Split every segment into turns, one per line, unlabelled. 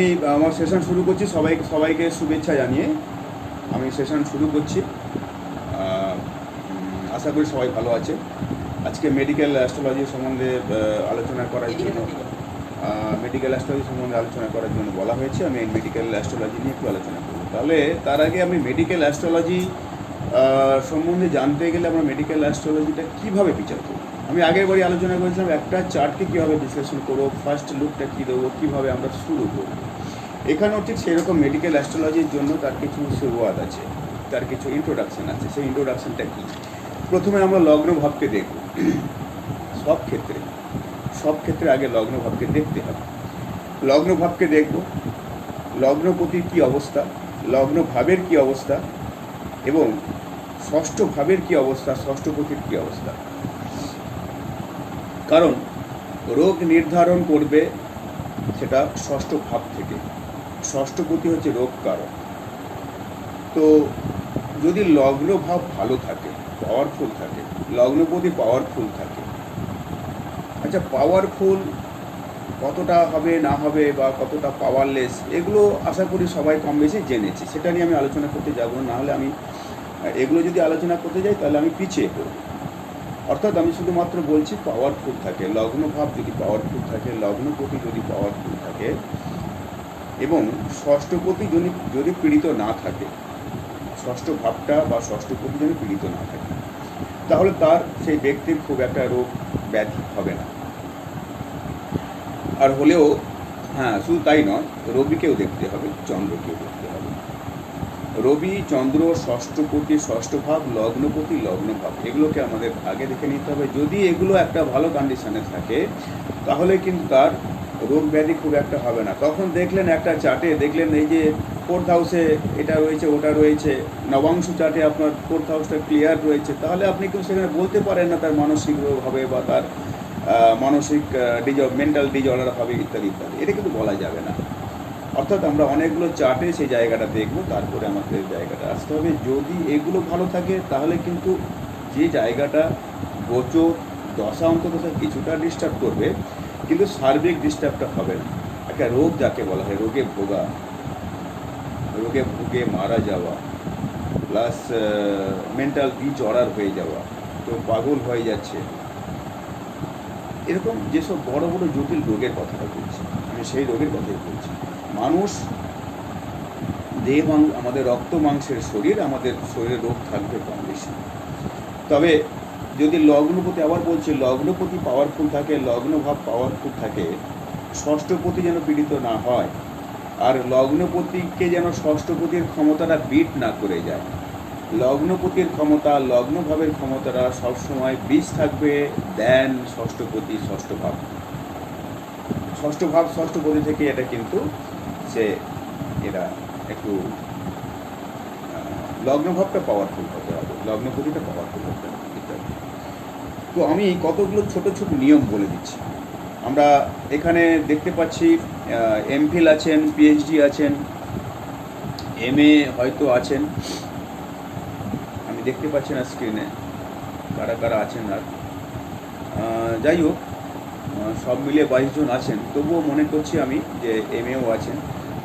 আমি আমার সেশন শুরু করছি। সবাইকে শুভেচ্ছা জানিয়ে আমি সেশন শুরু করছি। আশা করি সবাই ভালো আছে। আজকে মেডিকেল অ্যাস্ট্রোলজি সম্বন্ধে আলোচনা করার জন্য বলা হয়েছে। আমি মেডিকেল অ্যাস্ট্রোলজি নিয়ে একটু আলোচনা করব। তাহলে তার আগে আমি মেডিকেল অ্যাস্ট্রোলজি সম্বন্ধে জানতে গেলে আমরা মেডিকেল অ্যাস্ট্রোলজিটা কীভাবে বিচার করব। আমি আগের বারই আলোচনা করেছিলাম একটা চার্টকে কীভাবে বিশ্লেষণ করবো, ফার্স্ট লুকটা কী দেবো, কীভাবে আমরা শুরু করব। এখানেও ঠিক সেরকম মেডিকেল অ্যাস্ট্রোলজির জন্য তার কিছু শুরুয়াত আছে, তার কিছু ইন্ট্রোডাকশান আছে। সেই ইন্ট্রোডাকশানটা কী? প্রথমে আমরা লগ্ন ভাবকে দেখব। সব ক্ষেত্রে আগে লগ্ন ভাবকে দেখতে হবে। লগ্ন ভাবকে দেখব, লগ্নপতির কী অবস্থা, লগ্ন ভাবের কী অবস্থা এবং ষষ্ঠ ভাবের কী অবস্থা, ষষ্ঠপতির কী অবস্থা। কারণ রোগ নির্ধারণ করবে সেটা ষষ্ঠ ভাব থেকে। ষষ্ঠপতি হচ্ছে রোগ কারক। তো যদি লগ্ন ভাব ভালো থাকে, পাওয়ারফুল থাকে, লগ্নপতি পাওয়ারফুল থাকে, আচ্ছা পাওয়ারফুল কতটা হবে না হবে বা কতটা পাওয়ারলেস, এগুলো আশা করি সবাই কম বেশি জেনেছে। সেটা নিয়ে আমি আলোচনা করতে যাব না, নাহলে আমি এগুলো যদি আলোচনা করতে যাই তাহলে আমি পিছিয়ে পড়ব। অর্থাৎ আমি শুধুমাত্র বলছি পাওয়ারফুল থাকে, লগ্নভাব যদি পাওয়ারফুল থাকে, লগ্নপতি যদি পাওয়ারফুল থাকে এবং ষষ্ঠপতি যদি পীড়িত না থাকে, ষষ্ঠ ভাবটা বা ষষ্ঠপতি যদি পীড়িত না থাকে, তাহলে তার সেই ব্যক্তির খুব একটা রোগ ব্যাধি হবে না। আর হলেও হ্যাঁ, শুধু তাই নয়, রবিকেও দেখতে হবে, চন্দ্রকেও দেখতে হবে। রবি, চন্দ্র, ষষ্ঠপতি, ষষ্ঠ ভাব, লগ্নপতি, লগ্নভাব, এগুলোকে আমাদের আগে দেখে নিতে হবে। যদি এগুলো একটা ভালো কন্ডিশনে থাকে তাহলে কিন্তু তার রোগ ব্যাধি খুব একটা হবে না। তখন দেখলেন একটা চার্টে দেখলেন এই যে 4th হাউসে এটা রয়েছে, ওটা রয়েছে, নবাংশ চার্টে আপনার 4th হাউসটা ক্লিয়ার রয়েছে, তাহলে আপনি কেউ সেখানে বলতে পারেন না তার মানসিক রোগ হবে বা তার মানসিক মেন্টাল ডিজঅর্ডার হবে ইত্যাদি ইত্যাদি। এটা কিন্তু বলা যাবে না। অর্থাৎ আমরা অনেকগুলো চার্টে সেই জায়গাটা দেখব, তারপরে আমাদের জায়গাটা আসতে হবে। যদি এগুলো ভালো থাকে তাহলে কিন্তু যে জায়গাটা গোচর দশা অন্তদশা কিছুটা ডিস্টার্ব করবে, কিন্তু সার্বিক ডিস্টার্বটা হবে না। একটা রোগ যাকে বলা হয় রোগে ভুগে মারা যাওয়া, প্লাস মেন্টাল ডিজঅর্ডার হয়ে যাওয়া, তো পাগল হয়ে যাচ্ছে, এরকম যেসব বড় বড় জটিল রোগের কথাটা বলছি, আমি সেই রোগের কথাই বলছি। মানুষ দেহ আমাদের রক্ত মাংসের শরীর, আমাদের শরীরে রোগ থাকবে কম বেশি। তবে যদি লগ্নপতি, আবার বলছি, লগ্নপতি পাওয়ারফুল থাকে, লগ্নভাব পাওয়ারফুল থাকে, ষষ্ঠপতি যেন পীড়িত না হয়, আর লগ্নপতিকে যেন ষষ্ঠপতির ক্ষমতাটা বিট না করে যায়। লগ্নপতির ক্ষমতা, লগ্নভাবের ক্ষমতাটা সবসময় বিষ থাকবে দেন ষষ্ঠপতি, ষষ্ঠ ভাব। ষষ্ঠপতি থেকে এটা কিন্তু এরা একটু লগ্নভাবটা পাওয়ারফুল হতে হবে, লগ্নপতিটা পাওয়ারফুল হতে হবে ইত্যাদি। তো আমি কতগুলো ছোট ছোট নিয়ম বলে দিচ্ছি। আমরা এখানে দেখতে পাচ্ছি এমফিল আছেন, পিএইচডি আছেন, এমএ হয়তো আছেন, আমি দেখতে পাচ্ছি না স্ক্রিনে কারা কারা আছেন। আর যাই হোক, সব মিলিয়ে 22 জন আছেন। তবুও মনে করছি আমি যে এমএও আছেন।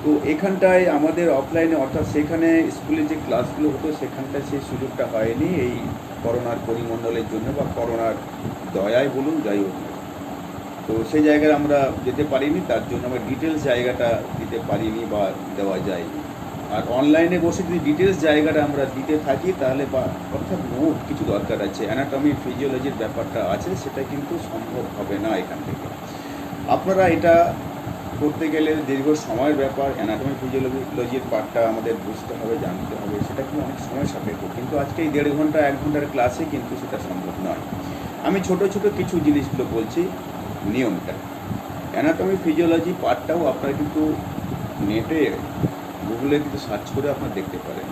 তো এখানটায় আমাদের অফলাইনে, অর্থাৎ সেখানে স্কুলে যে ক্লাসগুলো হতো সেখানটায় সেই সুযোগটা হয়নি এই করোনার পরিমণ্ডলের জন্য বা করোনার দয়ায় বলুন, যাই হোক। তো সেই জায়গায় আমরা যেতে পারিনি, তার জন্য আমরা ডিটেলস জায়গাটা দিতে পারিনি বা দেওয়া যায়নি। আর অনলাইনে বসে যদি ডিটেলস জায়গাটা আমরা দিতে থাকি তাহলে, বা অর্থাৎ নোট কিছু দরকার আছে, অ্যানাটমি ফিজিওলজির ব্যাপারটা আছে, সেটা কিন্তু সম্ভব হবে না এখান থেকে। আপনারা এটা করতে গেলে দীর্ঘ সময়ের ব্যাপার, অ্যানাটমি ফিজিওলজির পার্টটা আমাদের বুঝতে হবে, জানতে হবে, সেটা কিন্তু অনেক সময় সাপেক্ষ। কিন্তু আজকে এই 1.5 ঘন্টা 1 ঘন্টার ক্লাসে কিন্তু সেটা সম্ভব নয়। আমি ছোট ছোট কিছু জিনিসগুলো বলছি, নিয়মটা। অ্যানাটমি ফিজিওলজি পার্টটাও আপনারা কিন্তু নেটে গুগলে কিন্তু সার্চ করে আপনারা দেখতে পারেন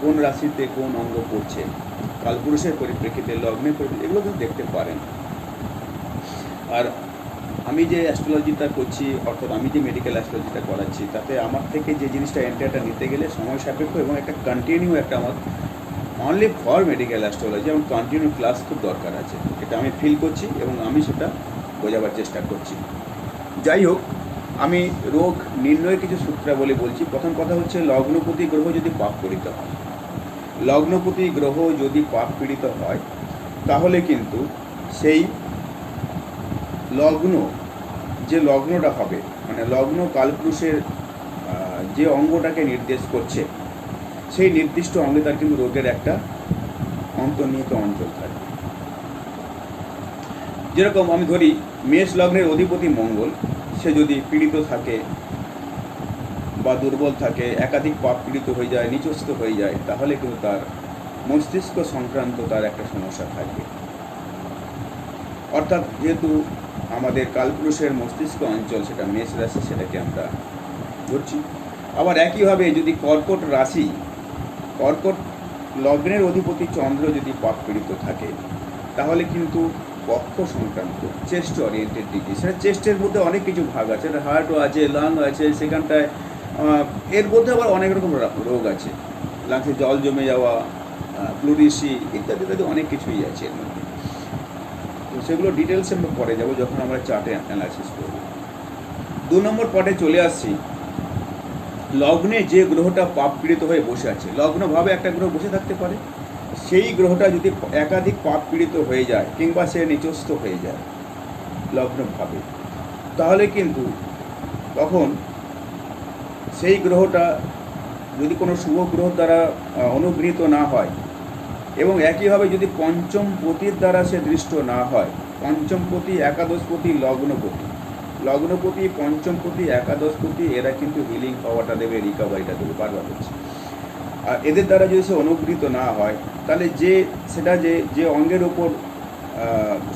কোন রাশিতে কোন অঙ্গ পড়ছে, কালপুরুষের পরিপ্রেক্ষিতে, লগ্নের পরিপ্রেক্ষিতে, এগুলো কিন্তু দেখতে পারেন। আর আমি যে অ্যাস্ট্রোলজিটা করছি, অর্থাৎ আমি যে মেডিকেল অ্যাস্ট্রোলজিটা করাচ্ছি, তাতে আমার থেকে যে জিনিসটা এন্টারটা নিতে গেলে সময় সাপেক্ষ এবং একটা কন্টিনিউ একটা আমার অনলি ফর মেডিকেল অ্যাস্ট্রোলজি এবং কন্টিনিউ ক্লাস খুব দরকার আছে। এটা আমি ফিল করছি এবং আমি সেটা বোঝাবার চেষ্টা করছি। যাই হোক, আমি রোগ নির্ণয়ের কিছু সূত্রাবলী বলছি। প্রথম কথা হচ্ছে, লগ্নপতি গ্রহ যদি পাপ পীড়িত হয়, লগ্নপতি গ্রহ যদি পাপ পীড়িত হয়, তাহলে কিন্তু সেই লগ্ন, যে লগ্নটা হবে, মানে লগ্ন কালপুরুষের যে অঙ্গটাকে নির্দেশ করছে, সেই নির্দিষ্ট অঙ্গে তার কিন্তু রোগের একটা অন্তর্নিহিত অঞ্চল থাকবে। যেরকম আমি ধরি, মেষ লগ্নের অধিপতি মঙ্গল, সে যদি পীড়িত থাকে বা দুর্বল থাকে, একাধিক পাপ পীড়িত হয়ে যায়, নিচস্থ হয়ে যায়, তাহলে কিন্তু তার মস্তিষ্ক সংক্রান্ত তার একটা সমস্যা থাকবে। অর্থাৎ যেহেতু আমাদের কালপুরুষের মস্তিষ্ক অঞ্চল সেটা মেষ রাশি, সেটাকে আমরা ধরছি। আবার একইভাবে যদি কর্কট রাশি, কর্কট লগ্নের অধিপতি চন্দ্র যদি পাপ পীড়িত থাকে, তাহলে কিন্তু বক্ষ সংক্রান্ত, চেস্ট ওরিয়েন্টেড ডিজিজ, সেটা চেস্টের মধ্যে অনেক কিছু ভাগ আছে, হার্টও আছে, লাং আছে, সেখানটায় এর মধ্যে আবার অনেক রকম রোগ আছে, লাংসে জল জমে যাওয়া, প্লুরিসি ইত্যাদি ইত্যাদি অনেক কিছুই আছে এর মধ্যে। তো সেগুলো ডিটেলসে আমরা পরে যাবো যখন আমরা চার্টে অ্যানালাইসিস করব। 2 নম্বর পর্বে চলে আসছি, লগ্নে যে গ্রহটা পাপ পীড়িত হয়ে বসে আছে, লগ্নভাবে একটা গ্রহ বসে থাকতে পারে, সেই গ্রহটা যদি একাধিক পাপ পীড়িত হয়ে যায় কিংবা সে নিচস্থ হয়ে যায় লগ্নভাবে, তাহলে কিন্তু তখন সেই গ্রহটা যদি কোনো শুভ গ্রহ দ্বারা অনুগৃহীত না হয়, এবং একইভাবে যদি পঞ্চম পতির দ্বারা সে দৃষ্ট না হয়, পঞ্চমপতি, একাদশপতি, লগ্নপতি, লগ্নপতি, পঞ্চমপতি, একাদশপতি, এরা কিন্তু হিলিং পাওয়াটা দেবে, রিকভারিটা দেবে, বারবার হচ্ছে। আর এদের দ্বারা যদি সে অনুগৃহীত না হয়, তাহলে সেটা যে অঙ্গের ওপর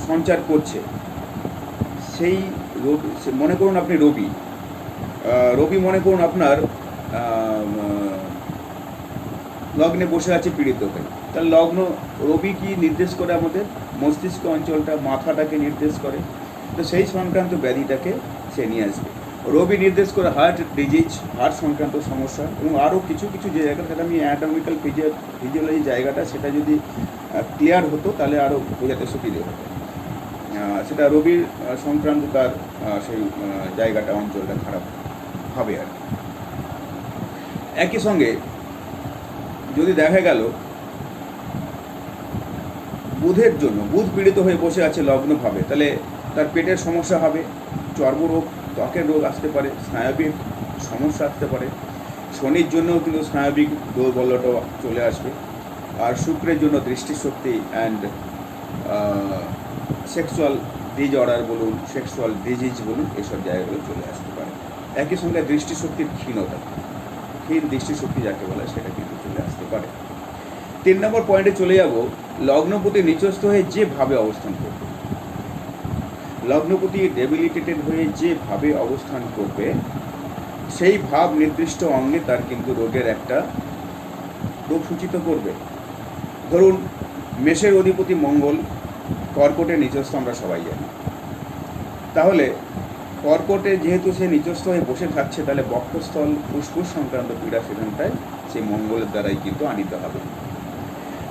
সঞ্চার করছে, সেই রবি, মনে করুন আপনি রবি মনে করুন আপনার লগ্নে বসে আছে পীড়িত হয়ে, তাহলে লগ্ন, রবি কি নির্দেশ করে? আমাদের মস্তিষ্ক অঞ্চলটা, মাথাটাকে নির্দেশ করে। তো সেই সংক্রান্ত ব্যাধিটাকে সে নিয়ে আসবে। রবি নির্দেশ করে হার্ট ডিজিজ, হার্ট সংক্রান্ত সমস্যা, এবং আরও কিছু কিছু যে জায়গা, সেটা আমি অ্যানাটমিক্যাল ফিজিওলজি জায়গাটা, সেটা যদি ক্লিয়ার হতো তাহলে আরও বোঝাতে সুবিধে হতো। সেটা রবির সংক্রান্ত তার সেই জায়গাটা, অঞ্চলটা খারাপ হবে আর কি। একই সঙ্গে যদি দেখা গেল বুধের জন্য, বুধ পীড়িত হয়ে বসে আছে লগ্নভাবে, তাহলে তার পেটের সমস্যা হবে, চর্মরোগ, ত্বকের রোগ আসতে পারে, স্নায়বিক সমস্যা আসতে পারে। শনির জন্যও কিন্তু স্নায়বিক দৌর্বল্যটা চলে আসবে। আর শুক্রের জন্য দৃষ্টিশক্তি অ্যান্ড সেক্সুয়াল ডিজঅর্ডার বলুন, সেক্সুয়াল ডিজিজ বলুন, এসব জায়গাগুলো চলে আসতে পারে। একই সঙ্গে দৃষ্টিশক্তির ক্ষীণতা, ক্ষীণ দৃষ্টিশক্তি যাকে বলে, সেটা কিন্তু চলে আসতে পারে। 3 নম্বর পয়েন্টে চলে যাব, লগ্নপতি নিচস্থ হয়ে যেভাবে অবস্থান করবে, লগ্নপতি ডেবিলিটেটেড হয়ে যেভাবে অবস্থান করবে, সেই ভাব নির্দিষ্ট অঙ্গে তার কিন্তু রোগের একটা রোগ সূচিত করবে। ধরুন মেষের অধিপতি মঙ্গল কর্কটে নিচস্থ, আমরা সবাই জানি। তাহলে কর্কটে যেহেতু সে নিচস্থ হয়ে বসে থাকছে, তাহলে বক্ষস্থল, ফুসফুস সংক্রান্ত পীড়া সেখানটায় সেই মঙ্গলের দ্বারাই কিন্তু আনিতে হবে।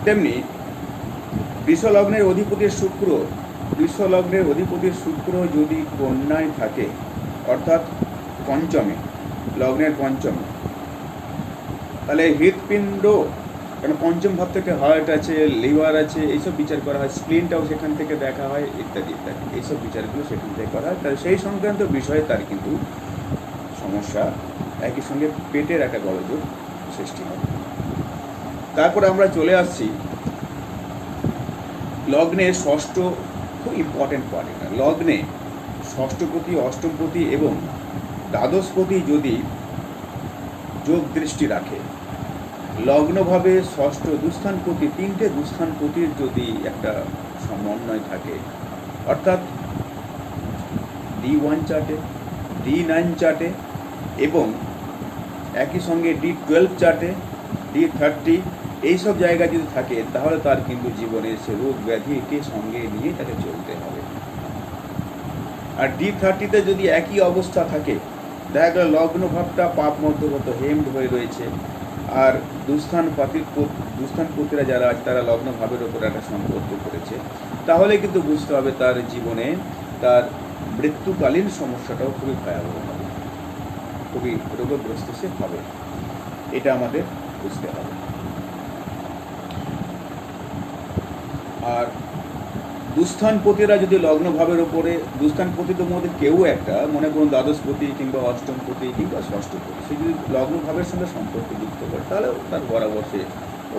তেমনি বৃষলগ্নের অধিপতির শুক্র, বৃষলগ্নের অধিপতির শুক্র যদি কন্যায় থাকে, অর্থাৎ পঞ্চমে, লগ্নের পঞ্চমে, তাহলে হৃৎপিণ্ড, কেন পঞ্চম ভাব থেকে হার্ট আছে, লিভার আছে, এইসব বিচার করা হয়, স্প্লিনটাও সেখান থেকে দেখা হয়, ইত্যাদি ইত্যাদি, এইসব বিচারগুলো সেখান থেকে করা হয়। তাহলে সেই সংক্রান্ত বিষয়ে তার কিন্তু সমস্যা, একই সঙ্গে পেটের একটা গলযোগ সৃষ্টি হবে। তারপরে আমরা চলে আসছি লগ্নে ষষ্ঠ, খুব ইম্পর্টেন্ট পয়েন্ট এটা, লগ্নে ষষ্ঠপতি, অষ্টমপতি এবং দ্বাদশপতি যদি যোগ দৃষ্টি রাখে, লগ্নভাবে ষষ্ঠ দুস্থানপতি, 3টে দুস্থানপতির যদি একটা সমন্বয় থাকে, অর্থাৎ D1 চার্টে, D9 চার্টে এবং একই সঙ্গে D12 চার্টে, D30, এইসব জায়গা যদি থাকে, তাহলে তার কিন্তু জীবনে সে রোগ ব্যাধিকে সঙ্গে নিয়ে তাকে চলতে হবে। আর D30তে যদি একই অবস্থা থাকে, দেখা গেল লগ্নভাবটা পাপ মধ্যগত, হেমড হয়ে রয়েছে, আর দুস্থানপতিরা যারা আছে তারা লগ্নভাবের ওপর একটা সম্পর্ক করেছে, তাহলে কিন্তু বুঝতে হবে তার জীবনে তার মৃত্যুকালীন সমস্যাটাও খুবই ভয়াবহ হবে। খুবই রোগগ্রস্ত সে হবে, এটা আমাদের বুঝতে হবে। আর দুস্থানপতিরা যদি লগ্নভাবের ওপরে, দুস্থানপতিদের মধ্যে কেউ একটা, মনে করুন দ্বাদশপতি কিংবা অষ্টমপতি কিংবা ষষ্ঠপতি, সে যদি লগ্নভাবের সঙ্গে সম্পর্ক যুক্ত করে তাহলে তার বরাবর সে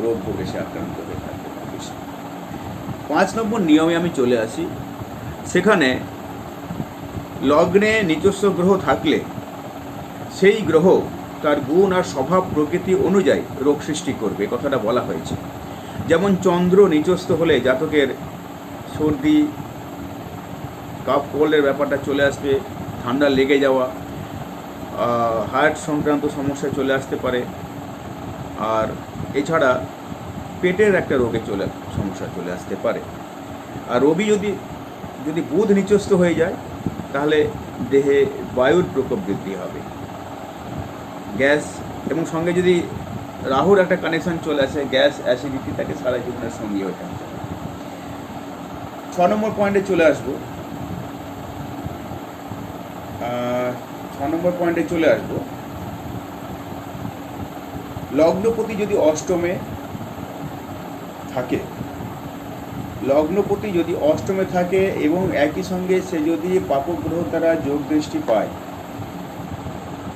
রোগ ভোগে সে আক্রান্ত হয়ে থাকবে বেশি। 5 নম্বর নিয়মে আমি চলে আসি। সেখানে লগ্নে নিজস্ব গ্রহ থাকলে সেই গ্রহ তার গুণ আর স্বভাব প্রকৃতি অনুযায়ী রোগ সৃষ্টি করবে, কথাটা বলা হয়েছে। যেমন চন্দ্র নিচস্থ হলে জাতকের সর্দি, কাফ কোল্ডের ব্যাপারটা চলে আসবে, ঠান্ডা লেগে যাওয়া, হার্ট সংক্রান্ত সমস্যা চলে আসতে পারে। আর এছাড়া পেটের একটা রোগে সমস্যা চলে আসতে পারে। আর রবি যদি বুধ নিচস্থ হয়ে যায় তাহলে দেহে বায়ুর প্রকোপ বৃদ্ধি হবে, গ্যাস, এবং সঙ্গে যদি রাহুর একটা কানেকশন চলে আসে, গ্যাস, অ্যাসিডিটি তাকে সারা জীবনের সঙ্গী হয়ে থাকতে হবে। 6 নম্বর পয়েন্টে চলে আসবো। 6 নম্বর পয়েন্টে চলে আসবো। লগ্নপতি যদি অষ্টমে থাকে, লগ্নপতি যদি অষ্টমে থাকে এবং একই সঙ্গে সে যদি পাপগ্রহ দ্বারা যোগ দৃষ্টি পায়,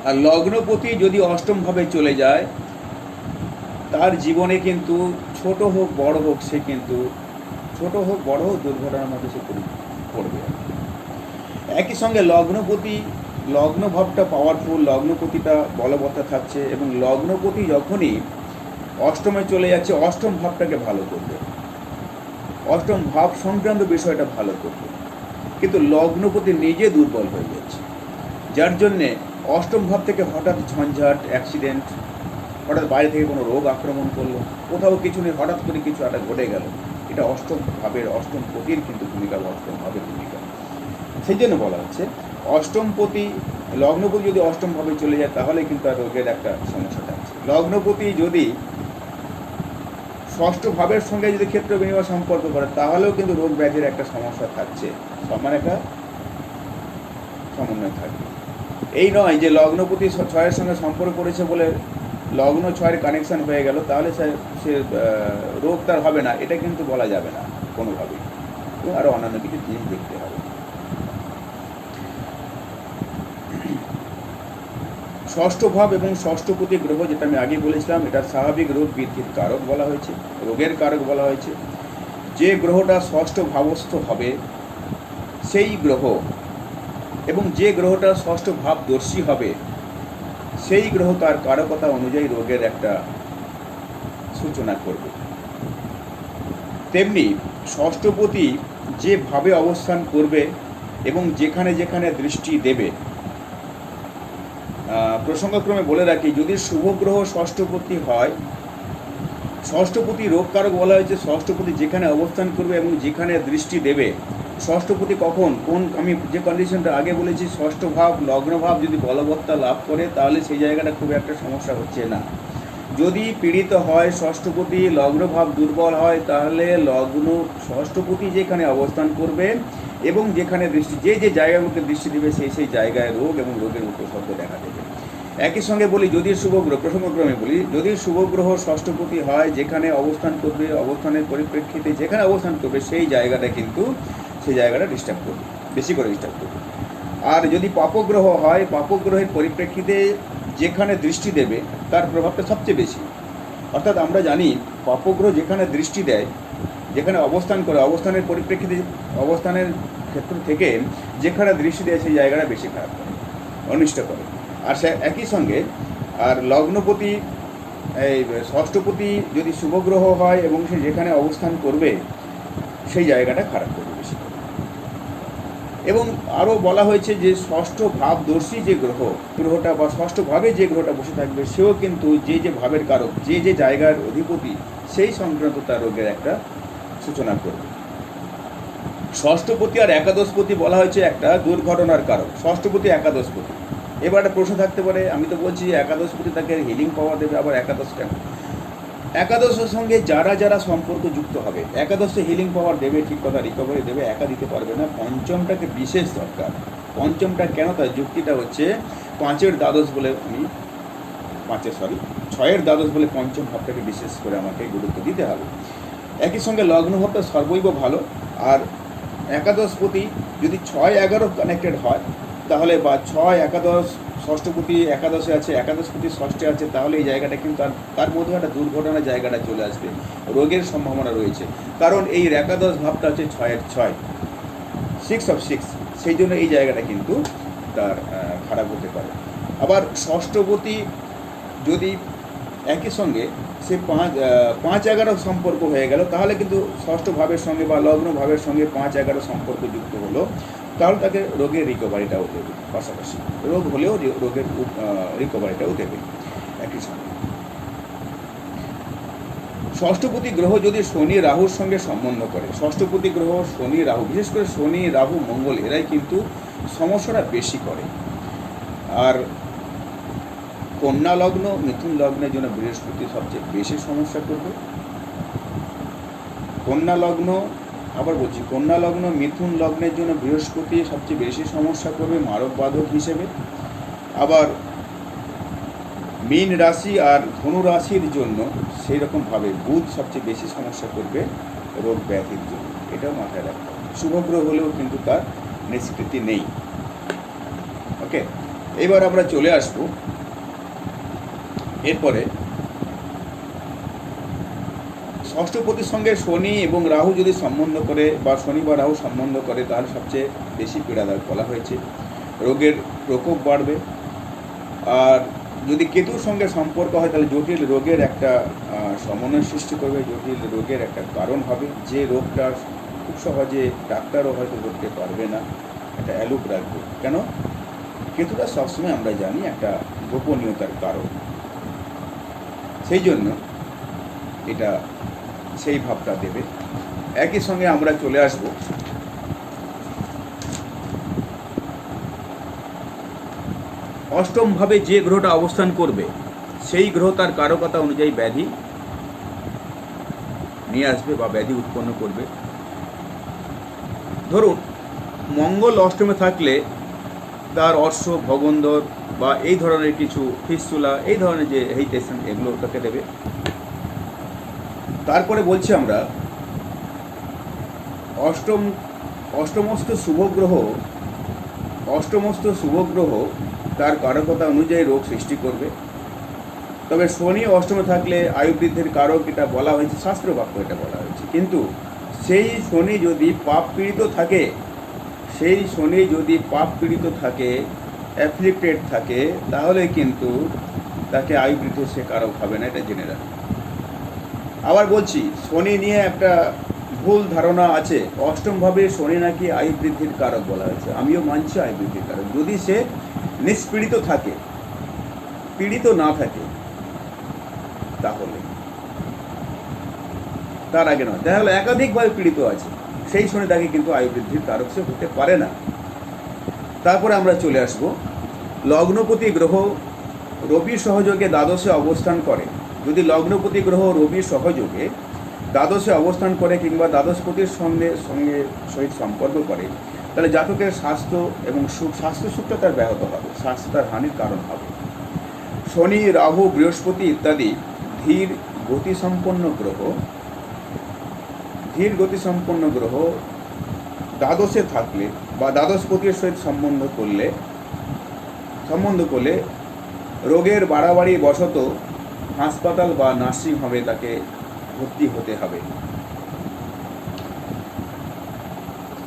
আর লগ্নপতি যদি অষ্টমভাবে চলে যায়, তার জীবনে কিন্তু ছোট হোক বড় হোক, সে কিন্তু ছোট হোক বড় হোক দুর্ঘটনার মধ্যে সে পড়বে। একই সঙ্গে লগ্নভাবটা পাওয়ারফুল, লগ্নপতিটা বলবত্তা থাকছে, এবং লগ্নপতি যখনই অষ্টমে চলে যাচ্ছে অষ্টম ভাবটাকে ভালো করবে, অষ্টম ভাব সংক্রান্ত বিষয়টা ভালো করবে, কিন্তু লগ্নপতি নিজে দুর্বল হয়ে যাচ্ছে, যার জন্যে অষ্টম ভাব থেকে হঠাৎ ঝঞ্ঝাট, অ্যাক্সিডেন্ট, হঠাৎ বাইরে থেকে কোনো রোগ আক্রমণ করলো, কোথাও কিছু নেই, হঠাৎ করে কিছু একটা ঘটে গেল, এটা অষ্টম ভাবের, অষ্টম পতির কিন্তু ভূমিকা, অষ্টম ভাবের ভূমিকা। সেই জন্য বলা হচ্ছে লগ্নপতি যদি অষ্টম ভাবে চলে যায় তাহলে কিন্তু আর রোগের একটা সমস্যা থাকছে। লগ্নপতি যদি ষষ্ঠ ভাবের সঙ্গে যদি ক্ষেত্র বিনিময় সম্পর্ক করে তাহলেও কিন্তু রোগ ব্যাধির একটা সমস্যা থাকছে, সমান একটা সমন্বয় থাকবে। এই নয় যে লগ্নপতি 6-এর সঙ্গে সম্পর্ক করেছে বলে লগ্ন 6-এর কানেকশন হয়ে গেল তাহলে সে রোগ তার হবে না, এটা কিন্তু বলা যাবে না কোনোভাবেই, এবং আরও অন্যান্য কিছু জিনিস দেখতে হবে। ষষ্ঠ ভাব এবং ষষ্ঠপতি গ্রহ, যেটা আমি আগে বলেছিলাম, এটা স্বাভাবিক রোগ বৃদ্ধির কারক বলা হয়েছে, রোগের কারক বলা হয়েছে। যে গ্রহটা ষষ্ঠ ভাবস্থ হবে সেই গ্রহ, এবং যে গ্রহটা ষষ্ঠ ভাবদর্শী হবে সেই গ্রহ তার কারকতা অনুযায়ী রোগের একটা সূচনা করবে। তেমনি ষষ্ঠপতি যে ভাবে অবস্থান করবে এবং যেখানে যেখানে দৃষ্টি দেবে, প্রসঙ্গক্রমে বলে রাখি, যদি শুভ গ্রহ ষষ্ঠপতি হয়, ষষ্ঠপতি রোগকারক বলা হয়েছে, ষষ্ঠপতি যেখানে অবস্থান করবে এবং যেখানে দৃষ্টি দেবে, ষষ্ঠপতি কোন আমি যে কন্ডিশনটা আগে বলেছি, ষষ্ঠ ভাব লগ্নভাব যদি বলবত্তা লাভ করে তাহলে সেই জায়গাটা খুব একটা সমস্যা হচ্ছে না। যদি পীড়িত হয়, ষষ্ঠপতি লগ্নভাব দুর্বল হয়, তাহলে ষষ্ঠপতি যেখানে অবস্থান করবে এবং যেখানে যে জায়গাগুলোতে দৃষ্টি দেবে সেই জায়গায় রোগ এবং রোগের উপসর্গ দেখা দেবে। একই সঙ্গে বলি, যদি শুভ গ্রহ, প্রসঙ্গক্রমে বলি, যদি শুভ গ্রহ ষষ্ঠপতি হয়, যেখানে অবস্থান করবে, অবস্থানের পরিপ্রেক্ষিতে যেখানে অবস্থান করবে সেই জায়গাটা ডিস্টার্ব করবে, বেশি করে ডিস্টার্ব করবে। আর যদি পাপগ্রহ হয়, পাপগ্রহের পরিপ্রেক্ষিতে যেখানে দৃষ্টি দেবে তার প্রভাবটা সবচেয়ে বেশি। অর্থাৎ আমরা জানি পাপগ্রহ যেখানে দৃষ্টি দেয়, যেখানে অবস্থান করে, অবস্থানের পরিপ্রেক্ষিতে, অবস্থানের ক্ষেত্র থেকে যেখানে দৃষ্টি দেয় সেই জায়গাটা বেশি খারাপ করে, অনিষ্ট করে। আর সে একই সঙ্গে আর লগ্নপতি, এই ষষ্ঠপতি যদি শুভগ্রহ হয় এবং সে যেখানে অবস্থান করবে সেই জায়গাটা খারাপ করবে বেশি করে। এবং আরও বলা হয়েছে যে ষষ্ঠ ভাবদর্শী যে গ্রহটা বা ষষ্ঠ ভাবে যে গ্রহটা বসে থাকবে সেও কিন্তু যে ভাবের কারক, যে জায়গার অধিপতি, সেই সংক্রান্ত তার রোগের একটা সূচনা করবে। ষষ্ঠপতি আর একাদশপতি বলা হয়েছে একটা দুর্ঘটনার কারক, ষষ্ঠপতি একাদশপতি। এবার একটা প্রশ্ন থাকতে পারে, আমি তো বলছি একাদশপতি তাকে হিলিং পাওয়ার দেবে, আবার একাদশ কেন? একাদশের সঙ্গে যারা সম্পর্ক যুক্ত হবে, একাদশে হিলিং পাওয়ার দেবে, ঠিক কথা, রিকভারি দেবে, একা দিতে পারবে না, পঞ্চমটাকে বিশেষ দরকার। পঞ্চমটা কেন? তার যুক্তিটা হচ্ছে পাঁচের দ্বাদশ বলে আমি ছয়ের দ্বাদশ বলে পঞ্চম ভাবটাকে বিশেষ করে আমাকে গুরুত্ব দিতে হবে। একই সঙ্গে লগ্ন ভাবটা সর্বৈব ভালো, আর একাদশপতি যদি 6-11 কানেক্টেড হয় তাহলে, বা 6-11 ষষ্ঠপতি একাদশে আছে, একাদশপতি ষষ্ঠে আছে, তাহলে এই জায়গাটা কিন্তু তার মধ্যে একটা দুর্ঘটনার জায়গাটা চলে আসবে, রোগের সম্ভাবনা রয়েছে। কারণ এই একাদশ ভাবটা হচ্ছে 6-এর 6, 6 অফ 6, সেই জন্য এই জায়গাটা কিন্তু তার খারাপ হতে পারে। আবার ষষ্ঠপতি যদি একই সঙ্গে সে 5-11 সম্পর্ক হয়ে গেল, তাহলে কিন্তু ষষ্ঠ ভাবের সঙ্গে বা লগ্ন ভাবের সঙ্গে 5-11 সম্পর্ক যুক্ত হলো, তাহলে তাকে রোগের রিকভারিটাও দেবে, পাশাপাশি রোগ হলেও রোগের রিকভারিটাও দেবে একই সঙ্গে। ষষ্ঠপতি গ্রহ যদি শনি রাহুর সঙ্গে সম্বন্ধ করে, ষষ্ঠপতি গ্রহ শনি রাহু, বিশেষ করে শনি রাহু মঙ্গল, এরাই কিন্তু সমস্যাটা বেশি করে। আর কন্যা লগ্ন মিথুন লগ্নের জন্য বৃহস্পতি সবচেয়ে বেশি সমস্যা করবে। কন্যা লগ্ন, আবার বলছি, কন্যা লগ্ন মিথুন লগ্নের জন্য বৃহস্পতি সবচেয়ে বেশি সমস্যা করবে মারক বাধক হিসেবে। আবার মীন রাশি আর ধনু রাশির জন্য সেই রকমভাবে বুধ সবচেয়ে বেশি সমস্যা করবে রোগ ব্যাধির জন্য, এটাও মাথায় রাখতে হবে। শুভগ্রহ হলেও কিন্তু তার নিষ্কৃতি নেই। ওকে, এবার আমরা চলে আসব এরপরে ষষ্ঠপতির সঙ্গে শনি এবং রাহু যদি সম্বন্ধ করে, বা শনি বা রাহু সম্বন্ধ করে, তাহলে সবচেয়ে বেশি পীড়াদায়ক বলা হয়েছে, রোগের প্রকোপ বাড়বে। আর যদি কেতুর সঙ্গে সম্পর্ক হয় তাহলে জটিল রোগের একটা সমন্বয় সৃষ্টি করবে, জটিল রোগের একটা কারণ হবে, যে রোগটা খুব সহজে ডাক্তারও হয়তো ধরতে পারবে না, একটা অ্যালুপ রাখবে। কেন? কেতুটা সবসময় আমরা জানি একটা গোপনীয়তার কারণ, সেই জন্য এটা সেই ভাবটা দেবে। একই সঙ্গে আমরা চলে আসব অষ্টমভাবে যে গ্রহটা অবস্থান করবে সেই গ্রহ তার কারকতা অনুযায়ী ব্যাধি নিয়ে আসবে বা ব্যাধি উৎপন্ন করবে। ধরুন মঙ্গল অষ্টমে থাকলে তার অর্শ ভগন্দর বা এই ধরনের কিছু ফিস্টুলা, এই ধরনের যে হেইটেশন, এগুলো তাকে দেবে। তারপরে বলছি আমরা অষ্টমস্ত শুভগ্রহ তার কারকতা অনুযায়ী রোগ সৃষ্টি করবে। তবে শনি অষ্টমে থাকলে আয়ু বৃদ্ধির কারক, এটা বলা হয়েছে, শাস্ত্র বাক্য এটা বলা হয়েছে। কিন্তু সেই শনি যদি পাপ পীড়িত থাকে, অ্যাফ্লিক্টেড থাকে, তাহলে কিন্তু তাকে আয়ু বৃদ্ধির সে কারক হবে না, এটা জেনে রাখবে। আবার বলছি, শনি নিয়ে একটা ভুল ধারণা আছে, অষ্টমভাবে শনি নাকি আয়ু বৃদ্ধির কারক বলা হয়েছে। আমিও মানছি আয়ু বৃদ্ধির কারক, যদি সে নিষ্পীড়িত থাকে, পীড়িত না থাকে, তাহলে, তার আগে নয়। দেখা গেলো একাধিকভাবে পীড়িত আছে, সেই শনি তাকে কিন্তু আয়ু বৃদ্ধির কারক সে হতে পারে না। তারপরে আমরা চলে আসব লগ্নপতি গ্রহ রবি সহযোগে দ্বাদশে অবস্থান করে। যদি লগ্নপতি গ্রহ রবি সহযোগে দ্বাদশে অবস্থান করে কিংবা দ্বাদশপতির সহিত সম্পর্ক করে, তাহলে জাতকের স্বাস্থ্য এবং স্বাস্থ্য সুখটা তার ব্যাহত হবে, স্বাস্থ্য তার হানির কারণ হবে। শনি রাহু বৃহস্পতি ইত্যাদি ধীর গতিসম্পন্ন গ্রহ দ্বাদশে থাকলে বা দ্বাদশপতির সহিত সম্বন্ধ করলে রোগের বাড়াবাড়ি বশত হাসপাতাল বা নার্সিং হোমে তাকে ভর্তি হতে হবে।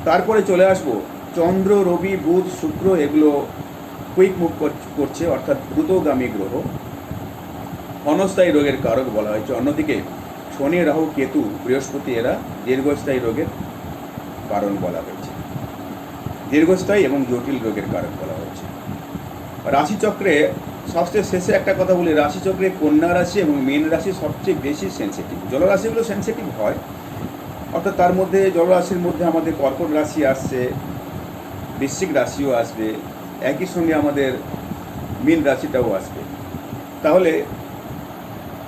তারপরে চলে আসব চন্দ্র, রবি, বুধ, শুক্র, এগুলো কুইক মুভ করছে, অর্থাৎ দ্রুতগামী গ্রহ, ক্ষণস্থায়ী রোগের কারক বলা হয়েছে। অন্যদিকে শনি, রাহু, কেতু, বৃহস্পতি, এরা দীর্ঘস্থায়ী রোগের কারণ বলা হয়েছে, দীর্ঘস্থায়ী এবং জটিল রোগের কারক বলা হয়েছে। রাশিচক্রে সবচেয়ে শেষে একটা কথা বলি, রাশিচক্রে কন্যা রাশি এবং মীন রাশি সবচেয়ে বেশি সেন্সিটিভ। জলরাশিগুলো সেন্সিটিভ হয়, অর্থাৎ তার মধ্যে জলরাশির মধ্যে আমাদের কর্কট রাশি আসছে, বৃশ্চিক রাশিও আসবে, একই সঙ্গে আমাদের মীন রাশিটাও আসবে। তাহলে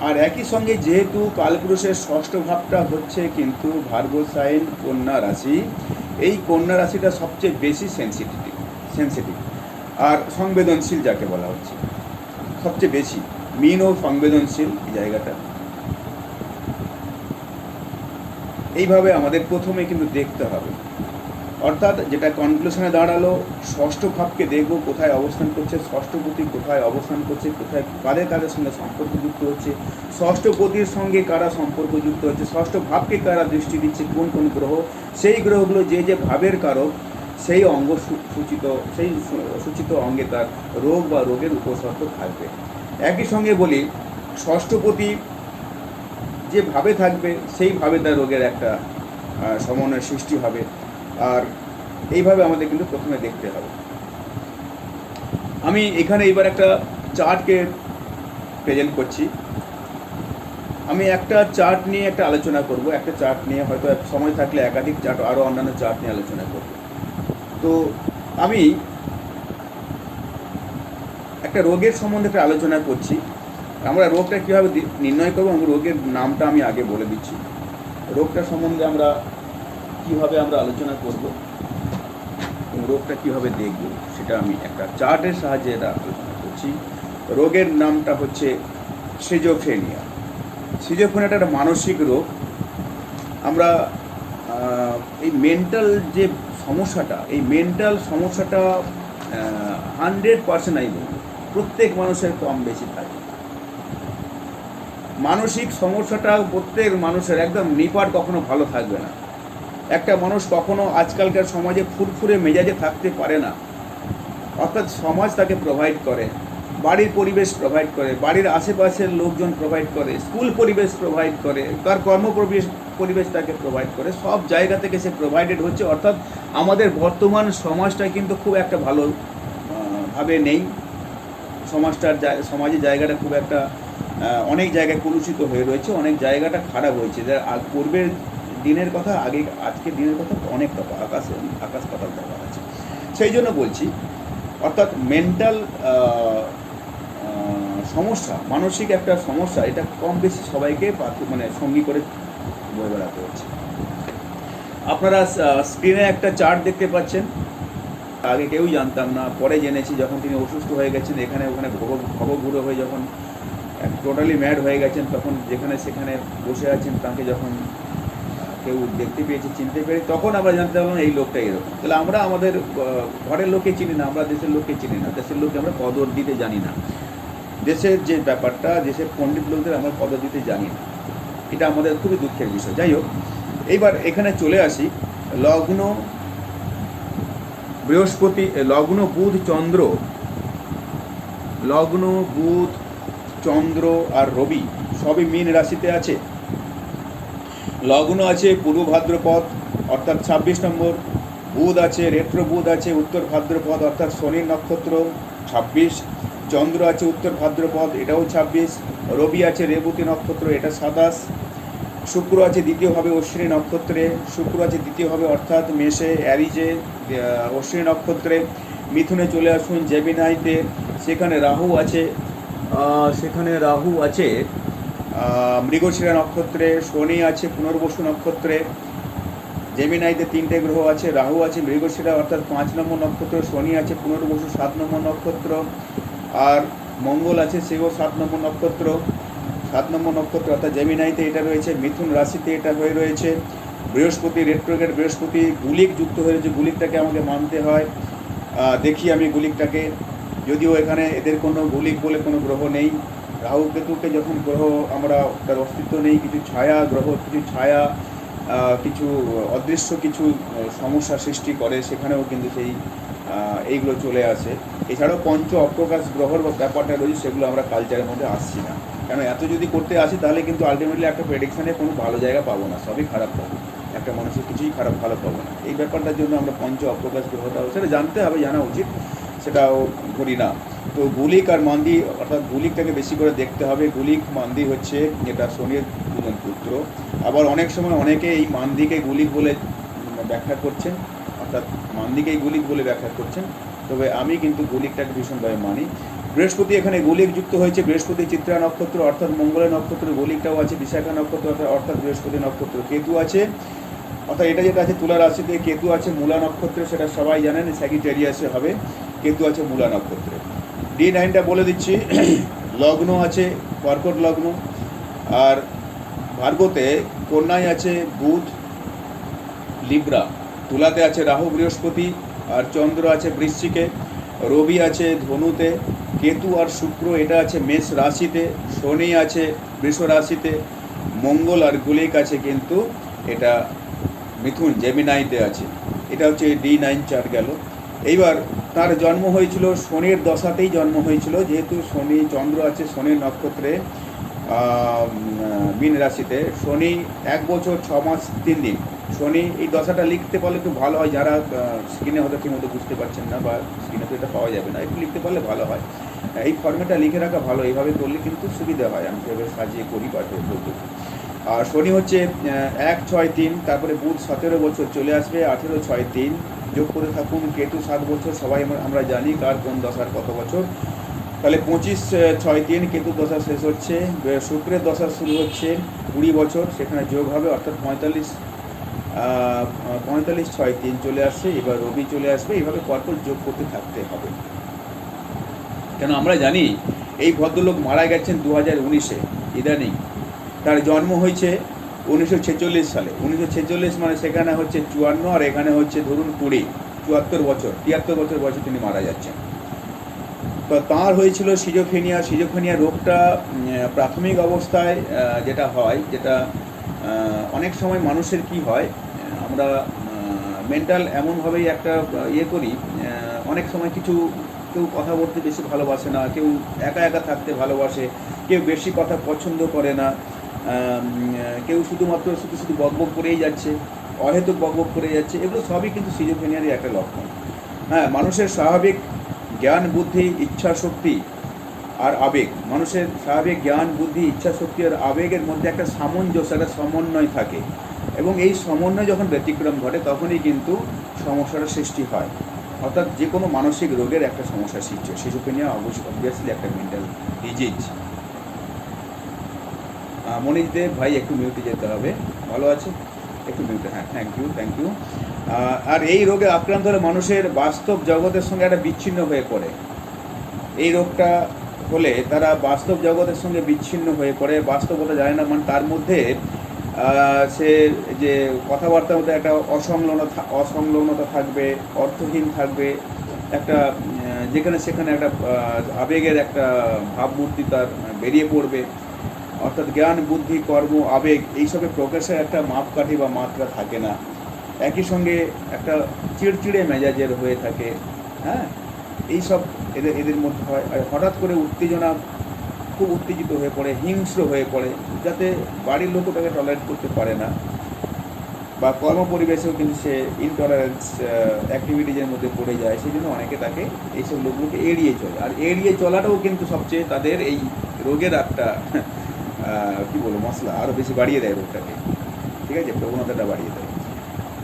আর একই সঙ্গে যেহেতু কালপুরুষের ষষ্ঠ ভাবটা হচ্ছে কিন্তু ভার্গো সাইন কন্যা রাশি, এই কন্যা রাশিটা সবচেয়ে বেশি সেন্সিটিভ। আর সংবেদনশীল যাকে বলা হচ্ছে সবচেয়ে বেশি মিন ও সংবেদনশীল এই জায়গাটা। এইভাবে আমাদের প্রথমে কিন্তু দেখতে হবে, অর্থাৎ যেটা কনক্লুশনে দাঁড়ালো, ষষ্ঠ ভাবকে দেখব কোথায় অবস্থান করছে, ষষ্ঠ পতি কোথায় অবস্থান করছে, কোথায় কাদের কাদের সঙ্গে সম্পর্কযুক্ত হচ্ছে, ষষ্ঠ পতির সঙ্গে কারা সম্পর্কযুক্ত হচ্ছে, ষষ্ঠ ভাবকে কারা দৃষ্টি দিচ্ছে, কোন কোন গ্রহ, সেই গ্রহগুলো যে যে ভাবের কারক, সেই অঙ্গ সূচিত অঙ্গে তার রোগ বা রোগের উপসর্গ থাকবে। একই সঙ্গে বলি, ষষ্ঠপতি যে ভাবে থাকবে সেই ভাবে তার রোগের একটা সমন্বয় সৃষ্টি হবে। আর এইভাবে আমাদের কিন্তু প্রথমে দেখতে হবে। আমি এখানে এবার একটা চার্টকে প্রেজেন্ট করছি। আমি একটা চার্ট নিয়ে একটা আলোচনা করব, একটা চার্ট নিয়ে হয়তো সময় থাকলে একাধিক চার্ট, আরও অন্যান্য চার্ট নিয়ে আলোচনা করব। তো আমি একটা রোগের সম্বন্ধে একটা আলোচনা করছি। আমরা রোগটা কীভাবে নির্ণয় করবো, এবং রোগের নামটা আমি আগে বলে দিচ্ছি। রোগটা সম্বন্ধে আমরা কীভাবে আমরা আলোচনা করব এবং রোগটা কীভাবে দেখব সেটা আমি একটা চার্টের সাহায্যে এটা আলোচনা করছি। রোগের নামটা হচ্ছে সিজোফ্রেনিয়া। সিজোফ্রেনিয়াটা একটা মানসিক রোগ। আমরা এই মেন্টাল যে সমস্যাটা, এই মেন্টাল সমস্যাটা 100% আমি বলব প্রত্যেক মানুষের কম বেশি থাকে। মানসিক সমস্যাটা প্রত্যেক মানুষের একদম নিপাট কখনো ভালো থাকবে না। একটা মানুষ কখনো আজকালকার সমাজে ফুরফুরে মেজাজে থাকতে পারে না, অর্থাৎ সমাজ তাকে প্রোভাইড করে, বাড়ির পরিবেশ প্রোভাইড করে, বাড়ির আশেপাশের লোকজন প্রোভাইড করে, স্কুল পরিবেশ প্রোভাইড করে, তার কর্ম পরিবেশ তাকে প্রোভাইড করে, সব জায়গা থেকে সে প্রোভাইডেড হচ্ছে। অর্থাৎ আমাদের বর্তমান সমাজটা কিন্তু খুব একটা ভালো ভাবে নেই। সমাজের জায়গাটা খুব একটা অনেক জায়গায় কলুষিত হয়ে রয়েছে, অনেক জায়গাটা খারাপ হয়েছে। পূর্বের দিনের কথা আজকের দিনের কথা অনেক তফাৎ, আকাশ পাতাল তফাৎ আছে। সেই জন্য বলছি, অর্থাৎ মেন্টাল সমস্যা, মানসিক একটা সমস্যা, এটা কম বেশি সবাইকে সঙ্গী করে বয়ে বেড়াতে হচ্ছে। আপনারা স্ক্রিনে একটা চার্ট দেখতে পাচ্ছেন। আগে কেউই জানতাম না, পরে জেনেছি যখন তিনি অসুস্থ হয়ে গেছেন, এখানে ওখানে ভবঘুরে হয়ে যখন টোটালি ম্যাড হয়ে গেছেন, তখন যেখানে সেখানে বসে আছেন, তাকে যখন কেউ দেখতে পেয়েছে, চিনতে পেরে, তখন আমরা জানতে পারলাম এই লোকটা এরকম। তাহলে আমরা আমাদের ঘরের লোককে চিনি না, আমরা দেশের লোককে চিনি না, দেশের লোককে আমরা কদর দিতে জানি না, দেশের যে ব্যাপারটা, দেশের পণ্ডিত লোকদের আমরা কদর দিতে জানি না। এটা আমাদের খুবই দুঃখের বিষয়। যাই হোক, এইবার এখানে চলে আসি। লগ্ন বৃহস্পতি, লগ্ন বুধ চন্দ্র, লগ্ন বুধ চন্দ্র আর রবি সবই মীন রাশিতে আছে। লগ্ন আছে পূর্ব ভাদ্রপদ অর্থাৎ 26 নম্বর, বুধ আছে রেট্রো বুধ আছে উত্তর ভাদ্রপদ অর্থাৎ শনির নক্ষত্র 26, চন্দ্র আছে উত্তর ভাদ্রপদ এটাও 26, রবি আছে রেবতী নক্ষত্র এটা 27, শুক্র আছে দ্বিতীয়ভাবে অশ্বিনী নক্ষত্রে, শুক্র আছে দ্বিতীয়ভাবে অর্থাৎ মেষে অ্যারিজে অশ্বিনী নক্ষত্রে। মিথুনে চলে আসুন জেমিনাইতে, সেখানে রাহু আছে মৃগশিরা নক্ষত্রে, শনি আছে পুনর্বসু নক্ষত্রে। জেমিনাইতে 3টে গ্রহ আছে, রাহু আছে মৃগশিরা অর্থাৎ 5 নম্বর নক্ষত্র, শনি আছে পুনর্বসু 7 নম্বর নক্ষত্র, আর মঙ্গল আছে সেও 7 নম্বর নক্ষত্র। 7 নম্বর নক্ষত্র অর্থাৎ জেমিনাইতে এটা রয়েছে, মিথুন রাশিতে এটা হয়ে রয়েছে। বৃহস্পতি রেট্রোগ্রেড বৃহস্পতি গুলিক যুক্ত হয়ে রয়েছে, গুলিকটাকে আমাকে মানতে হয়। দেখি আমি গুলিকটাকে, যদিও এখানে এদের কোনো গুলিক বলে কোনো গ্রহ নেই। রাহু কেতুকে যখন গ্রহ আমরা, তার অস্তিত্ব নেই, কিছু ছায়া গ্রহ, কিছু ছায়া, কিছু অদৃশ্য কিছু সমস্যা সৃষ্টি করে, সেখানেও কিন্তু সেই এইগুলো চলে আসে। এছাড়াও পঞ্চ অপ্রকাশ গ্রহর ব্যাপারটা রয়েছে, সেগুলো আমরা কালচারের মধ্যে আসছি না, কেন এত যদি করতে আসি তাহলে কিন্তু আলটিমেটলি একটা প্রেডিকশানে কোনো ভালো জায়গা পাবো না, সবই খারাপ পাবো, একটা মানুষের কিছুই ভালো পাবো না। এই ব্যাপারটার জন্য আমরা পঞ্চ অপ্রকাশ গ্রহটাও সেটা জানতে হবে, জানা উচিত, সেটাও ধরি না। তো গুলিক আর মান্দি, অর্থাৎ গুলিকটাকে বেশি করে দেখতে হবে। গুলিক মান্দি হচ্ছে এটা শনির দুজন পুত্র। আবার অনেক সময় অনেকে এই মান্দিকে গুলিক বলে ব্যাখ্যা করছেন, অর্থাৎ মান্দিকেই গুলিক বলে ব্যাখ্যা করছেন, তবে আমি কিন্তু গুলিকটাকে ভীষণভাবে মানি। বৃহস্পতি এখানে গুলিক যুক্ত হয়েছে, বৃহস্পতি চিত্রা নক্ষত্র অর্থাৎ মঙ্গলের নক্ষত্র, গুলিকটাও আছে বিশাখা নক্ষত্র অর্থাৎ বৃহস্পতি নক্ষত্র। কেতু আছে, অর্থাৎ এটা যেটা আছে তুলা রাশিতে কেতু আছে মূলা নক্ষত্রে, সেটা সবাই জানেন স্যাগিটেরিয়াসে হবে। কেতু আছে মূলা নক্ষত্রে। D9টা বলে দিচ্ছি। লগ্ন আছে কর্কট লগ্ন, আর ভার্গতে কন্যায় আছে বুধ, লিব্রা, তুলাতে আছে রাহু বৃহস্পতি, আর চন্দ্র আছে বৃশ্চিকে, রবি আছে ধনুতে, কেতু আর শুক্র এটা আছে মেষ রাশিতে, শনি আছে বৃষ রাশিতে, মঙ্গল আর গুলিক আছে কিন্তু এটা মিথুন জেমিনাইতে আছে। এটা হচ্ছে D9 চার্ট গেল। এইবার তার জন্ম হয়েছিল শনির দশাতেই জন্ম হয়েছিল, যেহেতু শনি চন্দ্র আছে শনির নক্ষত্রে মীন রাশিতে। শনি 1 বছর 6 মাস 3 দিন। শনি এই দশাটা লিখতে পারলে একটু ভালো হয়, যারা স্ক্রিনে হয়তো ঠিকমতো বুঝতে পারছেন না বা স্ক্রিনে তো এটা পাওয়া যাবে না, একটু লিখতে পারলে ভালো হয়। এই ফর্মেটটা লিখে রাখা ভালো, এইভাবে করলে কিন্তু সুবিধা হয়। আমি সেভাবে সাজিয়ে করি পাঠে বলতে। আর শনি হচ্ছে 1-6-3, তারপরে বুধ 17 বছর চলে আসবে, 18-6-3 যোগ করে থাকুন। কেতু 7 বছর, সবাই আমরা জানি কার কোন দশার কত বছর। তাহলে 25-6-3 কেতু দশা শেষ হচ্ছে, শুক্রের দশা শুরু হচ্ছে 20 বছর, সেখানে যোগ হবে অর্থাৎ 45-6-3 চলে আসছে। এবার রবি চলে আসবে, এইভাবে পরপর যোগ করতে থাকতে হবে। কেন আমরা জানি এই ভদ্রলোক মারা গেছেন 2019-এ ইদানিং। তার জন্ম হয়েছে 1946 সালে। 1946 মানে সেখানে হচ্ছে 54, আর এখানে হচ্ছে ধরুন 20, 74 বছর, 73 বছর বয়সে তিনি মারা যাচ্ছেন। তো তাঁর হয়েছিল সিজোফ্রেনিয়া। সিজোফ্রেনিয়া রোগটা প্রাথমিক অবস্থায় যেটা হয়, যেটা অনেক সময় মানুষের কি হয়, আমরা মেন্টাল এমনভাবেই একটা ইয়ে করি, অনেক সময় কেউ কথা বলতে বেশি ভালোবাসে না, কেউ একা একা থাকতে ভালোবাসে, কেউ বেশি কথা পছন্দ করে না, কেউ শুধুমাত্র শুধু বকবক করেই যাচ্ছে, অহেতুক বকবক করে যাচ্ছে। এগুলো সবই কিন্তু সিজোফ্রেনিয়ারই একটা লক্ষণ। হ্যাঁ, মানুষের স্বাভাবিক জ্ঞান বুদ্ধি ইচ্ছা শক্তি আর আবেগ, মানুষের স্বাভাবিক জ্ঞান বুদ্ধি ইচ্ছা শক্তি আর আবেগের মধ্যে একটা সামঞ্জস্য, একটা সমন্বয় থাকে, এবং এই সমন্বয় যখন ব্যতিক্রম ঘটে তখনই কিন্তু সমস্যার সৃষ্টি হয়। অর্থাৎ যে কোনো মানসিক রোগের একটা সমস্যা সৃষ্টি হয়। সিজোফ্রেনিয়া অবভিয়াসলি একটা মেন্টাল ডিজিজ। মনীষ দেব ভাই একটু মিউটে যেতে হবে, ভালো আছে, একটু মিউটে। হ্যাঁ, থ্যাংক ইউ। আর এই রোগে আক্রান্ত হলে মানুষের বাস্তব জগতের সঙ্গে একটা বিচ্ছিন্ন হয়ে পড়ে। এই রোগটা হলে তারা বাস্তব জগতের সঙ্গে বিচ্ছিন্ন হয়ে পড়ে, বাস্তবতা জানে না। মানে তার মধ্যে সে যে কথাবার্তার মধ্যে একটা অসংলগ্নতা থাকবে, অর্থহীন থাকবে, একটা যেখানে সেখানে একটা আবেগের একটা ভাবমূর্তি তার বেরিয়ে পড়বে। অর্থাৎ জ্ঞান বুদ্ধি কর্ম আবেগ এইসবের প্রকাশের একটা মাপকাঠি বা মাত্রা থাকে না। একই সঙ্গে একটা চিড়চিড়ে মেজাজের হয়ে থাকে। হ্যাঁ, এইসব এদের মধ্যে হয়। আর হঠাৎ করে উত্তেজনা, খুব উত্তেজিত হয়ে পড়ে, হিংস্র হয়ে পড়ে, যাতে বাড়ির লোকও তাকে টলারেট করতে পারে না, বা কর্ম পরিবেশেও কিন্তু সে ইনটলারেন্স অ্যাক্টিভিটিজের মধ্যে পড়ে যায়। সেই জন্য অনেকে তাকে এইসব লোকগুলোকে এড়িয়ে চলে। আর এড়িয়ে চলাটাও কিন্তু সবচেয়ে তাদের এই রোগের একটা কী বলবো মশলা, আরও বেশি বাড়িয়ে দেয় রোগটাকে, ঠিক আছে, প্রবণতাটা বাড়িয়ে দেয়।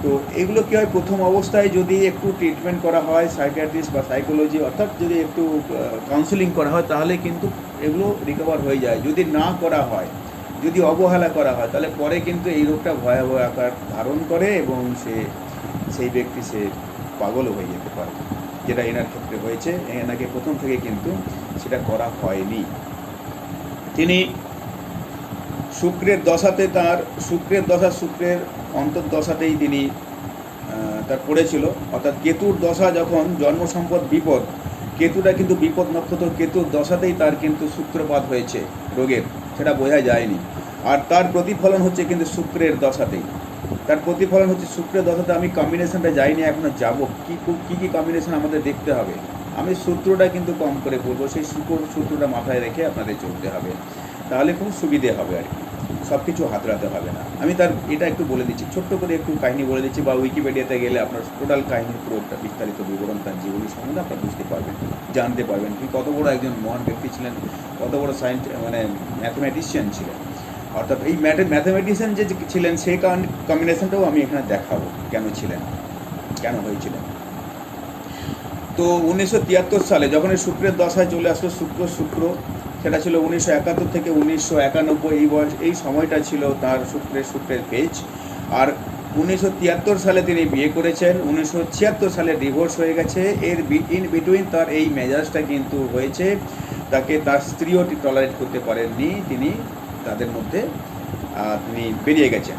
তো এগুলো কী হয়, প্রথম অবস্থায় যদি একটু ট্রিটমেন্ট করা হয় সাইকিয়াট্রিস্ট বা সাইকোলজি, অর্থাৎ যদি একটু কাউন্সেলিং করা হয়, তাহলে কিন্তু এগুলো রিকভার হয়ে যায়। যদি না করা হয়, যদি অবহেলা করা হয়, তাহলে পরে কিন্তু এই রোগটা ভয়াবহ আকার ধারণ করে এবং সেই ব্যক্তি সে পাগলও হয়ে যেতে পারে, যেটা এনার ক্ষেত্রে হয়েছে। এনাকে প্রথম থেকে কিন্তু সেটা করা হয়নি। তিনি শুক্রের দশাতে, তার শুক্রের দশা, শুক্রের অন্তর্দশাতেই তিনি তার পড়েছিল। অর্থাৎ কেতুর দশা যখন জন্ম সম্পদ বিপদ, কেতুটা কিন্তু বিপদ নক্ষত্র, কেতুর দশাতেই তার কিন্তু সূত্রপাত হয়েছে রোগের, সেটা বোঝা যায়নি। আর তার প্রতিফলন হচ্ছে কিন্তু শুক্রের দশাতেই, তার প্রতিফলন হচ্ছে শুক্রের দশাতে। আমি কম্বিনেশনটা যাইনি, এখনও যাবো। কী কম্বিনেশন আমাদের দেখতে হবে, আমি সূত্রটা কিন্তু কম করে বলবো, সেই সূত্রটা মাথায় রেখে আপনাদের চলতে হবে, তাহলে খুব সুবিধে হবে আর কি, সব কিছু হাতড়াতে হবে না। আমি তার এটা একটু বলে দিচ্ছি, ছোট্ট করে একটু কাহিনী বলে দিচ্ছি, বা উইকিপিডিয়াতে গেলে আপনার টোটাল কাহিনীর পুরো একটা বিস্তারিত বিবরণ তার জীবনী সম্বন্ধে আপনারা বুঝতে পারবেন, জানতে পারবেন কি কত বড় একজন মহান ব্যক্তি ছিলেন, কত বড় ম্যাথমেটিশিয়ান ছিলেন। অর্থাৎ এই ম্যাথমেটিশিয়ান যে ছিলেন, সেই কম্বিনেশনটাও আমি এখানে দেখাবো, কেন ছিলেন, কেন হয়েছিলেন। তো 1973 সালে যখন এই শুক্রের দশায় চলে আসলো, শুক্র সেটা ছিল 1971 থেকে 1991, এই সময়টা ছিল তার শুক্রের পেজ। আর 1973 সালে তিনি বিয়ে করেছেন, 1976 সালে ডিভোর্স হয়ে গেছে। এর ইন বিটুইন তার এই মেজাজটা কিন্তু হয়েছে, তাকে তার স্ত্রীও টলারেট করতে পারেননি, তিনি তাদের মধ্যে তিনি বেরিয়ে গেছেন,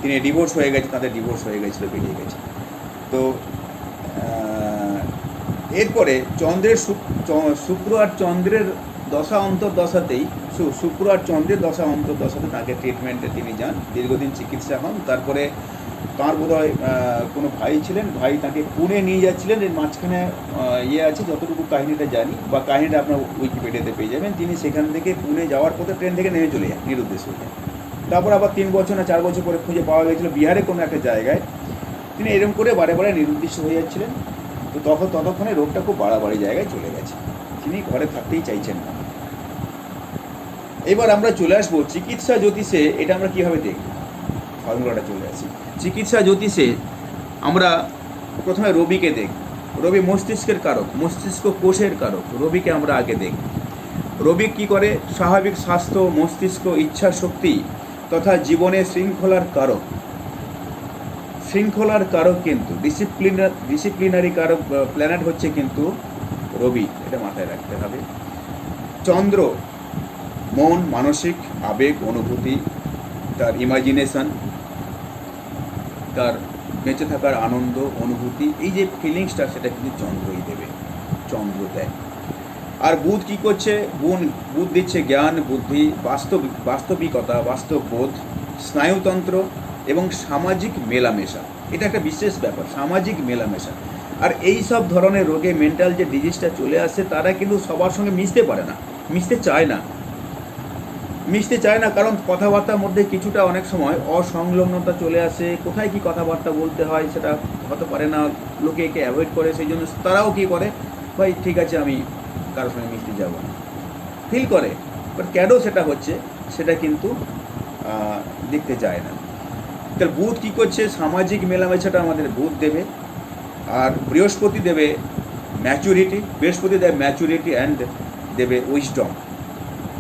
তিনি ডিভোর্স হয়ে গেছে, তাদের ডিভোর্স হয়ে গেছিল, বেরিয়ে গেছে। তো এরপরে চন্দ্রের শুক্র আর চন্দ্রের দশা অন্তর্দশাতেই শুক্র আর চন্দ্রের দশা অন্তর্দশাতে তাকে ট্রিটমেন্টে তিনি যান, দীর্ঘদিন চিকিৎসা হন। তারপরে তাঁর বোধহয় কোনো ভাই ছিলেন, ভাই তাকে পুনে নিয়ে যাচ্ছিলেন। এর মাঝখানে ইয়ে আছে, যতটুকু কাহিনিটা জানি বা কাহিনিটা আপনার উইকিপিডিয়াতে পেয়ে যাবেন, তিনি সেখান থেকে পুনে যাওয়ার পথে ট্রেন থেকে নেমে চলে যান নিরুদ্দেশ হয়ে। তারপর আবার 3 বছর না 4 বছর পরে খুঁজে পাওয়া গেছিলো বিহারে কোনো একটা জায়গায়। তিনি এরকম করে বারে বারে নিরুদ্দেশ হয়ে যাচ্ছিলেন। তো ততক্ষণে রোগটা খুব বাড়াবাড়ি জায়গায় চলে গেছে, তিনি ঘরে থাকতেই চাইছেন না। এবার আমরা চলে আসবো চিকিৎসা জ্যোতিষে। এটা আমরা কীভাবে দেখব, ফর্মুলাটা চলে আসি। চিকিৎসা জ্যোতিষে আমরা প্রথমে রবিকে দেখব। রবি মস্তিষ্কের কারক, মস্তিষ্ক কোষের কারক। রবিকে আমরা আগে দেখব। রবি কী করে? স্বাভাবিক স্বাস্থ্য, মস্তিষ্ক, ইচ্ছা শক্তি তথা জীবনে শৃঙ্খলার কারক। শৃঙ্খলার কারক কিন্তু ডিসিপ্লিনারি কারক প্ল্যানেট হচ্ছে কিন্তু রবি, এটা মাথায় রাখতে হবে। চন্দ্র মন, মানসিক আবেগ, অনুভূতি, তার ইমাজিনেশন, তার বেঁচে থাকার আনন্দ, অনুভূতি, এই যে ফিলিংসটা সেটা কিন্তু চন্দ্রই দেবে, চন্দ্র দেয়। আর বুধ কী করছে? বুধ দিচ্ছে জ্ঞান, বুদ্ধি, বাস্তবিকতা, বাস্তববোধ, স্নায়ুতন্ত্র এবং সামাজিক মেলামেশা। এটা একটা বিশেষ ব্যাপার, সামাজিক মেলামেশা। আর এই সব ধরনের রোগে, মেন্টাল যে ডিজিজটা চলে আসে, তারা কিন্তু সবার সঙ্গে মিশতে পারে না, মিশতে চায় না, কারণ কথাবার্তার মধ্যে কিছুটা অনেক সময় অসংলগ্নতা চলে আসে। কোথায় কি কথাবার্তা বলতে হয় সেটা হতে পারে না, লোকে একে অ্যাভয়েড করে। সেই জন্য তারাও কী করে, ভাই ঠিক আছে আমি কারোর সঙ্গে মিশতে যাব না, ফিল করে। বাট কেন সেটা হচ্ছে সেটা কিন্তু দেখতে চায় না। তাহলে বুধ কী করছে? সামাজিক মেলামেশাটা আমাদের বুধ দেবে। আর বৃহস্পতি দেবে ম্যাচুরিটি, বৃহস্পতি দেয় ম্যাচুরিটি অ্যান্ড দেবে উইজডম,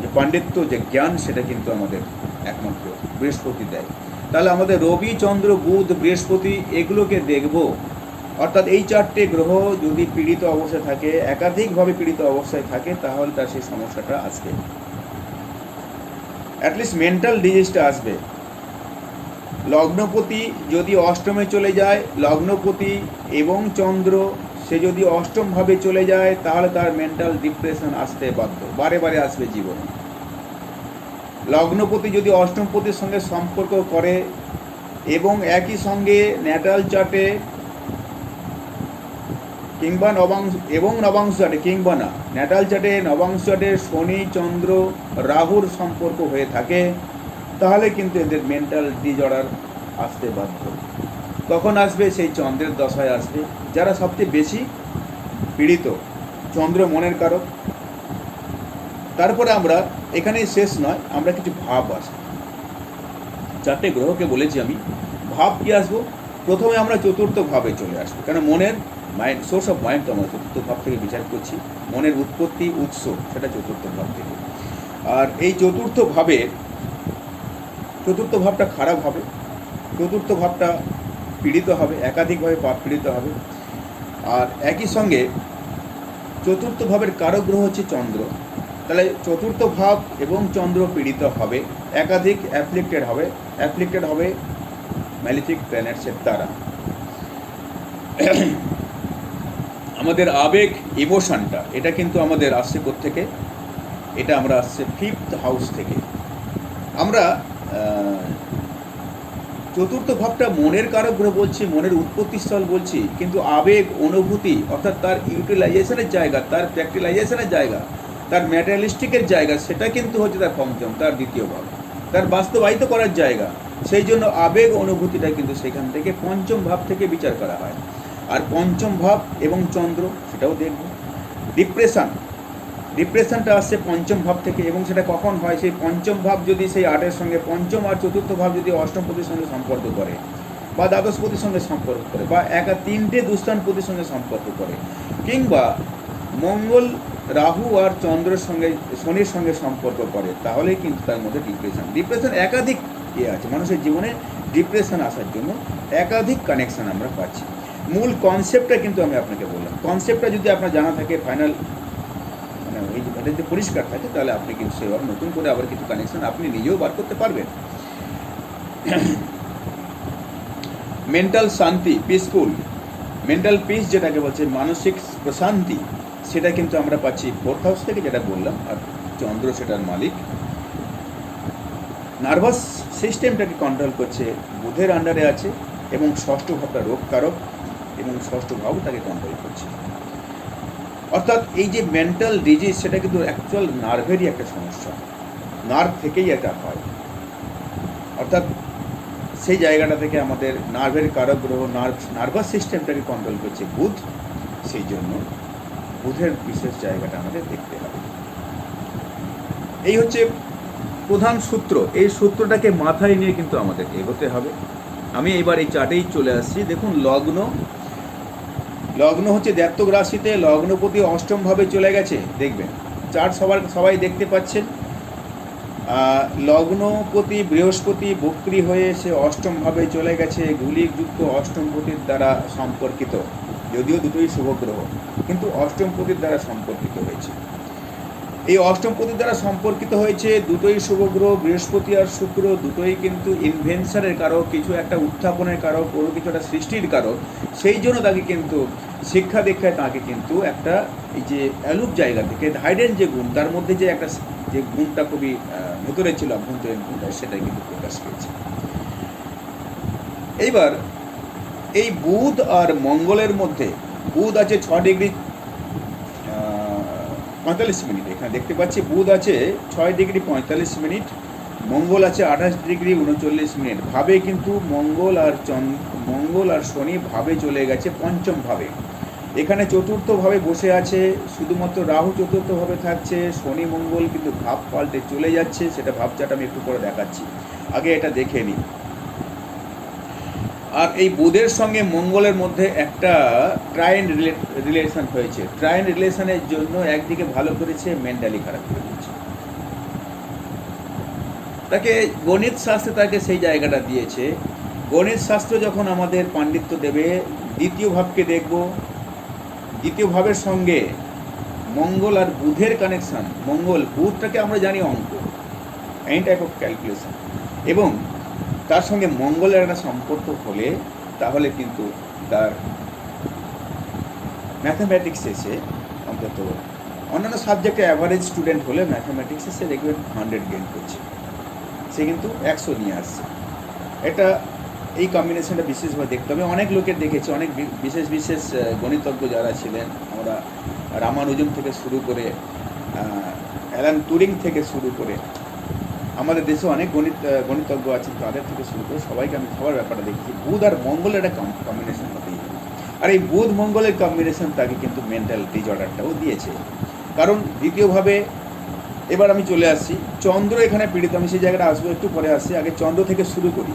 যে পাণ্ডিত্য, যে জ্ঞান, সেটা কিন্তু আমাদের একমাত্র বৃহস্পতি দেয়। তাহলে আমাদের রবি, চন্দ্র, বুধ, বৃহস্পতি এগুলোকে দেখব। অর্থাৎ এই 4টে গ্রহ যদি পীড়িত অবস্থায় থাকে, একাধিকভাবে পীড়িত অবস্থায় থাকে, তাহলে তার সেই সমস্যাটা আসবে, অ্যাটলিস্ট মেন্টাল ডিজিজটা আসবে। লগ্নপতি যদি অষ্টমে চলে যায়, লগ্নপতি এবং চন্দ্র সে যদি অষ্টমভাবে চলে যায়, তাহলে তার মেন্টাল ডিপ্রেশন আসতে বাধ্য, বারে বারে আসবে জীবনে। লগ্নপতি যদি অষ্টমপতির সঙ্গে সম্পর্ক করে এবং একই সঙ্গে ন্যাটাল চার্টে কিংবা নবাংশ চার্টে কিংবা না ন্যাটাল চার্টে, নবাংশ চার্টে শনি, চন্দ্র, রাহুর সম্পর্ক হয়ে থাকে, তাহলে কিন্তু এদের মেন্টাল ডিজঅর্ডার আসতে বাধ্য। কখন আসবে? সেই চন্দ্রের দশায় আসবে। যারা সবচেয়ে বেশি পীড়িত, চন্দ্র মনের কারক। তারপরে আমরা এখানেই শেষ নয়, আমরা কিছু ভাব আসবো। 4টে গ্রহকে বলেছি আমি, ভাব কি আসবো? প্রথমে আমরা চতুর্থ ভাবে চলে আসবো, কেন মনের মাইন্ড, সোর্স অফ মাইন্ড তো আমরা চতুর্থ ভাব থেকে বিচার করছি। মনের উৎপত্তি, উৎস সেটা চতুর্থ ভাব থেকে। আর এই চতুর্থ ভাবটা খারাপ হবে, চতুর্থ ভাবটা পীড়িত হবে, একাধিকভাবে পীড়িত হবে। আর একই সঙ্গে চতুর্থ ভাবের কারক গ্রহ হচ্ছে চন্দ্র। তাহলে চতুর্থ ভাব এবং চন্দ্র পীড়িত হবে, একাধিক অ্যাফ্লিক্টেড হবে ম্যালিফিক প্ল্যানেটসের দ্বারা। আমাদের আবেগ, ইমোশনটা, এটা কিন্তু আমাদের আসছে কোত্থেকে? এটা আমরা আসছে 5th হাউস থেকে। আমরা চতুর্থ ভাবটা মনের কারক গ্রহ বলছি, মনের উৎপত্তিস্থল বলছি, কিন্তু আবেগ, অনুভূতি অর্থাৎ তার ইউটিলাইজেশনের জায়গা, তার প্র্যাকটিলাইজেশনের জায়গা, তার ম্যাটেরিয়ালিস্টিকের জায়গা, সেটা কিন্তু হচ্ছে তার পঞ্চম, তার দ্বিতীয় ভাব, তার বাস্তবায়িত করার জায়গা। সেই জন্য আবেগ, অনুভূতিটা কিন্তু সেখান থেকে পঞ্চম ভাব থেকে বিচার করা হয়। আর পঞ্চম ভাব এবং চন্দ্র, সেটাও দেখব। ডিপ্রেশনটা আসছে পঞ্চম ভাব থেকে, এবং সেটা কখন হয়? সেই পঞ্চম ভাব যদি সেই 8-এর সঙ্গে, পঞ্চম আর চতুর্থ ভাব যদি অষ্টমপতির সঙ্গে সম্পর্ক করে, বা দ্বাদশপতির সঙ্গে সম্পর্ক করে, বা 3টে দুস্থানপতির সঙ্গে সম্পর্ক করে, কিংবা মঙ্গল, রাহু আর চন্দ্রের সঙ্গে, শনির সঙ্গে সম্পর্ক করে, তাহলে কিন্তু তার মধ্যে ডিপ্রেশন একাধিক আছে মানুষের জীবনে, ডিপ্রেশন আসার জন্য একাধিক কানেকশান আমরা পাচ্ছি। মূল কনসেপ্টটা কিন্তু আমি আপনাকে বললাম, কনসেপ্টটা যদি আপনার জানা থাকে, ফাইনাল মানে এটা যদি পরিষ্কার থাকে, তাহলে আপনি কিন্তু সেভাবে নতুন করে আবার কিছু কানেকশান আপনি নিজেও বার করতে পারবেন। মেন্টাল শান্তি, পিসফুল, মেন্টাল পিস যেটাকে বলছে মানসিক প্রশান্তি, সেটা কিন্তু আমরা পাচ্ছি 4th হাউস থেকে, যেটা বললাম। আর চন্দ্র সেটার মালিক। নার্ভাস সিস্টেমটাকে কন্ট্রোল করছে, বুধের আন্ডারে আছে, এবং ষষ্ঠ ভাবটা রোগ কারক, এবং ষষ্ঠ ভাব তাকে কন্ট্রোল করছে। অর্থাৎ এই যে মেন্টাল ডিজিজ, সেটা কিন্তু অ্যাকচুয়াল নার্ভেরই একটা সমস্যা, নার্ভ থেকেই এটা হয়। অর্থাৎ সেই জায়গাটা থেকে আমাদের নার্ভের কারক গ্রহ, নার্ভাস সিস্টেমটাকে কন্ট্রোল করছে বুধ। সেই জন্য বুধের বিশেষ জায়গাটা আমাদের দেখতে হবে। এই হচ্ছে প্রধান সূত্র। এই সূত্রটাকে মাথায় নিয়ে কিন্তু আমাদের এগোতে হবে। আমি এবার এই চার্টেই চলে আসছি। দেখুন, লগ্ন হচ্ছে জাতক রাশিতে, লগ্নপতি অষ্টমভাবে চলে গেছে। দেখবেন চার্ট সবাই দেখতে পাচ্ছেন। লগ্নপতি বৃহস্পতি বক্রী হয়ে সে অষ্টমভাবে চলে গেছে, গুলিযুক্ত অষ্টমপতির দ্বারা সম্পর্কিত। যদিও দুটোই শুভগ্রহ, কিন্তু অষ্টমপতির দ্বারা সম্পর্কিত হয়েছে। এই অষ্টমপতির দ্বারা সম্পর্কিত হয়েছে, দুটোই শুভগ্রহ, বৃহস্পতি আর শুক্র, দুটোই কিন্তু ইনভেনশনের কারক, কিছু একটা উত্থাপনের কারক, কোনো কিছু একটা সৃষ্টির কারক। সেই জন্য তাকে কিন্তু শিক্ষা দীক্ষায় তাকে কিন্তু একটা এই যে অ্যালুপ জায়গা থেকে হাইডেন যে গুণ, তার মধ্যে যে একটা যে গুণটা খুবই ভেতরে ছিল, অভ্যন্তরীণ গুণটা, সেটাই কিন্তু প্রকাশ পেয়েছে। এইবার এই বুধ আর মঙ্গলের মধ্যে, বুধ আছে 6 ডিগ্রি 45 মিনিট, এখানে দেখতে পাচ্ছি বুধ আছে 6 ডিগ্রি 45 মিনিট, মঙ্গল আছে 28 ডিগ্রি 39 মিনিট। ভাবে কিন্তু মঙ্গল আর শনি ভাবে চলে গেছে পঞ্চম ভাবে। এখানে চতুর্থ ভাবে বসে আছে, শুধুমাত্র রাহু চতুর্থ ভাবে থাকছে, শনি মঙ্গল কিন্তু ভাব পাল্টে চলে যাচ্ছে। সেটা ভাবচাটা আমি একটু পরে দেখাচ্ছি, আগে এটা দেখে নিই। আর এই বুধের সঙ্গে মঙ্গলের মধ্যে একটা ট্রাইন রিলেশন হয়েছে। ট্রাইন রিলেশনের জন্য একদিকে ভালো করেছে, মেন্টালি খারাপ করে দিয়েছে। তাকে গণিত শাস্ত্রে তাকে সেই জায়গাটা দিয়েছে। গণিত শাস্ত্র যখন আমাদের পাণ্ডিত্য দেবে, দ্বিতীয় ভাবকে দেখব, দ্বিতীয় ভাবের সঙ্গে মঙ্গল আর বুধের কানেকশান। মঙ্গল বুধটাকে আমরা জানি অঙ্ক, এনি টাইপ অফ ক্যালকুলেশন, এবং তার সঙ্গে মঙ্গলের একটা সম্পর্ক হলে তাহলে কিন্তু তার ম্যাথামেটিক্সে সে অন্তত অন্যান্য সাবজেক্টে অ্যাভারেজ স্টুডেন্ট হলে ম্যাথামেটিক্সে সে দেখবেন 100 গেইন করছে, সে কিন্তু 100 নিয়ে আসছে। এটা এই কম্বিনেশনটা বিশেষভাবে দেখতে হবে। অনেক লোকের দেখেছি, অনেক বিশেষ গণিতজ্ঞ যারা ছিলেন, আমরা রামানুজম থেকে শুরু করে অ্যালান টুরিং থেকে শুরু করে, আমাদের দেশে অনেক গণিতজ্ঞ আছেন, তাদের থেকে শুরু করে সবাইকে আমি সবার ব্যাপারটা দেখেছি। বুধ আর মঙ্গলের একটা কম্বিনেশন হতেই হবে। আর এই বুধ মঙ্গলের কম্বিনেশন তাকে কিন্তু মেন্টাল ডিসঅর্ডারটাও দিয়েছে। কারণ দ্বিতীয়ভাবে, এবার আমি চলে আসছি, চন্দ্র এখানে পীড়িত। আমি সেই জায়গাটা আসবো, একটু পরে আসছি, আগে চন্দ্র থেকে শুরু করি।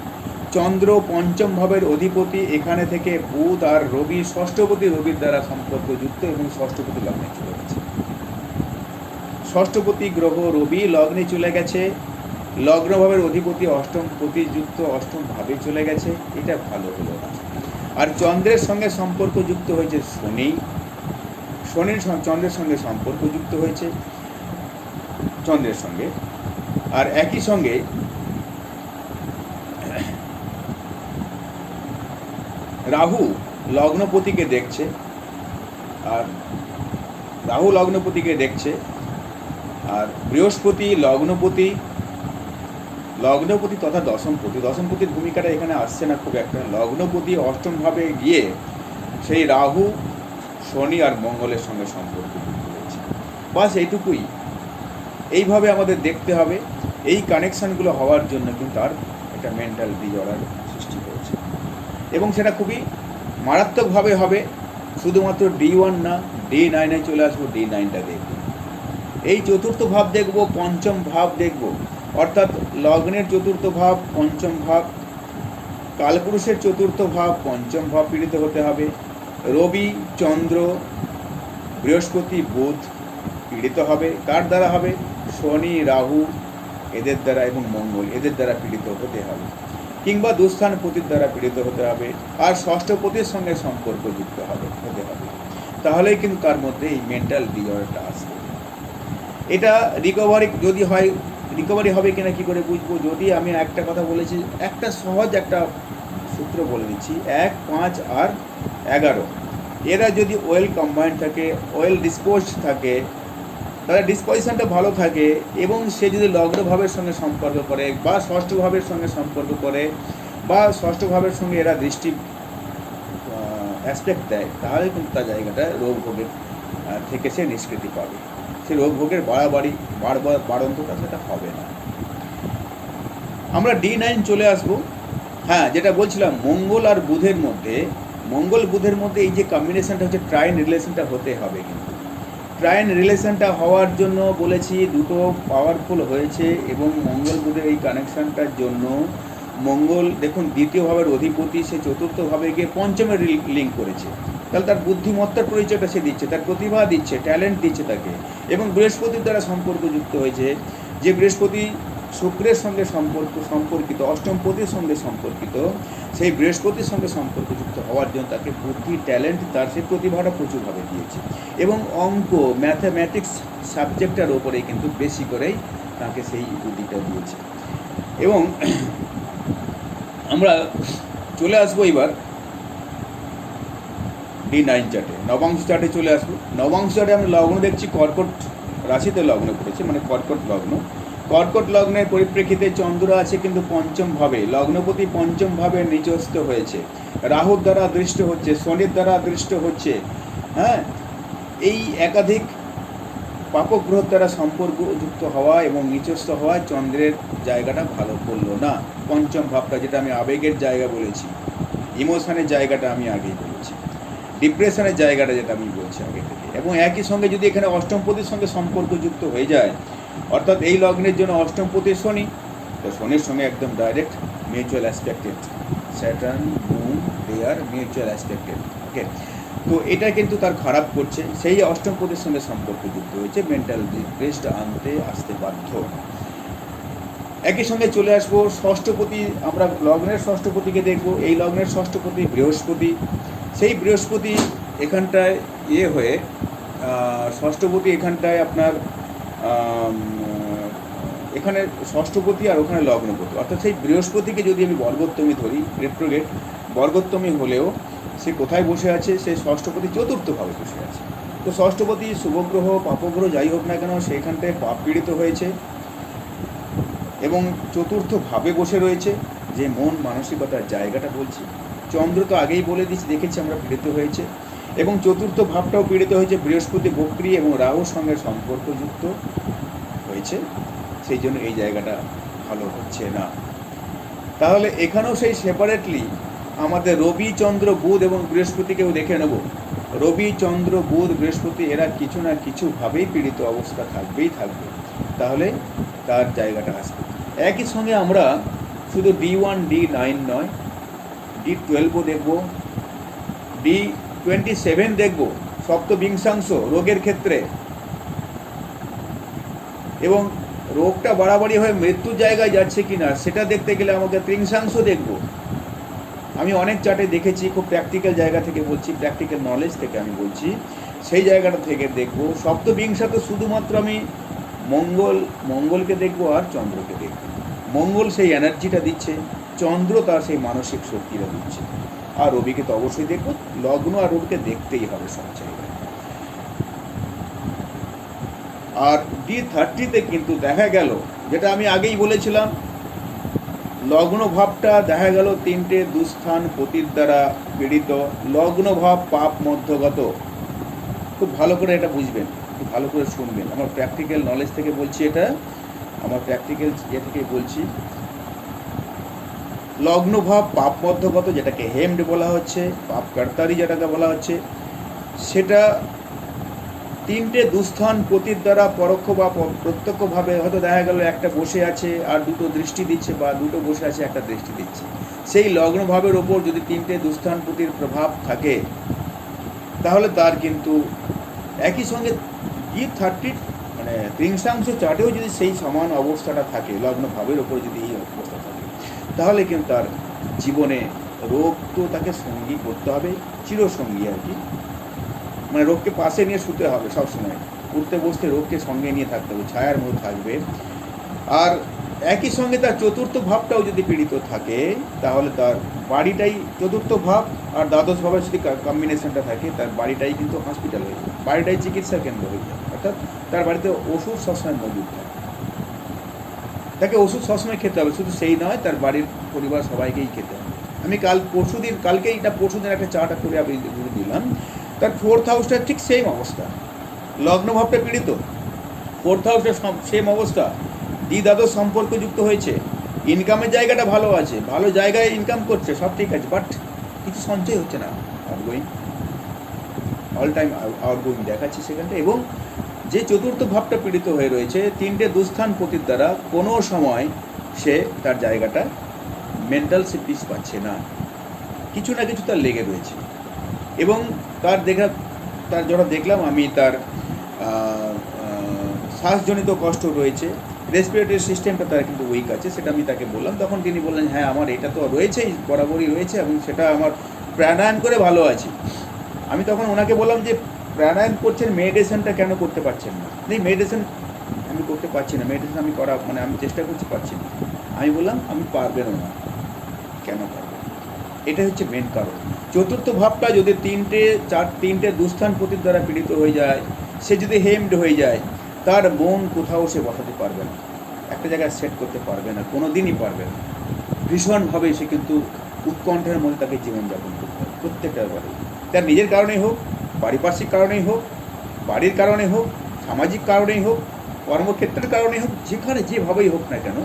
চন্দ্র পঞ্চম ভাবের অধিপতি, এখানে থেকে বুধ আর রবি ষষ্ঠপতি, রবির দ্বারা সম্পর্কযুক্ত, এবং ষষ্ঠপতি লগ্নে চলে গেছে। ষষ্ঠপতি গ্রহ রবি লগ্নে চলে গেছে, লগ্নভাবের অধিপতি অষ্টম পতিযুক্ত অষ্টম ভাবে চলে গেছে। এটা ভালো হলো না। আর চন্দ্রের সঙ্গে সম্পর্কযুক্ত হয়েছে শনি, চন্দ্রের সঙ্গে সম্পর্কযুক্ত হয়েছে চন্দ্রের সঙ্গে। আর একই সঙ্গে রাহু লগ্নপতিকে দেখছে, আর রাহু লগ্নপতিকে দেখছে, আর বৃহস্পতি লগ্নপতি তথা দশমপতির ভূমিকাটা এখানে আসছে না খুব একটা। লগ্নপতি অষ্টমভাবে গিয়ে সেই রাহু শনি আর মঙ্গলের সঙ্গে সম্পর্ক যুক্ত হয়েছে। বাস এইটুকুই। এইভাবে আমাদের দেখতে হবে। এই কানেকশানগুলো হওয়ার জন্য কিন্তু আর একটা মেন্টাল ডিসঅর্ডার সৃষ্টি হয়েছে, এবং সেটা খুবই মারাত্মকভাবে হবে। শুধুমাত্র D1 না, D9-এ চলে আসবো, D9টা দেখব। এই চতুর্থ ভাব দেখব, পঞ্চম ভাব দেখব, অর্থাৎ লগ্নের চতুর্থ ভাব, পঞ্চম ভাব, কালপুরুষের চতুর্থ ভাব, পঞ্চম ভাব পীড়িত হতে হবে। রবি, চন্দ্র, বৃহস্পতি, বুধ পীড়িত হবে। কার দ্বারা হবে? শনি, রাহু এদের দ্বারা, এবং মঙ্গল এদের দ্বারা পীড়িত হতে হবে। কিংবা দুস্থানপতির দ্বারা পীড়িত হতে হবে, আর ষষ্ঠপতির সঙ্গে সম্পর্কযুক্ত হতে হবে। তাহলেই কিন্তু তার মধ্যে এই মেন্টাল ডিসঅর্ডারটা আসবে। এটা রিকভারি হবে কিনা কী করে বুঝবো? যদি আমি একটা কথা বলেছি, একটা সহজ একটা সূত্র বলে দিচ্ছি, 1, 5 আর 11 এরা যদি ওয়েল কম্বাইন্ড থাকে, ওয়েল ডিসপোজড থাকে, তাহলে ডিসপোজিশনটা ভালো থাকে, এবং সে যদি লগ্নভাবের সঙ্গে সম্পর্ক করে বা ষষ্ঠ ভাবের সঙ্গে সম্পর্ক করে বা ষষ্ঠ ভাবের সঙ্গে এরা দৃষ্টি অ্যাসপেক্ট দেয়, তাহলে কিন্তু তার জায়গাটা রোগ ভোগের থেকে সে নিষ্কৃতি পাবে। সে রোগ ভোগের বাড়ন্তটা সেটা হবে না। আমরা D9 চলে আসবো। হ্যাঁ, যেটা বলছিলাম, মঙ্গল বুধের মধ্যে এই যে কম্বিনেশনটা হচ্ছে, ট্রাইন রিলেশনটা হতে হবে। কিন্তু ট্রাইন রিলেশনটা হওয়ার জন্য বলেছি দুটো পাওয়ারফুল হয়েছে, এবং মঙ্গল বুধের এই কানেকশানটার জন্য মঙ্গল দেখুন দ্বিতীয় ভাবের অধিপতি, সে চতুর্থ ভাবে গিয়ে পঞ্চমের লিঙ্ক করেছে। তাহলে তার বুদ্ধিমত্তার পরিচয়টা সে দিচ্ছে, তার প্রতিভা দিচ্ছে, ট্যালেন্ট দিচ্ছে তাকে। এবং বৃহস্পতির দ্বারা সম্পর্কযুক্ত হয়েছে, যে বৃহস্পতি শুক্রের সঙ্গে সম্পর্কিত, অষ্টমপতির সঙ্গে সম্পর্কিত, সেই বৃহস্পতির সঙ্গে সম্পর্কযুক্ত হওয়ার জন্য তাকে বুদ্ধি, ট্যালেন্ট, তার সেই প্রতিভাটা প্রচুরভাবে দিয়েছে। এবং অঙ্ক, ম্যাথমেটিক্স সাবজেক্টটার ওপরেই কিন্তু বেশি করেই তাকে সেই বুদ্ধিটা দিয়েছে। এবং আমরা চলে আসবো এবার D9 চার্টে, নবাংশ চার্টে চলে আসবো। নবাংশ চার্টে আমরা লগ্ন দেখছি কর্কট রাশিতে লগ্ন করেছে, মানে কর্কট লগ্ন। কর্কট লগ্নের পরিপ্রেক্ষিতে চন্দ্র আছে কিন্তু পঞ্চম ভাবে, লগ্নপতি পঞ্চম ভাবে নিচস্থ হয়েছে, রাহুর দ্বারা দৃষ্ট হচ্ছে, শনির দ্বারা দৃষ্ট হচ্ছে। হ্যাঁ, এই একাধিক পাপগ্রহ দ্বারা সম্পর্কযুক্ত হওয়া এবং নিচস্থ হওয়া চন্দ্রের জায়গাটা ভালো করলো না। পঞ্চম ভাবটা, যেটা আমি আবেগের জায়গা বলেছি, ইমোশনের জায়গাটা আমি আগেই বলেছি, ডিপ্রেশনের জায়গাটা যেটা আমি বলছি আগে থেকে। এবং একই সঙ্গে যদি এখানে অষ্টমপতির সঙ্গে সম্পর্কযুক্ত হয়ে যায়, অর্থাৎ এই লগ্নের জন্য অষ্টমপতির শনি, তো শনির সঙ্গে একদম direct mutual aspected, Saturn, moon, they are mutual aspected. Okay, তো এটা কিন্তু তার খারাপ করছে। সেই অষ্টমপতির সঙ্গে সম্পর্কযুক্ত হয়েছে, মেন্টাল ডিপ্রেসড আসতে বাধ্য। একই সঙ্গে চলে আসবো ষষ্ঠপতি, আমরা লগ্নের ষষ্ঠপতিকে দেখব। এই লগ্নের ষষ্ঠপতি বৃহস্পতি, সেই বৃহস্পতি এখানটায় হয়ে ষষ্ঠপতি এখানটায় আপনার এখানে ষষ্ঠপতি আর ওখানে লগ্নপতি, অর্থাৎ সেই বৃহস্পতিকে যদি আমি বর্গোত্তমী ধরি, রেট্রোগেট বর্গোত্তমী হলেও সে কোথায় বসে আছে? সে ষষ্ঠপতি চতুর্থভাবে বসে আছে। তো ষষ্ঠপতি শুভগ্রহ, পাপগ্রহ যাই হোক না কেন, সেইখানটায় পাপ পীড়িত হয়েছে এবং চতুর্থ ভাবে বসে রয়েছে, যে মন মানসিকতার জায়গাটা বলছি। চন্দ্র তো আগেই বলে দিচ্ছি, দেখেছি আমরা, পীড়িত হয়েছে, এবং চতুর্থ ভাবটাও পীড়িত হয়েছে। বৃহস্পতি বক্রী এবং রাহুর সঙ্গে সম্পর্কযুক্ত হয়েছে, সেই জন্য এই জায়গাটা ভালো হচ্ছে না। তাহলে এখানেও সেই সেপারেটলি আমাদের রবি, চন্দ্র, বুধ এবং বৃহস্পতিকেও দেখে নেব। রবি, চন্দ্র, বুধ, বৃহস্পতি এরা কিছু না কিছুভাবেই পীড়িত অবস্থা থাকবে। তাহলে তার জায়গাটা আসবে। একই সঙ্গে আমরা শুধু D1, D9 নয়, D12ও দেখব, D27 দেখব, সপ্তবিংশাংশ রোগের ক্ষেত্রে, এবং রোগটা বাড়াবাড়ি হয়ে মৃত্যুর জায়গায় যাচ্ছে কিনা সেটা দেখতে গেলে আমাকে ত্রিংশাংশ দেখব। আমি অনেক চার্টে দেখেছি, খুব প্র্যাকটিক্যাল জায়গা থেকে বলছি, প্র্যাকটিক্যাল নলেজ থেকে আমি বলছি, সেই জায়গাটা থেকে দেখব। সপ্তবিংশাতে শুধুমাত্র আমি মঙ্গলকে দেখব আর চন্দ্রকে দেখব। মঙ্গল সেই এনার্জিটা দিচ্ছে, চন্দ্র তার সেই মানসিক শক্তিটা দিচ্ছে, আর রবিকে তো অবশ্যই দেখব। লগ্ন আর রবিকে দেখতেই হবে সব জায়গায়। আর D30তে কিন্তু দেখা গেল, যেটা আমি আগেই বলেছিলাম, লগ্ন ভাবটা দেখা গেল তিনটে দুস্থান পতির দ্বারা পীড়িত। লগ্ন ভাব পাপ মধ্যগত। খুব ভালো করে এটা বুঝবেন, খুব ভালো করে শুনবেন, আমার প্র্যাকটিক্যাল নলেজ থেকে বলছি, এটা আমার প্র্যাকটিক্যাল থেকে বলছি। লগ্ন ভাব পাপ মধ্যগত, যেটাকে হেমড বলা হচ্ছে, পাপ কর্তারি যেটাকে বলা হচ্ছে, সেটা তিনটে দুস্থান পতির দ্বারা পরোক্ষ বা প্রত্যক্ষভাবে হয়তো দেখা গেল একটা বসে আছে আর দুটো দৃষ্টি দিচ্ছে, বা দুটো বসে আছে একটা দৃষ্টি দিচ্ছে। সেই লগ্নভাবের ওপর যদি তিনটে দুস্থান পতির প্রভাব থাকে, তাহলে তার কিন্তু একই সঙ্গে D30 মানে ত্রিংশাংশ চার্টেও যদি সেই সমান অবস্থাটা থাকে, লগ্নভাবের ওপর যদি এই অবস্থা থাকে, তাহলে কিন্তু তার জীবনে রোগ তো তাকে সঙ্গী করতে হবে, চিরসঙ্গী আর কি, মানে রোগকে পাশে নিয়ে শুতে হবে সবসময়, উঠতে বসতে রোগকে সঙ্গে নিয়ে থাকতে হবে, ছায়ার মধ্যে থাকবে। আর একই সঙ্গে তার চতুর্থ ভাবটাও যদি পীড়িত থাকে, তাহলে তার বাড়িটাই চতুর্থ ভাব আর দ্বাদশ ভাবের যদি কম্বিনেশনটা থাকে, তার বাড়িটাই কিন্তু হসপিটাল হয়ে যায়, বাড়িটাই চিকিৎসা কেন্দ্র হয়ে যায়। অর্থাৎ তার বাড়িতে ওষুধ সবসময় মজুদ থাকে, তাকে ওষুধ সবসময় খেতে হবে। শুধু সেই নয়, তার বাড়ির পরিবার সবাইকেই খেতে হবে। আমি কালকেই এটা পরশুদিন একটা চার্ট করে আমি দিলাম, তার ফোর্থ হাউসটা ঠিক সেম অবস্থা, লগ্নভাবটা পীড়িত, ফোর্থ হাউসটা সেম অবস্থা, দ্বাদশ সম্পর্কযুক্ত হয়েছে, ইনকামের জায়গাটা ভালো আছে, ভালো জায়গায় ইনকাম করছে, সব ঠিক আছে, বাট কিছু সঞ্চয় হচ্ছে না, আউটগোয়িং, অল টাইম আউটগোয়িং দেখাচ্ছে সেখানটা। এবং যে চতুর্থ ভাবটা পীড়িত হয়ে রয়েছে, তিনটে দুস্থান পতির দ্বারা কোনো সময় সে তার জায়গাটা মেন্টাল সে পিস পাচ্ছে না, কিছু না কিছু তার লেগে রয়েছে। এবং তার যারা দেখলাম আমি, তার শ্বাসজনিত কষ্ট রয়েছে, রেসপিরেটরি সিস্টেমটা তার কিন্তু উইক আছে, সেটা আমি তাকে বললাম। তখন তিনি বললেন, হ্যাঁ আমার এটা তো রয়েছেই, বরাবরই রয়েছে, এবং সেটা আমার প্রাণায়াম করে ভালো আছি। আমি তখন ওনাকে বললাম যে প্রাণায়াম করছেন, মেডিটেশনটা কেন করতে পারছেন না? মেডিটেশন আমি করতে পারছি না, মেডিটেশন আমি আমি চেষ্টা করছি, পারছি না। আমি বললাম আমি পারবেনও না। কেন পারবেন? এটা হচ্ছে মেন কারণ। চতুর্থ ভাবটা যদি তিনটে দুস্থান পতির দ্বারা পীড়িত হয়ে যায়, সে যদি হেমড হয়ে যায়, তার মন কোথাও সে বসাতে পারবে না, একটা জায়গায় সেট করতে পারবে না, কোনো দিনই পারবে না। ভীষণভাবে সে কিন্তু উৎকণ্ঠার মধ্যে তাকে জীবনযাপন করতে হবে প্রত্যেকটা বারে, তার নিজের কারণেই হোক, পারিপার্শ্বিক কারণেই হোক, বাড়ির কারণে হোক, সামাজিক কারণেই হোক, কর্মক্ষেত্রের কারণেই হোক, যেখানে যেভাবেই হোক না কেন,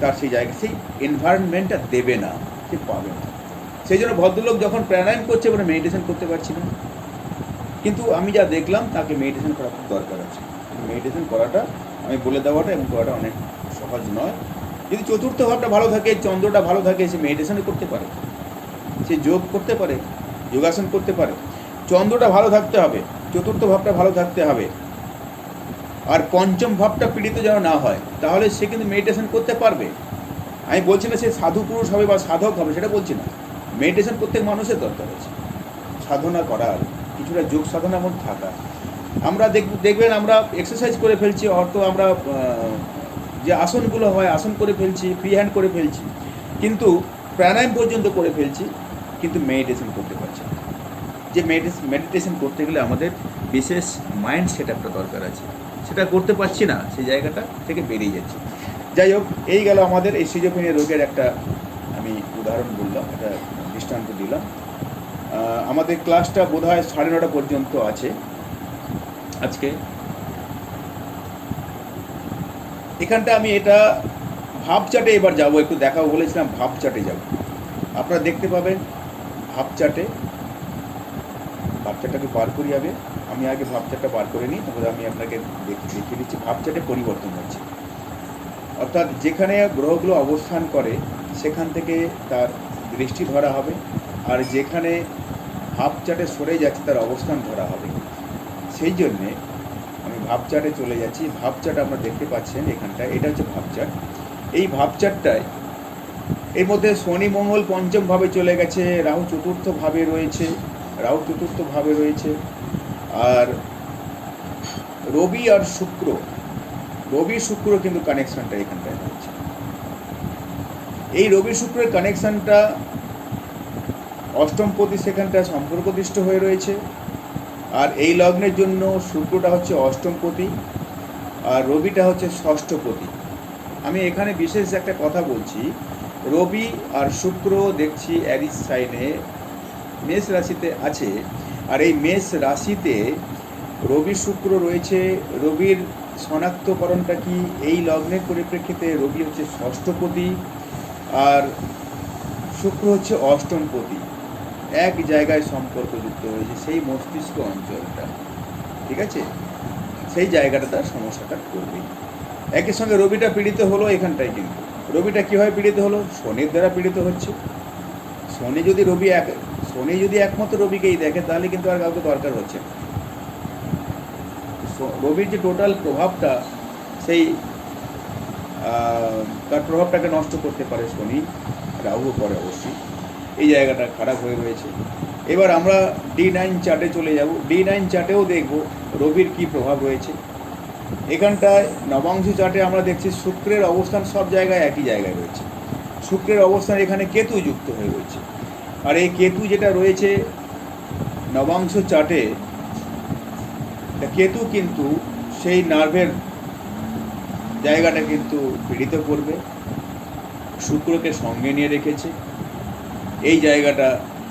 তার সেই জায়গায় সেই এনভায়রনমেন্টটা দেবে না, সে পাবে না। সেই জন্য ভদ্রলোক যখন প্রাণায়াম করছে, বলে মেডিটেশন করতে পারছি না। কিন্তু আমি যা দেখলাম, তাকে মেডিটেশন করা খুব দরকার আছে। মেডিটেশন করাটা, আমি বলে দেওয়াটা এবং করাটা অনেক সহজ নয়। যদি চতুর্থ ভাবটা ভালো থাকে, চন্দ্রটা ভালো থাকে, সে মেডিটেশনও করতে পারে, সে যোগ করতে পারে, যোগাসন করতে পারে। চন্দ্রটা ভালো থাকতে হবে, চতুর্থ ভাবটা ভালো থাকতে হবে, আর পঞ্চম ভাবটা পীড়িত যেন না হয়, তাহলে সে কিন্তু মেডিটেশন করতে পারবে। আমি বলছি না সে সাধু পুরুষ হবে বা সাধক হবে, সেটা বলছি না। মেডিটেশন প্রত্যেক মানুষের দরকার আছে, সাধনা করার, কিছুটা যোগ সাধনার মধ্যে থাকা। আমরা দেখবেন আমরা এক্সারসাইজ করে ফেলছি, অর্থ আমরা যে আসনগুলো হয় আসন করে ফেলছি, ফ্রি হ্যান্ড করে ফেলছি, কিন্তু প্রাণায়াম পর্যন্ত করে ফেলছি, কিন্তু মেডিটেশন করতে পারছি না। যে মেডিটেশন করতে গেলে আমাদের বিশেষ মাইন্ড সেট আপটা দরকার আছে, সেটা করতে পারছি না, সেই জায়গাটা থেকে বেরিয়ে যাচ্ছে। যাই হোক, এই গেল আমাদের এই সিজোফ্রেনিয়া রোগের একটা আমি উদাহরণ বললাম, একটা দৃষ্টান্ত দিলাম। আমাদের ক্লাসটা বোধহয় 9:30 পর্যন্ত আছে আজকে। এখানটা আমি এটা ভাবচাটে এবার যাব, একটু দেখাবো বলেছিলাম, ভাবচাটে যাব। আপনারা দেখতে পাবেন ভাবচাটটাকে বার করি আগে, আমি আগে ভাবচাটটা বার করে নিই, তারপরে আমি আপনাকে দেখিয়ে দিচ্ছি ভাবচাটে পরিবর্তন হচ্ছে। অর্থাৎ যেখানে গ্রহগুলো অবস্থান করে সেখান থেকে তার দৃষ্টি ধরা হবে, আর যেখানে ভাবচাটে সরে যাচ্ছে তার অবস্থান ধরা হবে। সেই জন্যে আমি ভাবচাটে চলে যাচ্ছি। ভাবচাট আপনারা দেখতে পাচ্ছেন এখানটায়, এটা হচ্ছে ভাবচাট। এই ভাবচাটটায় এর মধ্যে শনি মঙ্গল পঞ্চম ভাবে চলে গেছে, রাহু চতুর্থ ভাবে রয়েছে, আর রবি আর শুক্র কিন্তু কানেকশনটা এখানটায় রয়েছে। এই রবি শুক্রের কানেকশনটা অষ্টমপতি সেখানটা সম্পর্কদৃষ্ট হয়ে রয়েছে, আর এই লগ্নের জন্য শুক্রটা হচ্ছে অষ্টমপতি আর রবিটা হচ্ছে ষষ্ঠপতি। আমি এখানে বিশেষ একটা কথা বলছি, রবি আর শুক্র দেখছি অ্যারিস সাইনে মেষ রাশিতে আছে, আর এই মেষ রাশিতে রবি শুক্র রয়েছে। রবির শনাক্তকরণটা কি, এই লগ্নের পরিপ্রেক্ষিতে রবি হচ্ছে ষষ্ঠপতি আর শুক্র হচ্ছে অষ্টমপতি, এক জায়গায় সম্পর্কযুক্ত হয়েছে, সেই মস্তিষ্ক অঞ্চলটা, ঠিক আছে, সেই জায়গাটা তার সমস্যাটা করবে। একই সঙ্গে রবিটা পীড়িত হলো এখানটায়, কিন্তু রবিটা কীভাবে পীড়িত হলো? শনির দ্বারা পীড়িত হচ্ছে। শনি যদি একমাত্র রবিকেই দেখে, তাহলে কিন্তু আর কাউকে দরকার হচ্ছে না। রবির যে টোটাল প্রভাবটা, সেই তার প্রভাবটাকে নষ্ট করতে পারে শনি। রাহুও করে অবশ্যই, এই জায়গাটা খারাপ হয়ে রয়েছে। এবার আমরা D9 চার্টে চলে যাব। D9 চার্টেও দেখব রবির কী প্রভাব রয়েছে। এখানটায় নবাংশ চার্টে আমরা দেখছি শুক্রের অবস্থান সব জায়গায় একই জায়গায় রয়েছে। শুক্রের অবস্থান এখানে কেতু যুক্ত হয়ে রয়েছে, আর এই কেতু যেটা রয়েছে নবাংশ চার্টে, কেতু কিন্তু সেই নার্ভের জায়গাটা কিন্তু পীড়িত করবে, শুক্রকে সঙ্গে নিয়ে রেখেছে। এই জায়গাটা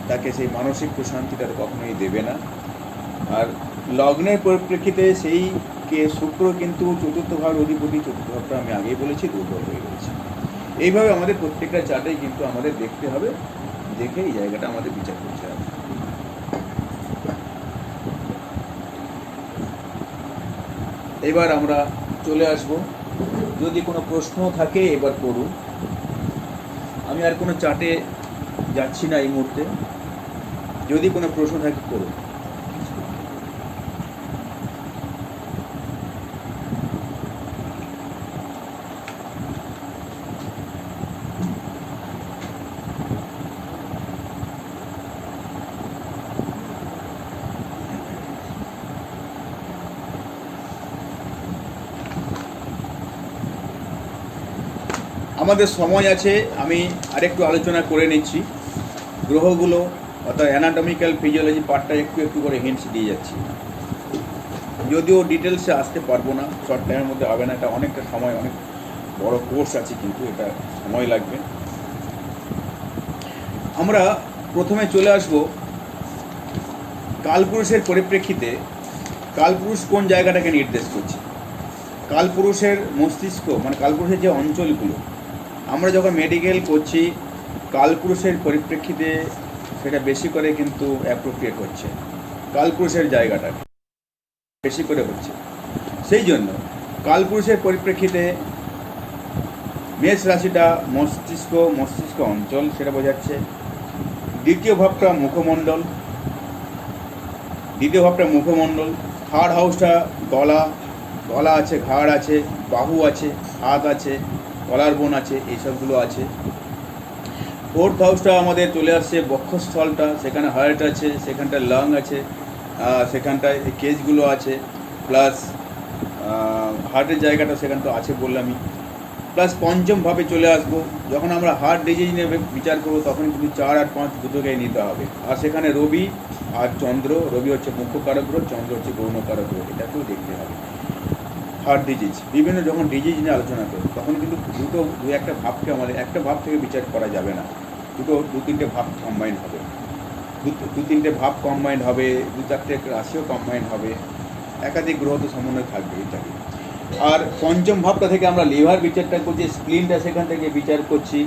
তাকে সেই মানসিক প্রশান্তিটা কখনোই দেবে না। আর লগ্নের পরিপ্রেক্ষিতে সেই শুক্র কিন্তু চতুর্থ ভাব অধিপতি, চতুর্থ ভাবটা আমি আগেই বলেছি দুর্বল হয়ে রয়েছে। এইভাবে আমাদের প্রত্যেকটা চার্টেই কিন্তু আমাদের দেখতে হবে, দেখে এই জায়গাটা আমাদের বিচার করতে হবে। এবার আমরা চলে আসব, যদি কোনো প্রশ্ন থাকে এবার করুন। আমি আর কোনো চার্টে যাচ্ছি না এই মুহূর্তে, যদি কোনো প্রশ্ন থাকে করুন। আমাদের সময় আছে, আমি আরেকটু আলোচনা করে নিচ্ছি গ্রহগুলো, অর্থাৎ অ্যানাটমিক্যাল ফিজিওলজি পার্টটা একটু একটু করে হিন্টস দিয়ে যাচ্ছি, যদিও ডিটেলসে আসতে পারবো না, শর্ট টাইমের মধ্যে হবে না, এটা অনেকটা সময়, অনেক বড় কোর্স আছে, কিন্তু এটা সময় লাগবে। আমরা প্রথমে চলে আসব কালপুরুষের পরিপ্রেক্ষিতে। কালপুরুষ কোন জায়গাটাকে নির্দেশ করছে? কালপুরুষের মস্তিষ্ক, মানে কালপুরুষের যে অঞ্চলগুলো, আমরা যখন মেডিকেল করছি কালপুরুষের পরিপ্রেক্ষিতে সেটা বেশি করে কিন্তু অ্যাপ্রোপ্রিয়েট হচ্ছে, কালপুরুষের জায়গাটা বেশি করে হচ্ছে। সেই জন্য কালপুরুষের পরিপ্রেক্ষিতে মেষ রাশিটা মস্তিষ্ক অঞ্চল, সেটা বোঝাচ্ছে। দ্বিতীয় ভাবটা মুখমণ্ডল, থার্ড হাউসটা গলা আছে, ঘাড় আছে, বাহু আছে, হাত আছে, কলার বোন আছে, এইসবগুলো আছে। ফোর্থ হাউসটা আমাদের চলে আসছে বক্ষস্থলটা, সেখানে হার্ট আছে, সেখানটা লাং আছে, সেখানটায় কেজগুলো আছে, প্লাস হার্টের জায়গাটা সেখানে তো আছে বললামই। প্লাস পঞ্চম ভাবে চলে আসবো, যখন আমরা হার্ট ডিজিজ নিয়ে বিচার করবো তখন কিন্তু 4 আর 5 দুটোকেই নিতে হবে। আর সেখানে রবি আর চন্দ্র, রবি হচ্ছে মুখ্য কারক গ্রহ, চন্দ্র হচ্ছে গৌণ কারক গ্রহ, এটাকেও দেখতে হবে। হার্ট ডিজিজ, বিভিন্ন যখন ডিজিজ নিয়ে আলোচনা করব তখন কিন্তু দু একটা ভাবকে আমাদের একটা ভাব থেকে বিচার করা যাবে না, দু তিনটে ভাব কম্বাইন হবে, দু তিনটে ভাব কম্বাইন হবে, 2-4টে রাশিও কম্বাইন হবে, একাধিক গ্রহ তো সমন্বয় থাকবে ইত্যাদি। আর পঞ্চম ভাবটা থেকে আমরা লিভার বিচারটা করছি, স্প্লিনটা সেখান থেকে বিচার করছি,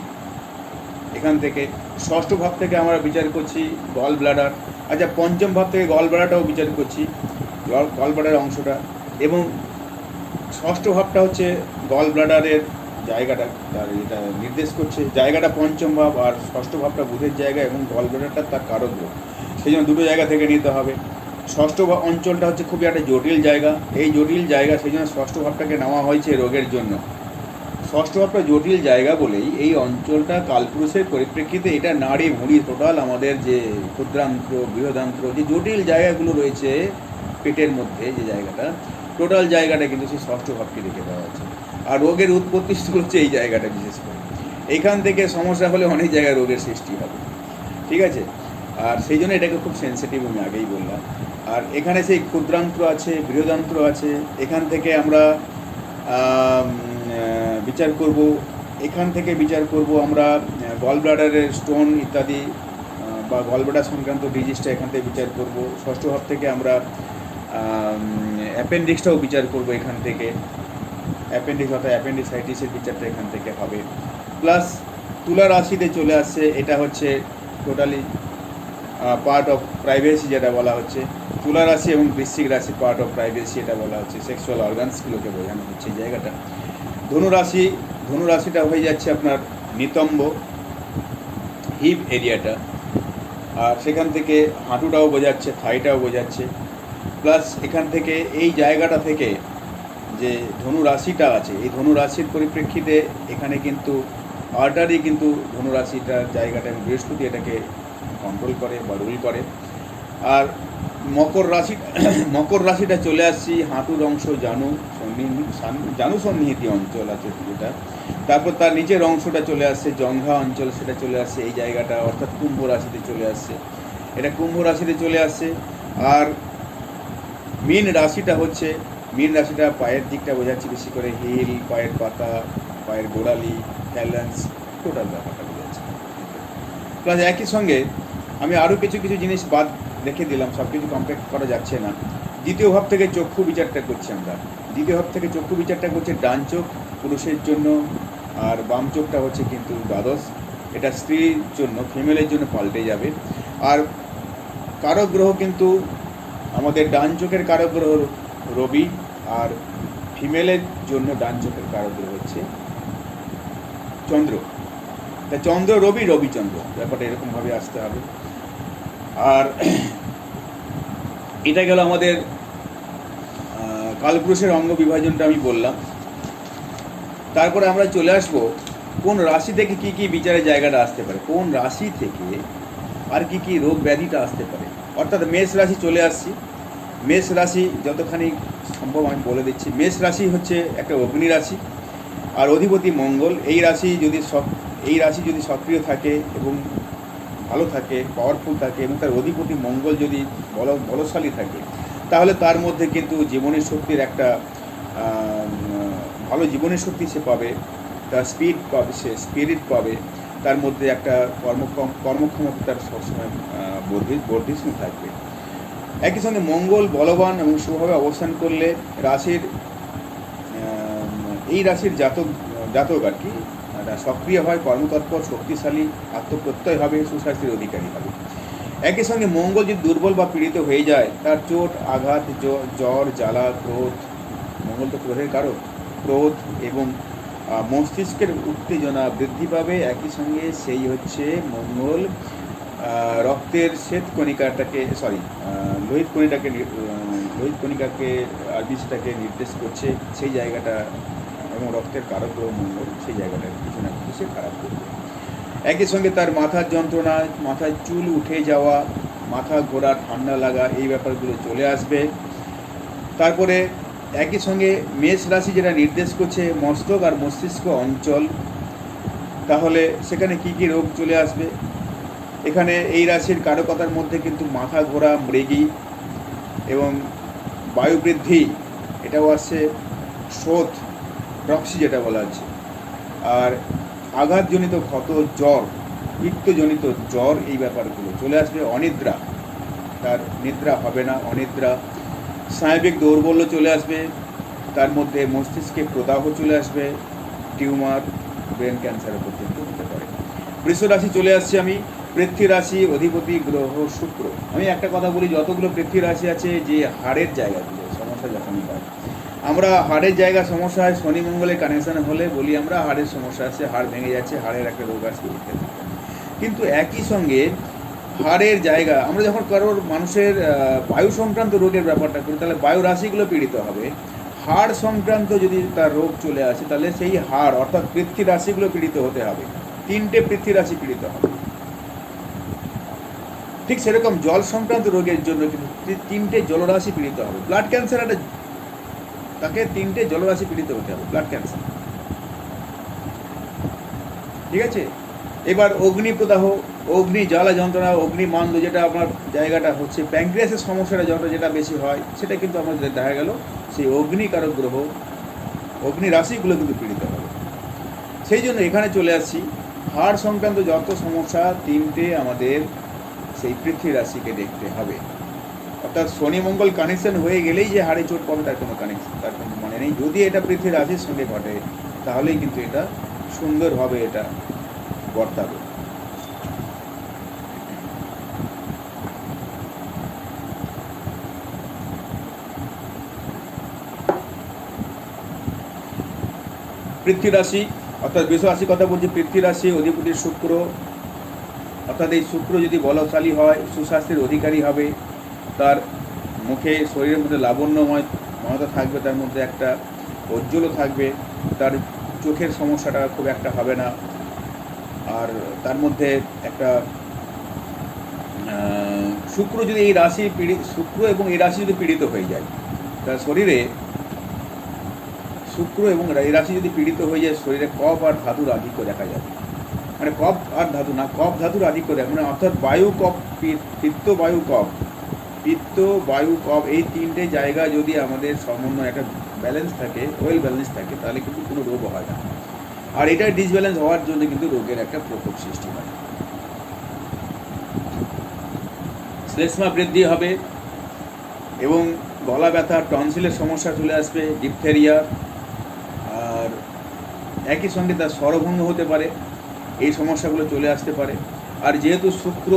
এখান থেকে। ষষ্ঠ ভাব থেকে আমরা বিচার করছি গল ব্লাডার, আচ্ছা পঞ্চম ভাব থেকে গল ব্লাডারটাও বিচার করছি, গল ব্লাডার অংশটা। এবং ষষ্ঠ ভাবটা হচ্ছে গল ব্লাডারের জায়গাটা, তার এটা নির্দেশ করছে জায়গাটা পঞ্চম ভাব, আর ষষ্ঠ ভাবটা বুধের জায়গা এবং গল ব্লাডারটা তার কারক গ্রহ, সেই জন্য দুটো জায়গা থেকে নিতে হবে। ষষ্ঠ অঞ্চলটা হচ্ছে খুবই একটা জটিল জায়গা, এই জটিল জায়গা, সেই জন্য ষষ্ঠ ভাবটাকে নেওয়া হয়েছে রোগের জন্য। ষষ্ঠ ভাবটা জটিল জায়গা বলেই এই অঞ্চলটা কালপুরুষের পরিপ্রেক্ষিতে এটা নাড়ি ভুঁড়ি টোটাল আমাদের যে ক্ষুদ্রান্ত্র বৃহদান্ত্র যে জটিল জায়গাগুলো রয়েছে পেটের মধ্যে, যে জায়গাটা টোটাল জায়গাটা কিন্তু সেই ষষ্ঠ ভাবকে রেখে দেওয়া হচ্ছে। আর রোগের উৎপত্তি হচ্ছে এই জায়গাটা বিশেষ করে, এইখান থেকে সমস্যা হলে অনেক জায়গায় রোগের সৃষ্টি হবে, ঠিক আছে। আর সেই জন্য এটাকে খুব সেন্সিটিভ, আমি আগেই বললাম। আর এখানে সেই ক্ষুদ্রান্ত্র আছে, বৃহদান্ত্র আছে, এখান থেকে আমরা বিচার করব, এখান থেকে বিচার করব আমরা গল ব্লাডারের স্টোন ইত্যাদি বা গল ব্লাডার সংক্রান্ত ডিজিজটা এখান থেকে বিচার করব। ষষ্ঠ ভাব থেকে আমরা অ্যাপেন্ডিক্সটাও বিচার করব, এখান থেকে অ্যাপেন্ডিক্স অর্থাৎ অ্যাপেন্ডিসাইটিসের বিচারটা এখান থেকে হবে। প্লাস তুলা রাশিতে চলে আসছে, এটা হচ্ছে টোটালি পার্ট অফ প্রাইভেসি যেটা বলা হচ্ছে, তুলা রাশি এবং বৃশ্চিক রাশি পার্ট অফ প্রাইভেসি এটা বলা হচ্ছে, সেক্সুয়াল অর্গানসগুলোকে বোঝানো হচ্ছে এই জায়গাটা। ধনুরাশিটা হয়ে যাচ্ছে আপনার নিতম্ব, হিপ এরিয়াটা, আর সেখান থেকে হাঁটুটাও বোঝাচ্ছে, থাইটাও বোঝাচ্ছে। প্লাস এখান থেকে এই জায়গাটা থেকে যে ধনুরাশিটা আছে, এই ধনুরাশির পরিপ্রেক্ষিতে এখানে কিন্তু আর্টারি কিন্তু ধনুরাশিটার জায়গাটা বৃহস্পতি এটাকে কন্ট্রোল করে বা রুল করে। আর মকর রাশিটা চলে আসছি হাঁটুর অংশ জানু সন্নিহিত অঞ্চল আছে যেটা, তারপর তার নিচের অংশটা চলে আসছে জঙ্ঘা অঞ্চল, সেটা চলে আসছে এই জায়গাটা, অর্থাৎ কুম্ভ রাশিতে চলে আসছে, এটা কুম্ভ রাশিতে চলে আসছে। আর মীন রাশিটা পায়ের দিকটা বোঝাচ্ছে, বেশি করে হিল, পায়ের পাতা, পায়ের গোড়ালি, ফ্যালেন্স, টোটাল ব্যাপারটা বোঝাচ্ছে। প্লাস একই সঙ্গে আমি আরও কিছু জিনিস বাদ রেখে দিলাম, সব কিছু কমপ্লিট করা যাচ্ছে না। দ্বিতীয় ভাব থেকে চক্ষু বিচারটা করছি আমরা। দ্বিতীয় ভাব থেকে চক্ষু বিচারটা করছে ডান চোখ পুরুষের জন্য, আর বাম চোখটা হচ্ছে কিন্তু দ্বাদশ, এটা স্ত্রীর জন্য, ফিমেলের জন্য পাল্টে যাবে। আর কারক গ্রহ কিন্তু আমাদের ডান চোখের কারক গ্রহ রবি, আর ফিমেলের জন্য ডান চোখের কারক গ্রহ হচ্ছে চন্দ্র। তা চন্দ্র রবি, রবি চন্দ্র, ব্যাপারটা এরকমভাবে আসতে হবে। আর এটা গেল আমাদের কালপুরুষের অঙ্গ বিভাজনটা আমি বললাম। তারপরে আমরা চলে আসবো কোন রাশি থেকে কি কি বিচারের জায়গাটা আসতে পারে, কোন রাশি থেকে আর কি কি রোগ ব্যাধিটা আসতে পারে। অর্থাৎ মেষ রাশি চলে আসছি। মেষ রাশি যতখানি সম্ভব আমি বলে দিচ্ছি। মেষ রাশি হচ্ছে একটা অগ্নি রাশি, আর অধিপতি মঙ্গল। এই রাশি যদি সক্রিয় থাকে এবং ভালো থাকে, পাওয়ারফুল থাকে, এবং তার অধিপতি মঙ্গল যদি বলশালী থাকে, তাহলে তার মধ্যে কিন্তু জীবনের শক্তির একটা ভালো জীবনের শক্তি সে পাবে, তার স্পিরিট পাবে, তার মধ্যে একটা কর্মক্ষমতা তার সবসময় বর্ধিষ্ণু থাকবে। একই সঙ্গে মঙ্গল বলবান এবং শুভভাবে অবস্থান করলে এই রাশির জাতক আর কি সক্রিয় হয়, কর্মতৎপর, শক্তিশালী, আত্মপ্রত্যয় হবে, সুস্বাস্থ্যের অধিকারী হবে। একই সঙ্গে মঙ্গল যদি দুর্বল বা পীড়িত হয়ে যায়, তার চোট, আঘাত, জ্বর, জ্বালা, ক্রোধ, মঙ্গল তো ক্রোধের কারক, ক্রোধ এবং মস্তিষ্কের উত্তেজনা বৃদ্ধি পাবে। একই সঙ্গে সেই হচ্ছে মঙ্গল রক্তের লোহিত কণিকাকে আরবিসিটাকে নির্দেশ করছে, সেই জায়গাটা, এবং রক্তের কারক গ্রহ মঙ্গল, সেই জায়গাটা কিছু না কিছু সে খারাপ করবে। একই সঙ্গে তার মাথার যন্ত্রণা, মাথায় চুল উঠে যাওয়া, মাথা ঘোরা, ঠান্ডা লাগা, এই ব্যাপারগুলো চলে আসবে। তারপরে একই সঙ্গে মেষ রাশি যেটা নির্দেশ করছে মস্তক আর মস্তিষ্ক অঞ্চল, তাহলে সেখানে কি কি রোগ চলে আসবে। এখানে এই রাশির কারকতার মধ্যে কিন্তু মাথা ঘোরা, মৃগী এবং বায়ু বৃদ্ধি, এটাও আসছে, শোথ, টক্সি যেটা বলা হচ্ছে, আর আঘাতজনিত ক্ষত, জ্বর, পিত্তজনিত জ্বর, এই ব্যাপারগুলো চলে আসবে। অনিদ্রা, তার নিদ্রা হবে না, অনিদ্রা, স্নায়বিক দৌর্বল্য চলে আসবে, তার মধ্যে মস্তিষ্কে প্রদাহ চলে আসবে, টিউমার, ব্রেন ক্যান্সার পর্যন্ত হতে পারে। বৃষ রাশি চলে আসছে আমি। পৃথ্বী রাশি, অধিপতি গ্রহ শুক্র। আমি একটা কথা বলি, যতগুলো পৃথ্বী রাশি আছে, যে হাড়ের জায়গাগুলো সমস্যা যখনই হয়, আমরা হাড়ের জায়গা সমস্যা হয়, শনি মঙ্গলের কানেকশান হলে বলি আমরা হাড়ের সমস্যা আছে, হাড় ভেঙে যাচ্ছে, হাড়ের একটা রোগ আসছে ইত্যাদি। কিন্তু একই সঙ্গে হাড়ের জায়গা, আমরা যখন কারোর মানুষের বায়ু সংক্রান্ত রোগের ব্যাপারটা করি, তাহলে বায়ু রাশিগুলো পীড়িত হবে। হাড় সংক্রান্ত যদি তার রোগ চলে আসে, তাহলে সেই হাড় অর্থাৎ পৃথ্বী রাশিগুলো পীড়িত হতে হবে। 3টে পৃথ্বী রাশি পীড়িত হবে। ঠিক সেরকম জল সংক্রান্ত রোগের জন্য কিন্তু 3টে জলরাশি পীড়িত হবে। ব্লাড ক্যান্সার তাকে 3টে জলরাশি পীড়িত হতে হবে, ব্লাড ক্যান্সার। ঠিক আছে। এবার অগ্নি প্রদাহ, অগ্নি জ্বালা যন্ত্রণা, অগ্নি মান্দ, যেটা আপনার জায়গাটা হচ্ছে প্যাঙ্ক্রিয়াসের সমস্যাটা যেটা বেশি হয়, সেটা কিন্তু আমাদের দেখা গেল সেই অগ্নিকারক গ্রহ, অগ্নি রাশিগুলো কিন্তু পীড়িত হবে। সেই জন্য এখানে চলে আসছি, হাড় সংক্রান্ত যত সমস্যা 3টে আমাদের সেই পৃথ্বী রাশিকে দেখতে হবে। অর্থাৎ শনি মঙ্গল কানেকশন হয়ে গেলেই যে হাড়ে চোট পাবে তার কোনো মানে নেই। যদি এটা পৃথ্বী রাশির সঙ্গে ঘটে, তাহলেই কিন্তু এটা সুন্দরভাবে এটা বর্তাবে। পৃথ্বী রাশি অর্থাৎ বৃষ রাশির কথা বলছি। পৃথ্বী রাশি অধিপতি শুক্র, অর্থাৎ এই শুক্র যদি বলশালী হয়, সুস্বাস্থ্যের অধিকারী হবে, তার মুখে, শরীরের মধ্যে লাবণ্যময়তা থাকবে, তার মধ্যে একটা ঔজ্জ্বল্য থাকবে, তার চোখের সমস্যাটা খুব একটা হবে না, আর তার মধ্যে একটা শুক্র যদি এই রাশি শুক্র এবং এই রাশি যদি পীড়িত হয়ে যায়, তার শরীরে শুক্র এবং এই রাশি যদি পীড়িত হয়ে যায়, শরীরে কফ আর ধাতুর আধিক্য দেখা যাবে। মানে কফ আর ধাতু না, কফ ধাতুর আধিক্য দেখা, মানে অর্থাৎ বায়ু কফ, পিত্ত বায়ু কফ, পিত্ত বায়ু কফ, এই তিনটে জায়গা যদি আমাদের সমন্বয় একটা ব্যালেন্স থাকে, ওয়েল ব্যালেন্স থাকে, তাহলে কিন্তু কোনো রোগ হয় না। আর এটা ডিসব্যালেন্স হওয়ার জন্য কিন্তু রোগের একটা প্রকোপ সৃষ্টি হয়। শ্লেষ্মা বৃদ্ধি হবে এবং গলা ব্যথা, টনসিলের সমস্যা চলে আসবে, ডিপথেরিয়া, আর একই সঙ্গে তার স্বরভঙ্গ হতে পারে, এই সমস্যাগুলো চলে আসতে পারে। আর যেহেতু শুক্র,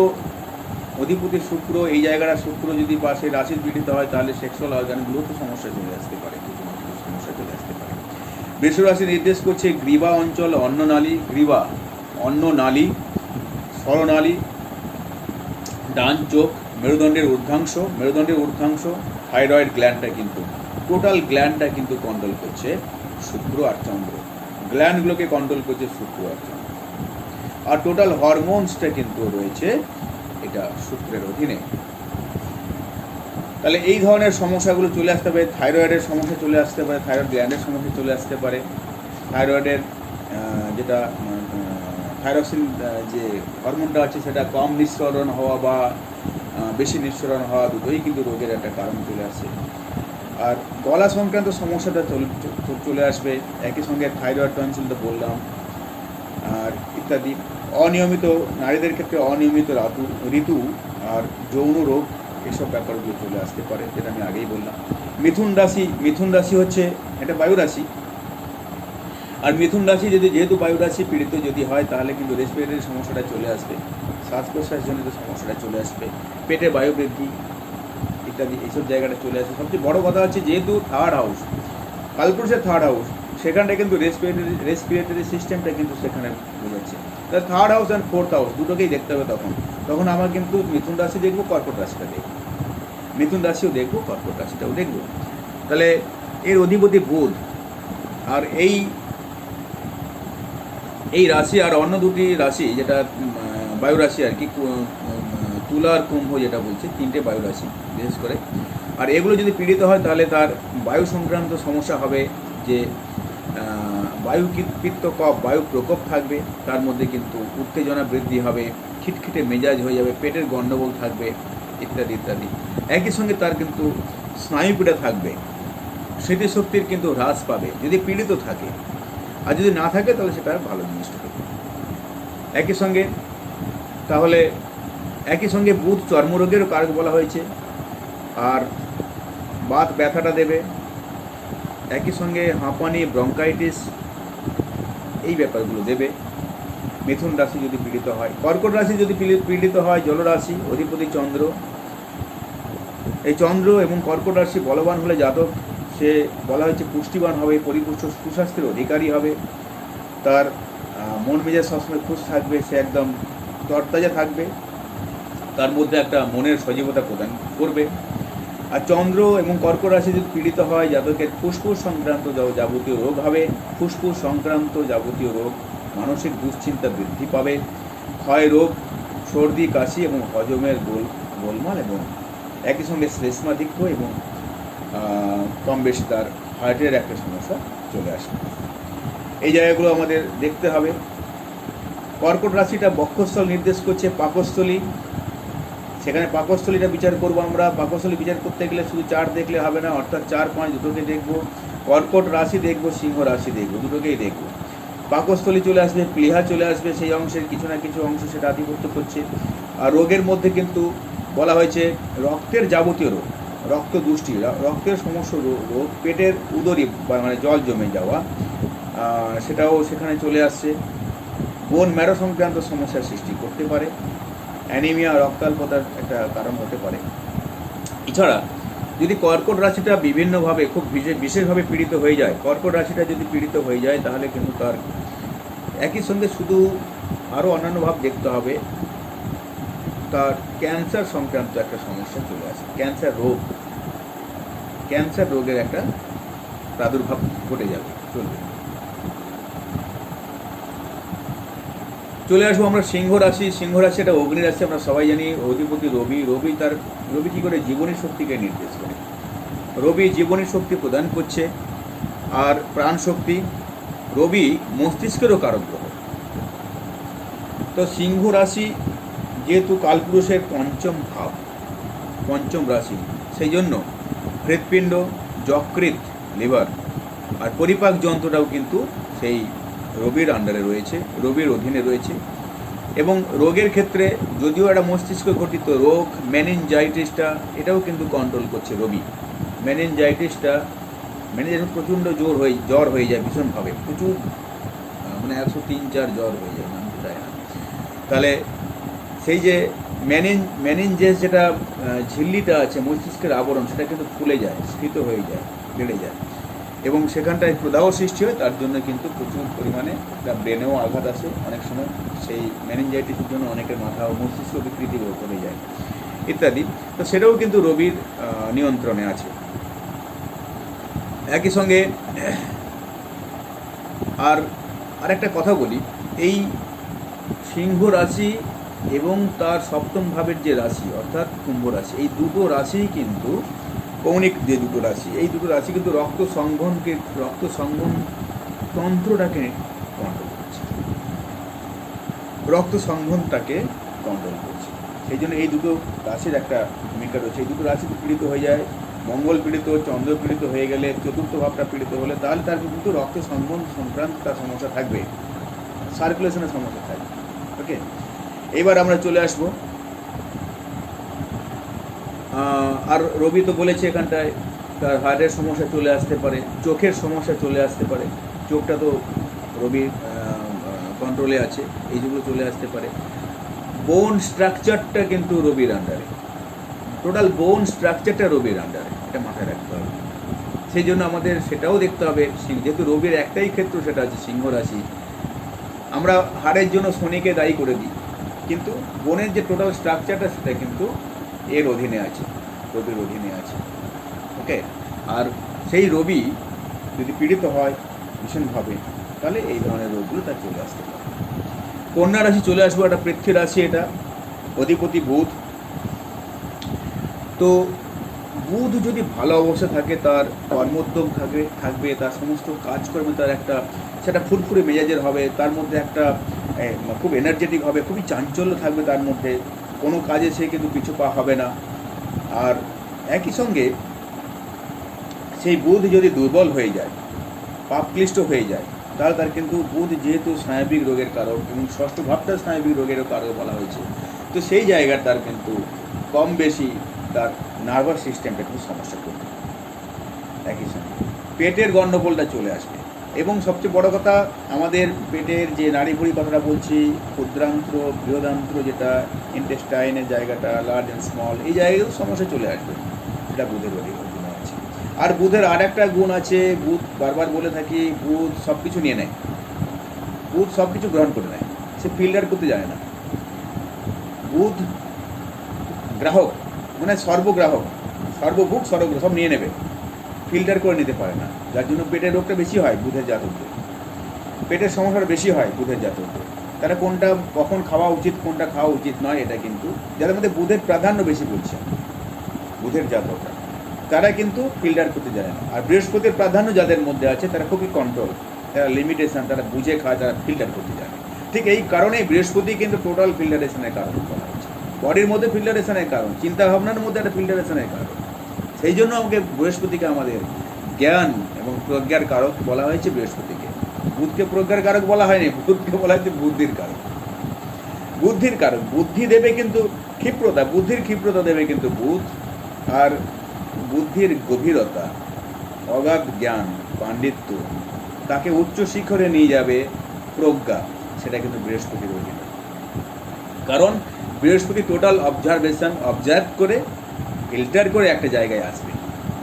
অধিপতি শুক্র, এই জায়গাটা শুক্র যদি পাশে রাশির পীড়িত হয়, তাহলে সেক্সুয়াল অর্গানগুলোতে সমস্যা চলে আসতে পারে, কিছু না কিছু সমস্যা চলে আসতে পারে। বৃষ রাশি নির্দেশ করছে গ্রীবা অঞ্চল, অন্ননালী, গ্রীবা, অন্ননালী, স্বরনালী, ডান চোখ, মেরুদণ্ডের ঊর্ধ্বাংশ, থাইরয়েড গ্ল্যান্ডটা কিন্তু, টোটাল গ্ল্যান্ডটা কিন্তু কন্ট্রোল করছে শুক্র আর চন্দ্র, গ্ল্যান্ডগুলোকে কন্ট্রোল করছে শুক্র আর চন্দ্র। আর টোটাল হরমোনসটা কিন্তু রয়েছে এটা শুক্রের অধীনে। তাহলে এই ধরনের সমস্যাগুলো চলে আসতে পারে, থাইরয়েডের সমস্যা চলে আসতে পারে, থাইরয়েড গ্ল্যান্ডের সমস্যা চলে আসতে পারে, থাইরয়েডের যেটা থাইরক্সিন যে হরমোনটা আছে সেটা কম নিঃসরণ হওয়া বা বেশি নিঃসরণ হওয়া, দুটোই কিন্তু রোগের একটা কারণ চলে আসে। আর গলা সংক্রান্ত সমস্যাটা চলে আসবে, একই সঙ্গে থাইরয়েড, টনসিল তো বললাম, আর ইত্যাদি। অনিয়মিত, নারীদের ক্ষেত্রে অনিয়মিত ঋতু আর যৌন রোগ, এসব ব্যাপারগুলো চলে আসতে পারে, যেটা আমি আগেই বললাম। মিথুন রাশি হচ্ছে এটা বায়ু রাশি, আর মিথুন রাশি যেহেতু বায়ু রাশি পীড়িত যদি হয়, তাহলে কিন্তু রেসপিরেটরি সমস্যাটা চলে আসবে, শ্বাস প্রশ্বাসজনিত সমস্যাটা চলে আসবে, পেটে বায়ু বৃদ্ধি ইত্যাদি, এইসব জায়গাটা চলে আসবে। সবচেয়ে বড় কথা হচ্ছে যেহেতু থার্ড হাউস, কালপুরুষের থার্ড হাউস, সেখানটা কিন্তু রেসপিরেটরি সিস্টেমটা কিন্তু সেখানে বোঝাচ্ছে। তাহলে third house and fourth house দুটোকেই দেখতে হবে তখন আমার কিন্তু মিথুন রাশি দেখবো, কর্কট রাশিটা দেখবো, মিথুন রাশিও দেখবো, কর্কট রাশিটাও দেখবো। তাহলে এর অধিপতি বুধ, আর এই রাশি আর অন্য দুটি রাশি যেটা বায়ু রাশি আর কি, তুলা আর কুম্ভ যেটা বলছে, তিনটে বায়ু রাশি বিশেষ করে। আর এগুলো যদি পীড়িত হয়, তাহলে তার বায়ু সংক্রান্ত সমস্যা হবে, যে বায়ু পিত্ত কফ, বায়ু প্রকোপ থাকবে, তার মধ্যে কিন্তু উত্তেজনা বৃদ্ধি হবে, খিটখিটে মেজাজ হয়ে যাবে, পেটের গণ্ডগোল থাকবে ইত্যাদি ইত্যাদি। একই সঙ্গে তার কিন্তু স্নায়ুপীড়া থাকবে, স্মৃতিশক্তির কিন্তু হ্রাস পাবে যদি পীড়িত থাকে, আর যদি না থাকে তাহলে সেটা ভালো জিনিসটা হবে। একই সঙ্গে বুধ চর্মরোগেরও কারক বলা হয়েছে, আর বাত ব্যথাটা দেবে, একই সঙ্গে হাঁপানি, ব্রঙ্কাইটিস, এই ব্যাপারগুলো দেবে মিথুন রাশি যদি পীড়িত হয়। কর্কট রাশি যদি পীড়িত হয়, জলরাশি, অধিপতি চন্দ্র, এই চন্দ্র এবং কর্কট রাশি বলবান হলে জাতক, সে বলা হয়েছে পুষ্টিবান হবে, পরিপুষ্ট সুস্বাস্থ্যের অধিকারী হবে, তার মন মেজাজ সবসময় খুশ থাকবে, সে একদম তরতাজা থাকবে, তার মধ্যে একটা মনের সজীবতা প্রদান করবে। আর চন্দ্র এবং কর্কট রাশি যদি পীড়িত হয়, জাতকের ফুসফুস সংক্রান্ত যাবতীয় রোগ হবে, ফুসফুস সংক্রান্ত যাবতীয় রোগ, মানসিক দুশ্চিন্তা বৃদ্ধি পাবে, ক্ষয় রোগ, সর্দি, কাশি এবং হজমের গোলমাল, এবং একই সঙ্গে শ্লেষ্মাধিক্য এবং কম বেশি তার হার্টের একটা সমস্যা চলে আসবে। এই জায়গাগুলো আমাদের দেখতে হবে। কর্কট রাশিটা বক্ষস্থল নির্দেশ করছে, পাকস্থলী, সেখানে পাকস্থলীটা বিচার করব আমরা। পাকস্থলী বিচার করতে গেলে শুধু চার দেখলে হবে না, অর্থাৎ 4, 5 দুটোকে দেখব, কর্কট রাশি দেখব, সিংহ রাশি দেখব, দুটোকেই দেখব। পাকস্থলী চলে আসবে, প্লীহা চলে আসবে, সেই অংশের কিছু না কিছু অংশ সেটা আধিপত্য করছে। আর রোগের মধ্যে কিন্তু বলা হয়েছে রক্তের যাবতীয় রোগ, রক্ত দুষ্টি, রক্তের সমস্ত রোগ, পেটের উদরি মানে জল জমে যাওয়া, সেটাও সেখানে চলে আসছে। বোন ম্যারো সংক্রান্ত সমস্যার সৃষ্টি করতে পারে, অ্যানিমিয়া, রক্তাল্পতার একটা কারণ হতে পারে। এছাড়া যদি কর্কট রাশিটা বিভিন্নভাবে খুব বিশেষভাবে পীড়িত হয়ে যায়, কর্কট রাশিটা যদি পীড়িত হয়ে যায়, তাহলে কিন্তু তার একই সঙ্গে শুধু আরও অন্যান্য ভাব দেখতে হবে, তার ক্যান্সার সংক্রান্ত একটা সমস্যা চলে আসে, ক্যান্সার রোগের একটা প্রাদুর্ভাব ঘটে যাবে, চলবে। চলে আসবো আমরা সিংহ রাশি। সিংহ রাশি একটা অগ্নি রাশি, আমরা সবাই জানি। অধিপতি রবি। রবি কী করে জীবনী শক্তিকে নির্দেশ করে। রবি জীবনী শক্তি প্রদান করছে, আর প্রাণ শক্তি। রবি মস্তিষ্কেরও কারক গ্রহ। তো সিংহ রাশি যেহেতু কালপুরুষের পঞ্চম ভাব, পঞ্চম রাশি, সেই জন্য হৃৎপিণ্ড, যকৃৎ, লিভার আর পরিপাক যন্ত্রটাও কিন্তু সেই রবির আন্ডারে রয়েছে, রবির অধীনে রয়েছে। এবং রোগের ক্ষেত্রে যদিও একটা মস্তিষ্ক ঘটিত রোগ, মেনিনজাইটিসটা, এটাও কিন্তু কন্ট্রোল করছে রবি। মেনিনজাইটিসটা প্রচণ্ড জ্বর হয়ে যায় ভীষণভাবে, প্রচুর, মানে 103-4 জ্বর হয়ে যায়, নাম যায় না। তাহলে সেই যে মেনিনজেস যেটা ঝিল্লিটা আছে, মস্তিষ্কের আবরণ, সেটা কিন্তু ফুলে যায়, স্ফীত হয়ে যায়, বেড়ে যায়, এবং সেখানটায় প্রদাহ সৃষ্টি হয়। তার জন্য কিন্তু প্রচুর পরিমাণে তার ব্রেনেও আঘাত আসে অনেক সময়। সেই মেনিনজাইটিসের জন্য অনেকের মাথা ও মস্তিষ্ক বিকৃতি করে যায় ইত্যাদি। তো সেটাও কিন্তু রবির নিয়ন্ত্রণে আছে। একই সঙ্গে আরেকটা কথা বলি, এই সিংহ রাশি এবং তার সপ্তম ভাবের যে রাশি অর্থাৎ কুম্ভ রাশি, এই দুটো রাশি কিন্তু কৌণিক যে দুটো রাশি, এই দুটো রাশি কিন্তু রক্ত সংবহন তন্ত্রটাকে কন্ট্রোল করছে, রক্ত সংবহনটাকে কন্ট্রোল করছে। সেই জন্য এই দুটো রাশির একটা ভূমিকা রয়েছে। এই দুটো রাশি পীড়িত হয়ে যায়, মঙ্গল পীড়িত, চন্দ্র পীড়িত হয়ে গেলে, চতুর্থ ভাবটা পীড়িত হলে, তাহলে তার কিন্তু রক্ত সংবহন সংক্রান্ত তার সমস্যা থাকবে, সার্কুলেশনের সমস্যা থাকবে। ওকে, এবার আমরা চলে আসবো। আর রবি তো বলেছে এখানটায় তার হার্টের সমস্যা চলে আসতে পারে, চোখের সমস্যা চলে আসতে পারে, চোখটা তো রবির কন্ট্রোলে আছে, এই যেগুলো চলে আসতে পারে। বোন স্ট্রাকচারটা কিন্তু রবির আন্ডারে, টোটাল বোন স্ট্রাকচারটা রবির আন্ডারে, এটা মাথায় রাখতে হবে। সেই জন্য আমাদের সেটাও দেখতে হবে, যেহেতু রবির একটাই ক্ষেত্র, সেটা হচ্ছে সিংহ রাশি। আমরা হাড়ের জন্য শনিকে দায়ী করে দিই, কিন্তু বোনের যে টোটাল স্ট্রাকচারটা সেটা কিন্তু এর অধীনে আছে, রবির অধীনে আছে। ওকে, আর সেই রবি যদি পীড়িত হয় ভীষণভাবে, তাহলে এই ধরনের রোগগুলো তার চলে আসতে পারে। কন্যা রাশি চলে আসবো, একটা পৃথ্বী রাশি, এটা অধিপতি বুধ। তো বুধ যদি ভালো অবস্থা থাকে, তার কর্মোদ্যম থাকবে, তার সমস্ত কাজকর্মে তার একটা সেটা ফুরফুরে মেজাজের হবে, তার মধ্যে একটা খুব এনার্জেটিক হবে, খুবই চাঞ্চল্য থাকবে তার মধ্যে, কোনো কাজে সে কিন্তু পিছু পা হবে না। আর একই সঙ্গে সেই বুধ যদি দুর্বল হয়ে যায়, পাপক্লিষ্ট হয়ে যায়, তাহলে তার কিন্তু বুধ যেহেতু স্নায়বিক রোগের কারক এবং ষষ্ঠ ভাবটা স্নায়বিক রোগেরও কারক বলা হয়েছে, তো সেই জায়গার তার কিন্তু কম বেশি তার নার্ভাস সিস্টেমটা একটু সমস্যা করবে। একই সঙ্গে পেটের গণ্ডগোলটা চলে আসবে, এবং সবচেয়ে বড় কথা, আমাদের পেটের যে নাড়িভুড়ি কথাটা বলছি, ক্ষুদ্রান্ত্র, বৃহদান্ত্র, যেটা ইন্টেস্টাইনের জায়গাটা, লার্জ অ্যান্ড স্মল, এই জায়গায় সমস্যা চলে আসবে, সেটা বুধের অধীনে আছে। আর বুধের আর একটা গুণ আছে, বুধ বারবার বলে থাকি, বুধ সব কিছু নিয়ে নেয়, বুধ সব কিছু গ্রহণ করে নেয়, সে ফিল্টার করতে জানে না। বুধ গ্রাহক, মানে সর্বগ্রাহক, সর্বভুক সর্বগ্রাহক, সব নিয়ে নেবে, ফিল্টার করে নিতে পারে না। যার জন্য পেটের রোগটা বেশি হয় বুধের জাতকদের, পেটের সমস্যাটা বেশি হয় বুধের জাতকদের। তারা কোনটা কখন খাওয়া উচিত, কোনটা খাওয়া উচিত নয়, এটা কিন্তু যাদের মধ্যে বুধের প্রাধান্য বেশি বলছে, বুধের জাতকরা, তারা কিন্তু ফিল্টার করতে জানে না। আর বৃহস্পতির প্রাধান্য যাদের মধ্যে আছে, তারা খুবই কন্ট্রোল, তারা লিমিটেশন, তারা বুঝে খায়, তারা ফিল্টার করতে জানে। ঠিক এই কারণেই বৃহস্পতি কিন্তু টোটাল ফিল্টারেশনের কারণ বলা হচ্ছে, বডির মধ্যে ফিল্টারেশনের কারণ, চিন্তাভাবনার মধ্যে একটা ফিল্টারেশনের কারণ। সেই জন্য আমাকে বৃহস্পতিকে আমাদের জ্ঞান এবং প্রজ্ঞার কারক বলা হয়েছে। বৃহস্পতিকে, বুধকে প্রজ্ঞার কারক বলা হয়নি, বুধকে বলা হয়েছে বুদ্ধির কারক। বুদ্ধির কারক, বুদ্ধি দেবে কিন্তু ক্ষিপ্রতা, বুদ্ধির ক্ষিপ্রতা দেবে কিন্তু বুধ। আর বুদ্ধির গভীরতা, অগাধ জ্ঞান, পাণ্ডিত্য, তাকে উচ্চ শিখরে নিয়ে যাবে প্রজ্ঞা, সেটা কিন্তু বৃহস্পতির অধীনে। কারণ বৃহস্পতি টোটাল অবজারভেশন, অবজার্ভ করে ফিল্টার করে একটা জায়গায় আসবে,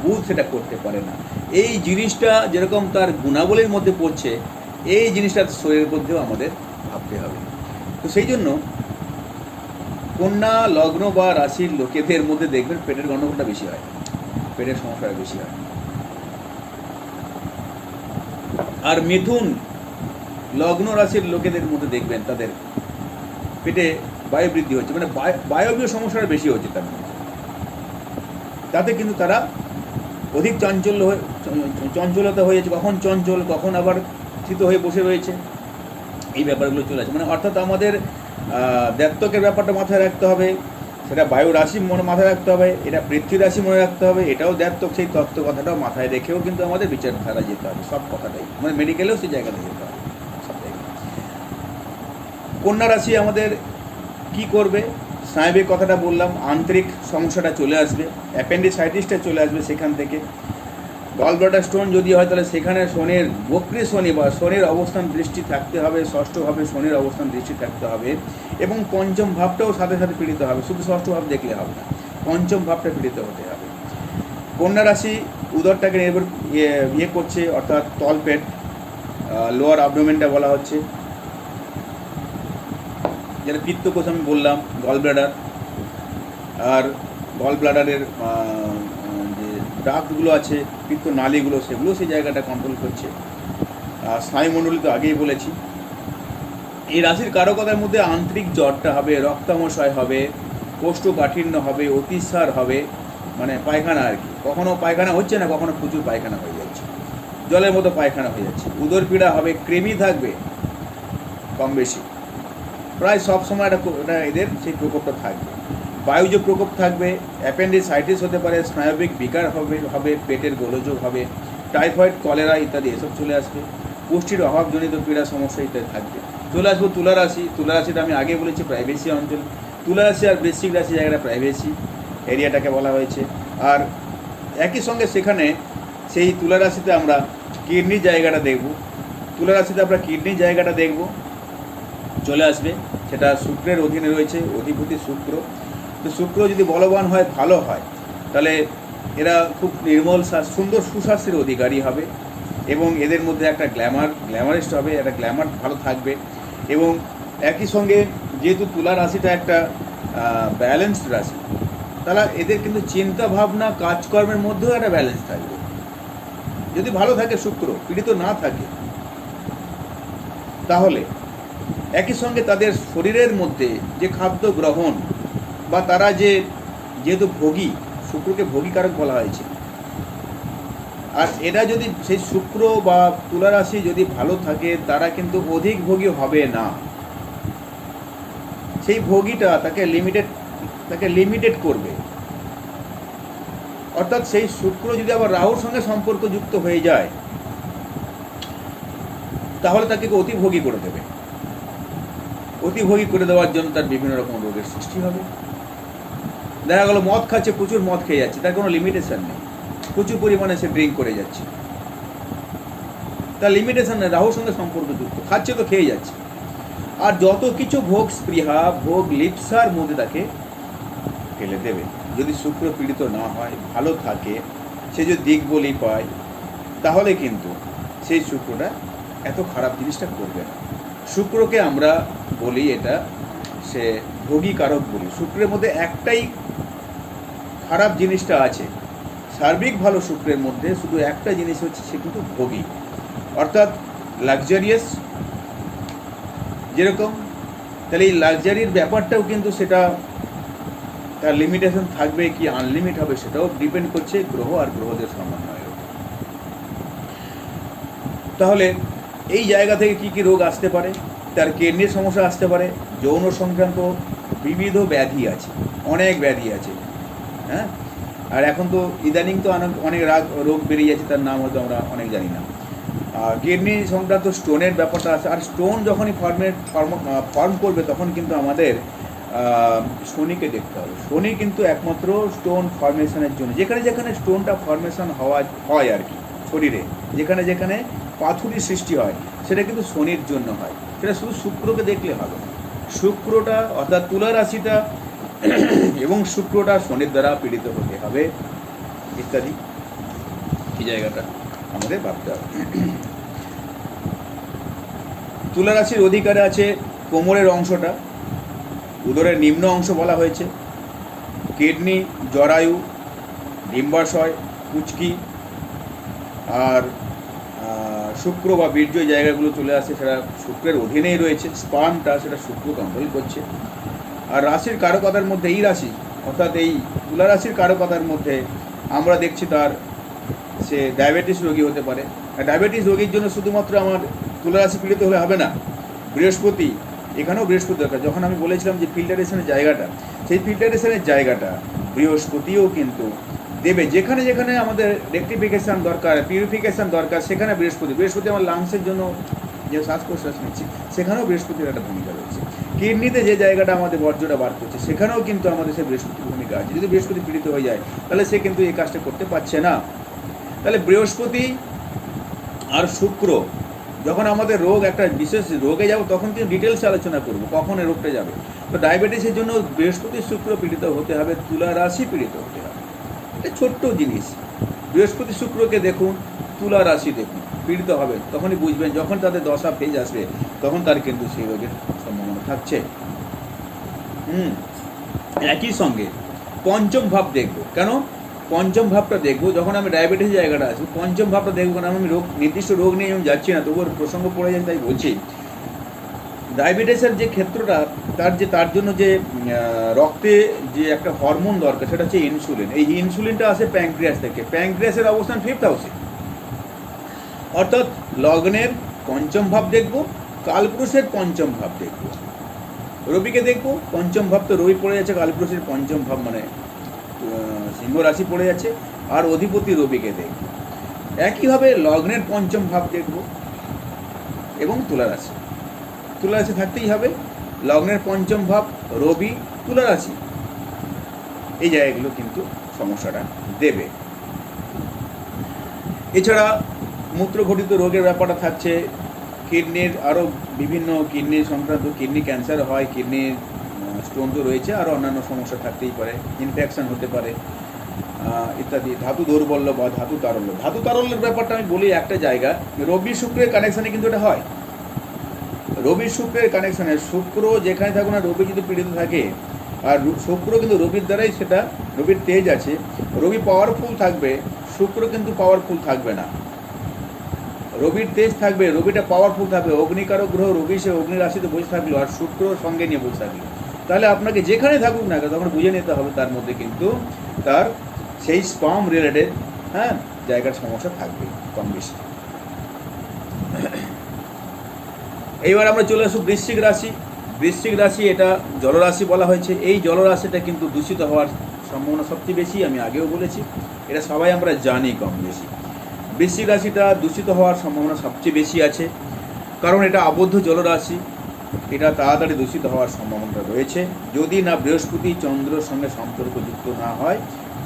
বুধ সেটা করতে পারে না। এই জিনিসটা যেরকম তার গুণাবলীর মধ্যে পড়ছে, এই জিনিসটা শরীরের মধ্যেও আমাদের ভাবতে হবে। তো সেই জন্য কন্যা লগ্ন বা রাশির লোকেদের মধ্যে দেখবেন পেটের গণ্ডগোলটা বেশি হয়, পেটের সমস্যাটা বেশি হয়। আর মিথুন লগ্ন রাশির লোকেদের মধ্যে দেখবেন তাদের পেটে বায়ু বৃদ্ধি হচ্ছে, মানে বায়বীয় সমস্যাটা বেশি হচ্ছে তার মধ্যে। তাতে কিন্তু তারা অধিক চঞ্চলতা হয়ে যাচ্ছে, কখন চঞ্চল কখন আবার স্থিত হয়ে বসে রয়েছে, এই ব্যাপারগুলো চলে আসে। মানে অর্থাৎ আমাদের দ্ব্যর্থকের ব্যাপারটা মাথায় রাখতে হবে, সেটা বায়ু রাশি মাথায় রাখতে হবে, এটা পৃথ্বী রাশি মনে রাখতে হবে, এটাও দ্ব্যর্থক, সেই তত্ত্ব কথাটাও মাথায় রেখেও কিন্তু আমাদের বিচারধারা যেতে হবে, সব কথাটাই মানে মেডিকেলেও সেই জায়গাতে যেতে হবে সব জায়গায়। কন্যা রাশি আমাদের কি করবে, স্নায়বিক কথাটা বললাম, আন্তরিক সমস্যাটা চলে আসবে, অ্যাপেন্ডিসাইটিসটা চলে আসবে সেখান থেকে। গল ব্লাডার স্টোন যদি হয় তাহলে সেখানে শনির বক্রী শনি বা শনির অবস্থান দৃষ্টি থাকতে হবে, ষষ্ঠভাবে শনির অবস্থান দৃষ্টি থাকতে হবে, এবং পঞ্চম ভাবটাও সাথে সাথে পীড়িত হবে, শুধু ষষ্ঠ ভাব দেখলে হবে না, পঞ্চম ভাবটা পীড়িত হতে হবে। কন্যা রাশি উদরটাকে নির্ভর ইয়ে করছে, অর্থাৎ তলপেট, লোয়ার অ্যাবডোমেনটা বলা হচ্ছে, যেটা পিত্তকোষ আমি বললাম, গল ব্লাডার, আর গল ব্লাডারের যে ডাক্টগুলো আছে, পিত্ত নালীগুলো, সেগুলো সেই জায়গাটা কন্ট্রোল করছে। স্নায়ুমণ্ডলী তো আগেই বলেছি। এই রাশির কারকতার মধ্যে আন্তরিক জ্বরটা হবে, রক্তামশয় হবে, কোষ্ঠকাঠিন্য হবে, অতিসার হবে, মানে পায়খানা আর কি, কখনো পায়খানা হচ্ছে না, কখনো প্রচুর পায়খানা হয়ে যাচ্ছে, জলের মতো পায়খানা হয়ে যাচ্ছে, উদর পীড়া হবে, কৃমি থাকবে কম বেশি, প্রায় সব সময় এটা এদের সেই প্রকোপটা থাকবে। বায়ুজ প্রকোপ থাকবে, অ্যাপেন্ডিসাইটিস হতে পারে, স্নায়বিক বিকার হবে, পেটের গোলযোগ হবে, টাইফয়েড, কলেরা ইত্যাদি এসব চলে আসবে, পুষ্টির অভাবজনিত পীড়া সমস্যা ইত্যাদি থাকবে। চলে আসবো তুলা রাশি। তুলা রাশিটা আমি আগে বলেছি প্রাইভেসি অঞ্চল, তুলা রাশি আর বৃশ্চিক রাশি জায়গাটা প্রাইভেসি এরিয়াটাকে বলা হয়েছে। আর একই সঙ্গে সেখানে সেই তুলা রাশিতে আমরা কিডনির জায়গাটা দেখব, তুলা রাশিতে আমরা কিডনির জায়গাটা দেখব চলে আসবে, সেটা শুক্রের অধীনে রয়েছে, অধিপতি শুক্র। তো শুক্র যদি বলবান হয়, ভালো হয়, তাহলে এরা খুব নির্মল সুন্দর সুস্বাস্থ্যের অধিকারী হবে, এবং এদের মধ্যে একটা গ্ল্যামারিস্ট হবে, একটা গ্ল্যামার ভালো থাকবে। এবং একই সঙ্গে যেহেতু তুলা রাশিটা একটা ব্যালেন্সড রাশি, তাহলে এদের কিন্তু চিন্তা ভাবনা কাজকর্মের মধ্যেও একটা ব্যালেন্স থাকবে, যদি ভালো থাকে শুক্র, পীড়িত না থাকে, তাহলে একই সঙ্গে তাদের শরীরের মধ্যে যে খাদ্য গ্রহণ বা তারা যেহেতু ভোগী, শুক্রকে ভোগীকারক বলা হয়েছে, আর এরা যদি সেই শুক্র বা তুলা রাশি যদি ভালো থাকে, তারা কিন্তু অধিক ভোগী হবে না, সেই ভোগীটা তাকে লিমিটেড করবে। অর্থাৎ সেই শুক্র যদি আবার রাহুর সঙ্গে সম্পর্কযুক্ত হয়ে যায়, তাহলে তাকে অতিভোগী করে দেবে, অতিভোগী করে দেওয়ার জন্য তার বিভিন্ন রকম রোগের সৃষ্টি হবে। দেখা গেল মদ খাচ্ছে, প্রচুর মদ খেয়ে যাচ্ছে, তার কোনো লিমিটেশন নেই, প্রচুর পরিমাণে সে ড্রিঙ্ক করে যাচ্ছে, তার লিমিটেশন নেই, রাহুর সঙ্গে সম্পর্কযুক্ত, খাচ্ছে তো খেয়ে যাচ্ছে। আর যত কিছু ভোগ স্পৃহা, ভোগ লিপ্সার মধ্যে তাকে ফেলে দেবে। যদি শুক্র পীড়িত না হয়, ভালো থাকে, সে যদি দিক বলি পায়, তাহলে কিন্তু সেই শুক্রটা এত খারাপ জিনিসটা করবে না। শুক্রকে আমরা বলি এটা সে ভোগীকারক বলি। শুক্রের মধ্যে একটাই খারাপ জিনিসটা আছে, সার্বিক ভালো শুক্রের মধ্যে শুধু একটা জিনিস হচ্ছে, সে কিন্তু ভোগী, অর্থাৎ লাক্সারিয়াস যেরকম, তাহলে এই লাক্সারির ব্যাপারটাও কিন্তু সেটা তার লিমিটেশন থাকবে কি আনলিমিট হবে, সেটাও ডিপেন্ড করছে গ্রহ আর গ্রহদের সমন্বয়ের উপর। তাহলে এই জায়গা থেকে কি কি রোগ আসতে পারে, তার কিডনির সমস্যা আসতে পারে, যৌন সংক্রান্ত বিবিধ ব্যাধি আছে, অনেক ব্যাধি আছে, হ্যাঁ। আর এখন তো ইদানিং তো অনেক রোগ বেরিয়ে যাচ্ছে, তার নাম হয়তো আমরা অনেক জানি না। কিডনি সংক্রান্ত স্টোনের ব্যাপারটা আছে। আর স্টোন যখনই ফর্ম করবে, তখন কিন্তু আমাদের শনিকে দেখতে হবে। শনি কিন্তু একমাত্র স্টোন ফর্মেশনের জন্য, যেখানে যেখানে স্টোনটা ফর্মেশন হয় আর কি, শরীরে যেখানে যেখানে পাথুরির সৃষ্টি হয়, সেটা কিন্তু শনির জন্য হয়। সেটা শুধু শুক্রকে দেখলে হবে না, শুক্রটা অর্থাৎ তুলা রাশিটা এবং শুক্রটা শনির দ্বারা পীড়িত হতে হবে ইত্যাদি, এই জায়গাটা আমাদের ভাবতে হবে। তুলা রাশির অধিকারে আছে কোমরের অংশটা, উদরের নিম্ন অংশ বলা হয়েছে, কিডনি, জরায়ু, ডিম্বাশয়, কুচকি, আর শুক্র বা বীর্য জায়গাগুলো চলে আসে, সেটা শুক্রের অধীনেই রয়েছে। স্পার্মটা সেটা শুক্র কন্ট্রোল করছে। আর রাশির কারকতার মধ্যে এই রাশি, অর্থাৎ এই তুলা রাশির কারকতার মধ্যে আমরা দেখছি তার সে ডায়াবেটিস রোগী হতে পারে। আর ডায়াবেটিস রোগীর জন্য শুধুমাত্র আমার তুলা রাশি পীড়িত হলে হবে না, বৃহস্পতি, এখানেও বৃহস্পতি দরকার। যখন আমি বলেছিলাম যে ফিল্টারেশনের জায়গাটা, সেই ফিল্টারেশনের জায়গাটা বৃহস্পতিও কিন্তু দেবে। যেখানে যেখানে আমাদের রেকটিফিকেশান দরকার, পিউরিফিকেশান দরকার, সেখানে বৃহস্পতি আমার লাংসের জন্য যে শ্বাস প্রশ্বাস নিচ্ছি, সেখানেও বৃহস্পতির একটা ভূমিকা রয়েছে। কিডনিতে যে জায়গাটা আমাদের বর্জ্যটা বার করছে, সেখানেও কিন্তু আমাদের সেই বৃহস্পতির ভূমিকা আছে। যদি বৃহস্পতি পীড়িত হয়ে যায়, তাহলে সে কিন্তু এই কাজটা করতে পারছে না। তাহলে বৃহস্পতি আর শুক্র, যখন আমাদের রোগ একটা বিশেষ রোগে যাব, তখন কিন্তু ডিটেলসে আলোচনা করব কখন এই রোগটা যাবে। তো ডায়াবেটিসের জন্য বৃহস্পতি শুক্র পীড়িত হতে হবে, তুলা রাশি পীড়িত হতে হবে। এটা ছোট্ট জিনিস। বৃহস্পতি শুক্রকে দেখুন, তুলা রাশি দেখুন, পীড়িত হবে, তখনই বুঝবেন। যখন তাদের দশা ফেজ আসবে, তখন তার কিন্তু সেই রোগের সম্ভাবনা থাকছে। একই সঙ্গে পঞ্চম ভাব দেখব। কেন পঞ্চম ভাবটা দেখবো? যখন আমি ডায়াবেটিস জায়গাটা আসবো, পঞ্চম ভাবটা দেখবো। কারণ আমি নির্দিষ্ট রোগ নিয়ে আমি যাচ্ছি না, তবুও প্রসঙ্গ পড়ে যায়, তাই বলছি। ডায়াবেটিসের যে ক্ষেত্রটা, তার জন্য যে রক্তে যে একটা হরমোন দরকার, সেটা হচ্ছে ইনসুলিন। এই ইনসুলিনটা আসে প্যাঙ্ক্রিয়াস থেকে। প্যাঙ্ক্রিয়াসের অবস্থান 5th হাউসে, অর্থাৎ লগ্নের পঞ্চম ভাব দেখব, কালপুরুষের পঞ্চম ভাব দেখব, রবিকে দেখব। পঞ্চম ভাব তো রবি পড়ে যাচ্ছে, কালপুরুষের পঞ্চম ভাব মানে সিংহ রাশি পড়ে যাচ্ছে, আর অধিপতি রবিকে দেখব। একইভাবে লগ্নের পঞ্চম ভাব দেখব এবং তুলা রাশি। তুলা রাশি থাকতেই হবে, লগ্নের পঞ্চম ভাব, রবি, তুলা রাশি, এই জায়গাগুলো কিন্তু সমস্যাটা দেবে। এছাড়া মূত্রঘটিত রোগের ব্যাপারটা থাকছে, কিডনির আরও বিভিন্ন কিডনি সংক্রান্ত, কিডনি ক্যান্সার হয়, কিডনির স্টোন তো রয়েছে, আরও অন্যান্য সমস্যা থাকতেই পারে, ইনফেকশন হতে পারে ইত্যাদি। ধাতু দৌর্বল্য বা ধাতু তারল্য। ধাতু তারল্যের ব্যাপারটা আমি বলি, একটা জায়গা রবি শুক্রের কানেকশানে কিন্তু এটা হয়। রবি শুক্রের কানেকশানে শুক্র যেখানে থাকুক না, রবি যদি পীড়িত থাকে, আর শুক্র কিন্তু রবির দ্বারাই সেটা, রবির তেজ আছে, রবি পাওয়ারফুল থাকবে, শুক্র কিন্তু পাওয়ারফুল থাকবে না। রবির তেজ থাকবে, রবিটা পাওয়ারফুল থাকবে, অগ্নিকারক গ্রহ রবি, সে অগ্নি রাশিতে বসে থাকলো, আর শুক্র সঙ্গে নিয়ে বসে থাকলো। তাহলে আপনাকে যেখানে থাকুক না, তখন বুঝে নিতে হবে তার মধ্যে কিন্তু তার সেই স্পার্ম রিলেটেড জায়গার সমস্যা থাকবে কম বেশি। এইবার আমরা চলে আসবো বৃশ্চিক রাশি। বৃশ্চিক রাশি এটা জলরাশি বলা হয়েছে। এই জলরাশিটা কিন্তু দূষিত হওয়ার সম্ভাবনা সবচেয়ে বেশি, আমি আগেও বলেছি, এটা সবাই আমরা জানি কম বেশি। বৃশ্চিক রাশিটা দূষিত হওয়ার সম্ভাবনা সবচেয়ে বেশি আছে, কারণ এটা আবদ্ধ জলরাশি, এটা তাড়াতাড়ি দূষিত হওয়ার সম্ভাবনা রয়েছে, যদি না বৃহস্পতি চন্দ্রের সঙ্গে সম্পর্কযুক্ত না হয়।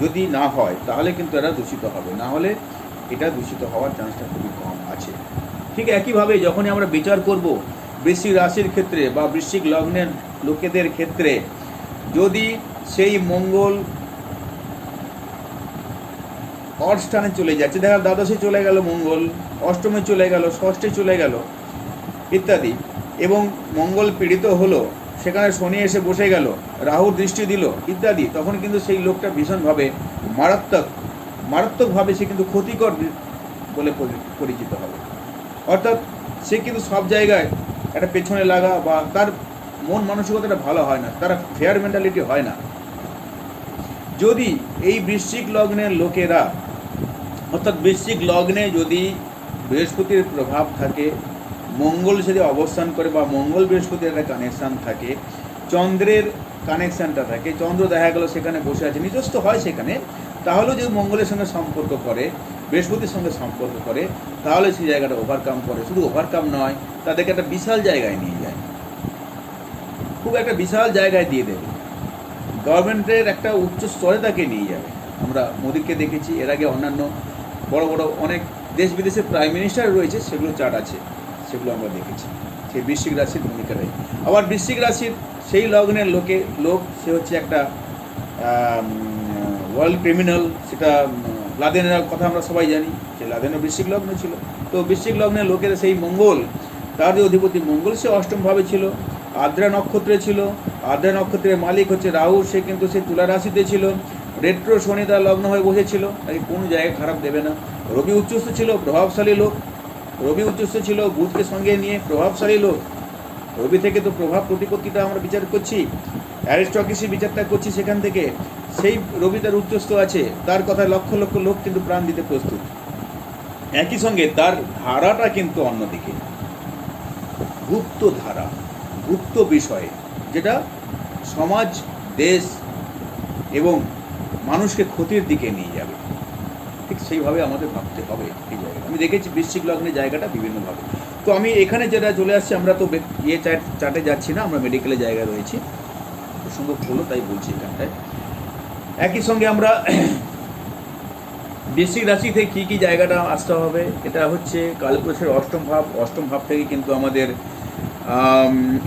যদি না হয় তাহলে কিন্তু এটা দূষিত হবে, না হলে এটা দূষিত হওয়ার চান্সটা খুবই কম আছে। ঠিক একইভাবে যখনই আমরা বিচার করব বৃশ্চিক রাশির ক্ষেত্রে বা বৃশ্চিক লগ্নের লোকেদের ক্ষেত্রে, যদি সেই মঙ্গল অড স্থানে চলে যাচ্ছে, দেখা দ্বাদশে চলে গেল মঙ্গল, অষ্টমে চলে গেল, ষষ্ঠে চলে গেল ইত্যাদি, এবং মঙ্গল পীড়িত হলো, সেখানে শনি এসে বসে গেল, রাহুর দৃষ্টি দিল ইত্যাদি, তখন কিন্তু সেই লোকটা ভীষণভাবে মারাত্মকভাবে সে কিন্তু ক্ষতিকর বলে পরিচিত হবে। অর্থাৎ সে কিন্তু সব জায়গায় একটা পেছনে লাগা, বা তার মন মানসিকতাটা ভালো হয় না, তার ফেয়ার মেন্টালিটি হয় না। যদি এই বৃশ্চিক লগ্নের লোকেরা, অর্থাৎ বৃশ্চিক লগ্নে যদি বৃহস্পতির প্রভাব থাকে, মঙ্গল যদি অবস্থান করে, বা মঙ্গল বৃহস্পতির একটা কানেকশান থাকে, চন্দ্রের কানেকশানটা থাকে, চন্দ্র দেখা গেল সেখানে বসে আছে, নিজস্ব হয় সেখানে, তাহলেও যদি মঙ্গলের সঙ্গে সম্পর্ক করে, বৃহস্পতির সঙ্গে সম্পর্ক করে, তাহলে সেই জায়গাটা ওভারকাম করে। শুধু ওভারকাম নয়, তাদেরকে একটা বিশাল জায়গায় নিয়ে যায়, খুব একটা বিশাল জায়গায় দিয়ে দেবে, গভর্নমেন্টের একটা উচ্চ স্তরে তাকে নিয়ে যাবে। আমরা মোদিকে দেখেছি, এর আগে অন্যান্য বড় বড় অনেক দেশ বিদেশের প্রাইম মিনিস্টার রয়েছে, সেগুলো চার্ট আছে, সেগুলো আমরা দেখেছি সেই বৃশ্চিক রাশির ভূমিকাটাই। আবার বৃশ্চিক রাশির সেই লগ্নের লোক, সে হচ্ছে একটা ওয়ার্ল্ড ক্রিমিনাল, সেটা লাদেনের কথা আমরা সবাই জানি, সে লাদেনও বৃশ্চিক লগ্ন ছিল। তো বৃশ্চিক লগ্নের লোকের সেই মঙ্গল, তার যে অধিপতি মঙ্গল, সে অষ্টমভাবে ছিল, আদ্রা নক্ষত্রে ছিল, আদ্রা নক্ষত্রের মালিক হচ্ছে রাহু, সে কিন্তু সে তুলা রাশিতে ছিল, রেট্রো শনি তার লগ্ন হয়ে বসেছিল, তাকে কোনো জায়গায় খারাপ দেবে না। রবি উচ্চস্থ ছিল, প্রভাবশালী লোক, রবি উচ্চস্থ ছিল, বুধকে সঙ্গে নিয়ে প্রভাবশালী লোক, রবি থেকে তো প্রভাব প্রতিপত্তিটা আমরা বিচার করছি, অ্যারিস্টক্রেসি বিচারটা করছি সেখান থেকে। সেই রবি তার উচ্চস্থ আছে, তার কথায় লক্ষ লক্ষ লোক কিন্তু প্রাণ দিতে প্রস্তুত। একই সঙ্গে তার ধারাটা কিন্তু অন্যদিকে, গুপ্ত ধারা, গুপ্ত বিষয়ে, যেটা সমাজ, দেশ এবং মানুষকে ক্ষতির দিকে নিয়ে যাবে। ঠিক সেইভাবে আমাদের ভাবতে হবে এই জায়গায়। আমি দেখেছি বৃশ্চিক লগ্নের জায়গাটা বিভিন্নভাবে। তো আমি এখানে যেটা চলে আসছি, আমরা তো চার্টে যাচ্ছি না, আমরা মেডিকেলের জায়গায় রয়েছি, প্রসঙ্গ হলো তাই বলছি এখানটায়। একই সঙ্গে আমরা বৃশ্চিক রাশি থেকে কী কী জায়গাটা আসতে হবে, এটা হচ্ছে কালপুরুষের অষ্টম ভাব। অষ্টম ভাব থেকে কিন্তু আমাদের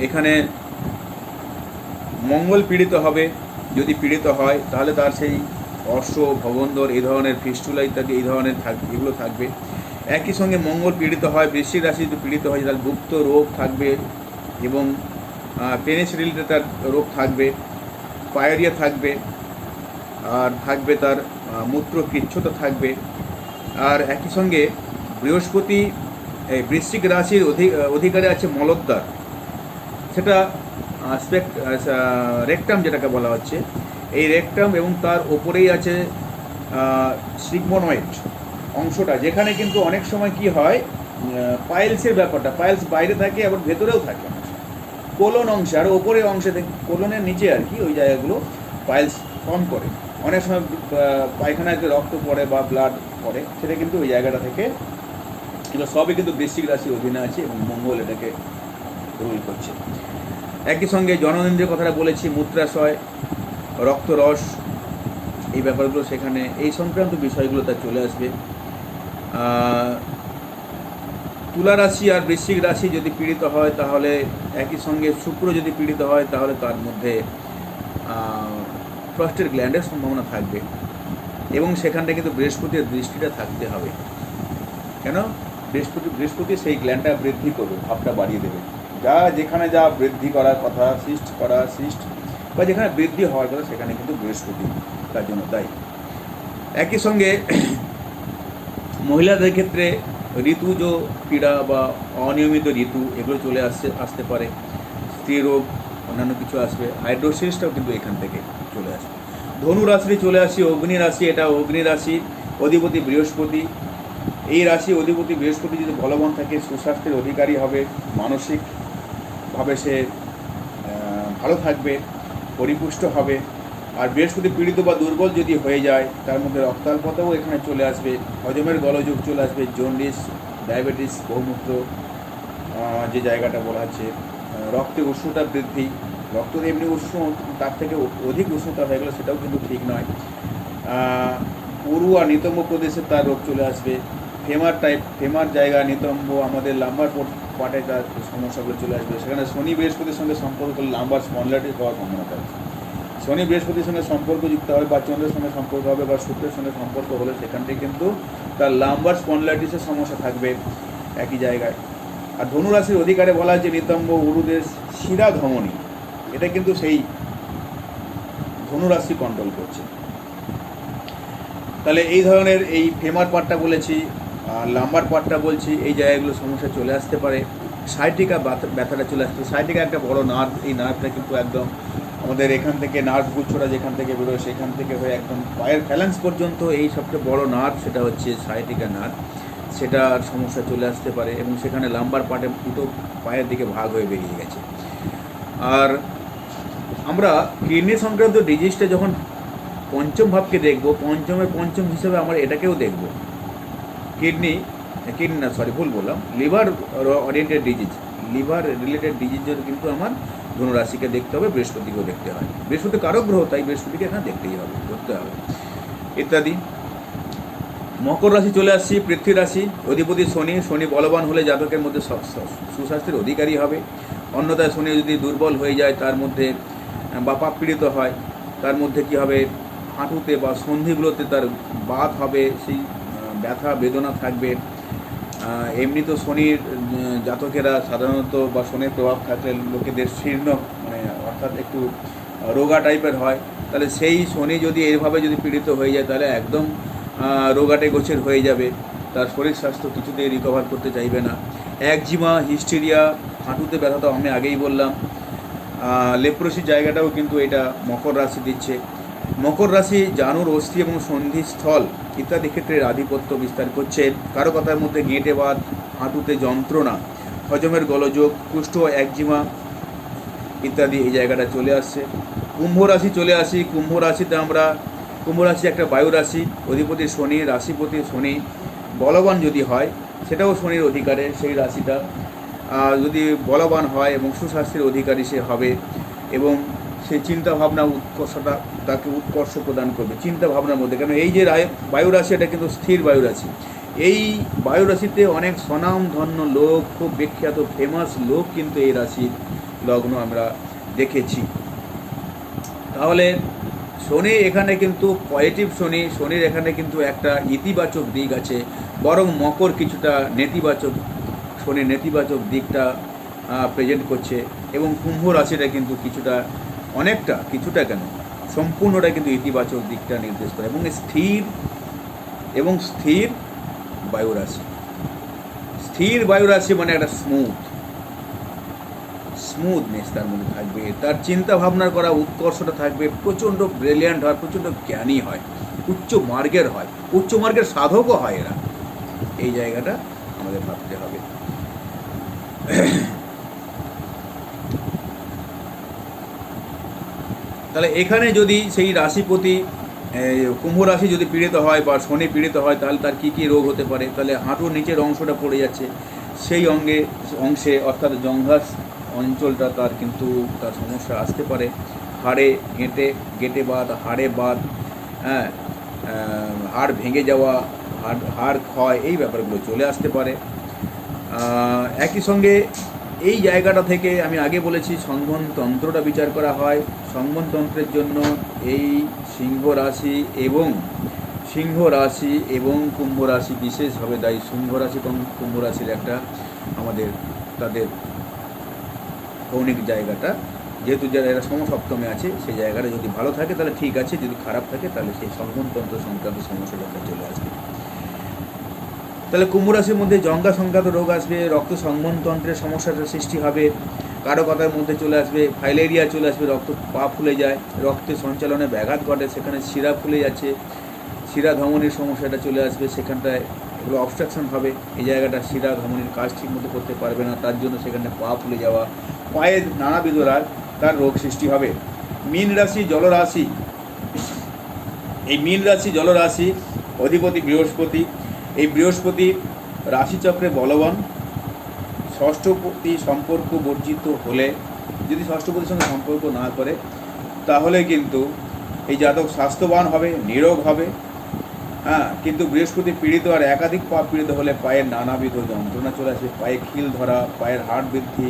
এখানে মঙ্গল পীড়িত হবে। যদি পীড়িত হয় তাহলে তার সেই অশ্ব, ভগন্দর, এই ধরনের ফিস্টুলা ইত্যাদি এই ধরনের এগুলো থাকবে। একই সঙ্গে মঙ্গল পীড়িত হয়, বৃশ্চিক রাশি যদি পীড়িত হয় তাহলে গুপ্ত রোগ থাকবে এবং পেনিস রিলেটেড তার রোগ থাকবে, পায়োরিয়া থাকবে, আর থাকবে তার মূত্র কৃচ্ছতা থাকবে। আর একই সঙ্গে বৃহস্পতি বৃশ্চিক রাশির অধিকারে আছে মলদ্বার, সেটা রেকটাম যেটাকে বলা হচ্ছে, এই রেকটাম এবং তার ওপরেই আছে সিগমোনয়েড অংশটা, যেখানে কিন্তু অনেক সময় কি হয়, পাইলসের ব্যাপারটা, পাইলস বাইরে থাকে আবার ভেতরেও থাকে, কোলন অংশে আর ওপরের অংশে, কোলনের নিচে আর কি, ওই জায়গাগুলো পাইলস ফর্ম করে। অনেক সময় পায়খানায় রক্ত পড়ে বা ব্লাড পড়ে, সেটা কিন্তু ওই জায়গাটা থেকে। এগুলো সবই কিন্তু বৃশ্চিক রাশির অধীনে আছে এবং মঙ্গল এটাকে রুল করছে। একই সঙ্গে জননেন্দ্রিয় কথাটা বলেছি, মূত্রাশয়, রক্তরস, এই ব্যাপারগুলো সেখানে, এই সংক্রান্ত বিষয়গুলো তার চলে আসবে। তুলা রাশি আর বৃশ্চিক রাশি যদি পীড়িত হয় তাহলে, একই সঙ্গে শুক্র যদি পীড়িত হয় তাহলে তার মধ্যে প্রস্টেট গ্ল্যান্ডের সম্ভাবনা থাকবে এবং সেখানটা কিন্তু বৃহস্পতির দৃষ্টিটা থাকতে হবে। কেন? বৃহস্পতি সেই গ্ল্যান্ডটা বৃদ্ধি করবে, ভাবটা বাড়িয়ে দেবে। যেখানে যা বৃদ্ধি করার কথা, সিস্ট বা যেখানে বৃদ্ধি হওয়ার কথা, সেখানে কিন্তু বৃহস্পতি তার জন্য দায়ী। একই সঙ্গে মহিলাদের ক্ষেত্রে ঋতুজ পীড়া বা অনিয়মিত ঋতু এগুলো চলে আসতে পারে, স্ত্রী রোগ, অন্যান্য কিছু আসবে। হাইড্রোসিসটাও কিন্তু এখান থেকে চলে আসবে। ধনু রাশি চলে আসি, অগ্নি রাশি, এটা অগ্নি রাশি, অধিপতি বৃহস্পতি। এই রাশি অধিপতি বৃহস্পতি যদি বলবান থাকে, সুস্বাস্থ্যের অধিকারী হবে, মানসিকভাবে সে ভালো থাকবে, পরিপুষ্ট হবে। আর বৃহস্পতি পীড়িত বা দুর্বল যদি হয়ে যায়, তার মধ্যে রক্তাল্পতাও এখানে চলে আসবে, হজমের গলযোগ চলে আসবে, জন্ডিস, ডায়াবেটিস, বহুমূত্র, যে জায়গাটা বলা হচ্ছে, রক্তে উষ্ণতা বৃদ্ধি, রক্ত এমনি উষ্ণ, তার থেকে অধিক উষ্ণতা হয়ে গেলে সেটাও কিন্তু ঠিক নয়। পুরু আর নিতম্ব প্রদেশে তার রোগ চলে আসবে। ফেমার জায়গা, নিতম্ব, আমাদের লাম্বার পার্টে তার সমস্যাগুলো চলে আসবে। সেখানে শনি বৃহস্পতির সঙ্গে সম্পর্ক করলে লাম্বার স্পন্ডলাইটিস হওয়ার সম্ভাবনা আছে। শনি বৃহস্পতির সঙ্গে সম্পর্কযুক্ত হবে বা চন্দ্রের সঙ্গে সম্পর্ক হবে বা শুক্রের সঙ্গে সম্পর্ক হলে সেখানটায় কিন্তু তার লাম্বার স্পন্ডলাইটিসের সমস্যা থাকবে একই জায়গায়। আর ধনুরাশির অধিকারে বলা হয়েছে নিতম্ব, উরুদেশ, শিরা ধমনী, এটা কিন্তু সেই ধনুরাশি কন্ট্রোল করছে। তাহলে এই ধরনের এই ফেমার পার্টটা বলেছি, লাম্বার পার্টটা বলছি, এই জায়গাগুলো সমস্যা চলে আসতে পারে। সাইটিকা ব্যথাটা চলে আসতে, সাইটিকা একটা বড় নার্ভ, এই নার্ভটা কিন্তু একদম আমাদের এখান থেকে নার্ভ গুচ্ছটা যেখান থেকে বেরোয় সেখান থেকে হয়ে একদম পায়ের ফ্যালেন্স পর্যন্ত এই সবচেয়ে বড় নার্ভ, সেটা হচ্ছে সাইটিকা নার্ভ, সেটার সমস্যা চলে আসতে পারে এবং সেখানে লাম্বার পার্টে দুটো পায়ের দিকে ভাগ হয়ে বেরিয়ে গেছে। আর আমরা কিডনি সংক্রান্ত ডিজিজটা যখন পঞ্চম ভাবকে দেখব, পঞ্চমের পঞ্চম হিসেবে আমরা এটাকেও দেখব, ভুল বললাম, liver oriented disease, liver related ডিজিজের কিন্তু আমার ধনুরাশিকে দেখতে হবে, বৃহস্পতিকেও দেখতে হয়। বৃহস্পতি কারক গ্রহ, তাই বৃহস্পতিকে এখানে দেখতেই হবে, ধরতে হবে ইত্যাদি। মকর রাশি চলে আসছি, পৃথ্বী রাশি, অধিপতি শনি। শনি বলবান হলে জাতকের মধ্যে সুস্বাস্থ্যের অধিকারী হবে। অন্যথায় শনি যদি দুর্বল হয়ে যায়, তার মধ্যে বা পাপ পীড়িত হয়, তার মধ্যে কী হবে, হাঁটুতে বা সন্ধিগুলোতে তার বাত হবে, সেই ব্যথা বেদনা থাকবে। এমনি তো শনির জাতকেরা সাধারণত বা শনির প্রভাব থাকলে লোকেদের শীর্ণ, মানে অর্থাৎ একটু রোগা টাইপের হয়। তাহলে সেই শনি যদি এইভাবে যদি পীড়িত হয়ে যায় তাহলে একদম রোগাটে গোছের হয়ে যাবে। তার শরীর স্বাস্থ্য কিছুতেই রিকভার করতে চাইবে না। একজিমা, হিস্টেরিয়া, হাঁটুতে ব্যথা তো আমি আগেই বললাম। লেপ্রোসির জায়গাটাও কিন্তু এটা মকর রাশি দিচ্ছে। মকর রাশি জানুর অস্থি এবং সন্ধিস্থল ইত্যাদি ক্ষেত্রে আধিপত্য বিস্তার করছে। কারো কথার মধ্যে গেঁটে বাত, হাঁটুতে যন্ত্রণা, হজমের গোলযোগ, কুষ্ঠ, একজিমা ইত্যাদি এই জায়গাটা চলে আসছে। কুম্ভ রাশি চলে আসি। কুম্ভ রাশিতে আমরা, কুম্ভ রাশি একটা বায়ু রাশি, অধিপতি শনি, রাশিপতি শনি বলবান যদি হয়, সেটাও শনির অধিকারে সেই রাশিটা যদি বলবান হয় এবং সুস্বাস্থ্যের অধিকারী সে হবে এবং সে চিন্তাভাবনা উৎকর্ষতা তাকে উৎকর্ষ প্রদান করবে চিন্তাভাবনার মধ্যে। কেন এই যে বায়ু রাশি, এটা কিন্তু স্থির বায়ু রাশি। এই বায়ু রাশিতে অনেক স্বনামধন্য লোক, খুব বিখ্যাত ফেমাস লোক কিন্তু এই রাশির লগ্ন আমরা দেখেছি। তাহলে শনি এখানে কিন্তু পজিটিভ শনি, শনির এখানে কিন্তু একটা ইতিবাচক দিক আছে, বরং মকর কিছুটা নেতিবাচক, শনির নেতিবাচক দিকটা প্রেজেন্ট করছে এবং কুম্ভ রাশিটা কিন্তু কিছুটা কেন সম্পূর্ণটা কিন্তু ইতিবাচক দিকটা নির্দেশ করে এবং স্থির বায়ু রাশি। স্থির বায়ু রাশি মানে একটা স্মুথনেস তার মধ্যে থাকবে, তার চিন্তা ভাবনার করা উৎকর্ষটা থাকবে, প্রচণ্ড ব্রিলিয়ান্ট হয়, প্রচণ্ড জ্ঞানী হয়, উচ্চ মার্গের সাধকও হয় এরা। এই জায়গাটা আমাদের ভাবতে হবে। তাহলে এখানে যদি সেই রাশিপতি কুম্ভ রাশি যদি পীড়িত হয় বা শনি পীড়িত হয়, তাহলে তার কী কী রোগ হতে পারে? তাহলে হাঁটুর নিচের অংশটা পড়ে যাচ্ছে, সেই অংশে অর্থাৎ জঙ্ঘাস অঞ্চলটা তার সমস্যা আসতে পারে। হাড়ে গেঁটে বাত, হাড়ে বাত, হ্যাঁ, হাড় ভেঙে যাওয়া, হাড় ক্ষয়, এই ব্যাপারগুলো চলে আসতে পারে। একই সঙ্গে এই জায়গাটা থেকে আমি আগে বলেছি সংবনতন্ত্রটা বিচার করা হয়। সংবনতন্ত্রের জন্য এই সিংহ রাশি এবং কুম্ভ রাশি বিশেষভাবে দায়ী। সিংহ রাশি এবং কুম্ভ রাশির একটা তাদের কৌণিক জায়গাটা, যেহেতু যারা এরা সমসপ্তমে আছে, সেই জায়গাটা যদি ভালো থাকে তাহলে ঠিক আছে, যদি খারাপ থাকে তাহলে সেই সংবনতন্ত্র সংক্রান্ত সমস্যাটা চলে আসবে। তাহলে কুম্ভ রাশির মধ্যে জঙ্গা সংক্রান্ত রোগ আসবে, রক্ত সংবহনতন্ত্রের সমস্যাটা সৃষ্টি হবে, কারো কথার মধ্যে চলে আসবে, ফাইলেরিয়া চলে আসবে, রক্ত পা ফুলে যায়, রক্তের সঞ্চালনে ব্যাঘাত ঘটে, সেখানে শিরা ফুলে যাচ্ছে, শিরা ধমনির সমস্যাটা চলে আসবে, সেখানটায় এগুলো অবস্ট্রাকশন হবে, এই জায়গাটা শিরা ধমনির কাজ ঠিকমতো করতে পারবে না, তার জন্য সেখানে পা ফুলে যাওয়া, পায়ের নানাবিধ তার রোগ সৃষ্টি হবে। মীন রাশি জলরাশি, এই মীন রাশি জলরাশি অধিপতি বৃহস্পতি। এই বৃহস্পতি রাশিচক্রে বলবান, ষষ্ঠপতি সম্পর্ক বর্জিত হলে, যদি ষষ্ঠপতির সঙ্গে সম্পর্ক না করে, তাহলে কিন্তু এই জাতক স্বাস্থ্যবান হবে, নিরোগ হবে। হ্যাঁ, কিন্তু বৃহস্পতি পীড়িত আর একাধিক পা পীড়িত হলে পায়ের নানাবিধ যন্ত্রণা চলে আসবে, পায়ে খিল ধরা, পায়ের হাড় বৃদ্ধি,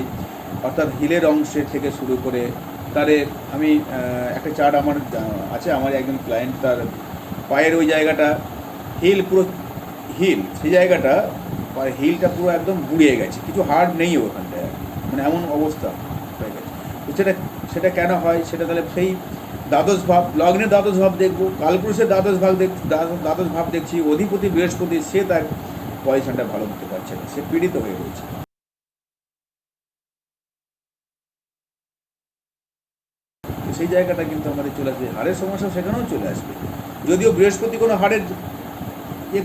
অর্থাৎ হিলের অংশের থেকে শুরু করে আমি একটা চার্ট আমার আছে, আমার একজন ক্লায়েন্ট, তার পায়ের ওই জায়গাটা সেই জায়গাটা হিলটা পুরো একদম বুড়িয়ে গেছে, কিছু হাড় নেই ওখানটায়, মানে এমন অবস্থা হয়ে গেছে। তো সেটা কেন হয়? সেটা তাহলে সেই দ্বাদশ ভাব, লগ্নের দ্বাদশ ভাব দেখবো, কালপুরুষের দ্বাদশ ভাব দেখছি, অধিপতি বৃহস্পতি, সে তার পজিশনটা ভালো দিতে পারছে না, সে পীড়িত হয়ে রয়েছে। সেই জায়গাটা কিন্তু আমাদের চলে আসবে, হাড়ের সমস্যা সেখানেও চলে আসবে। যদিও বৃহস্পতি কোনো হাড়ের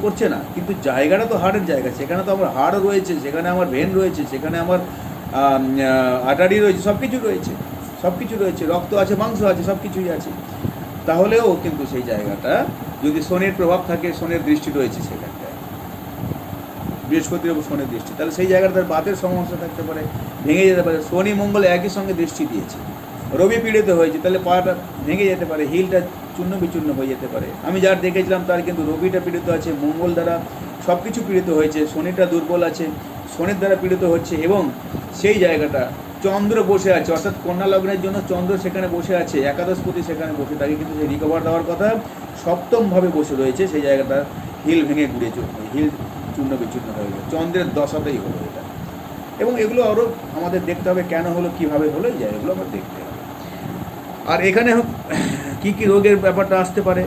করছে না, কিন্তু জায়গাটা তো হাড়ের জায়গা, সেখানে তো আমার হাড় রয়েছে, সেখানে আমার ভেন রয়েছে, সেখানে আমার আটারি রয়েছে, সব কিছু রয়েছে, রক্ত আছে, মাংস আছে, সব কিছুই আছে। তাহলেও কিন্তু সেই জায়গাটা যদি শনির প্রভাব থাকে, শনির দৃষ্টি রয়েছে সেখানটায়, বৃহস্পতির উপর শনির দৃষ্টি, তাহলে সেই জায়গাটা তার বাতের সমস্যা থাকতে পারে, ভেঙে যেতে পারে। শনি মঙ্গল একই সঙ্গে দৃষ্টি দিয়েছে, রবি পীড়িত হয়েছে, তাহলে পাটা ভেঙে যেতে পারে, হিলটা চূর্ণ বিচূর্ণ হয়ে যেতে পারে। আমি যার দেখেছিলাম তার কিন্তু রবিটা পীড়িত আছে, মঙ্গল দ্বারা সব কিছু পীড়িত হয়েছে, শনিটা দুর্বল আছে, শনির দ্বারা পীড়িত হচ্ছে, এবং সেই জায়গাটা চন্দ্র বসে আছে, অর্থাৎ কন্যা লগ্নের জন্য চন্দ্র সেখানে বসে আছে, একাদশপতি সেখানে বসে থাকে, কিন্তু সেই রিকভার দেওয়ার কথা সপ্তমভাবে বসে রয়েছে, সেই জায়গাটা হিল ভেঙে হিল চূর্ণ বিচূর্ণ হয়ে গেছে, চন্দ্রের দশাতেই হলো এটা। এবং এগুলো আরও আমাদের দেখতে হবে, কেন হলো, কীভাবে হলো, এই জায়গাগুলো আমার দেখতে হবে। আর এখানে কী কী রোগের ব্যাপারটা আসতে পারে,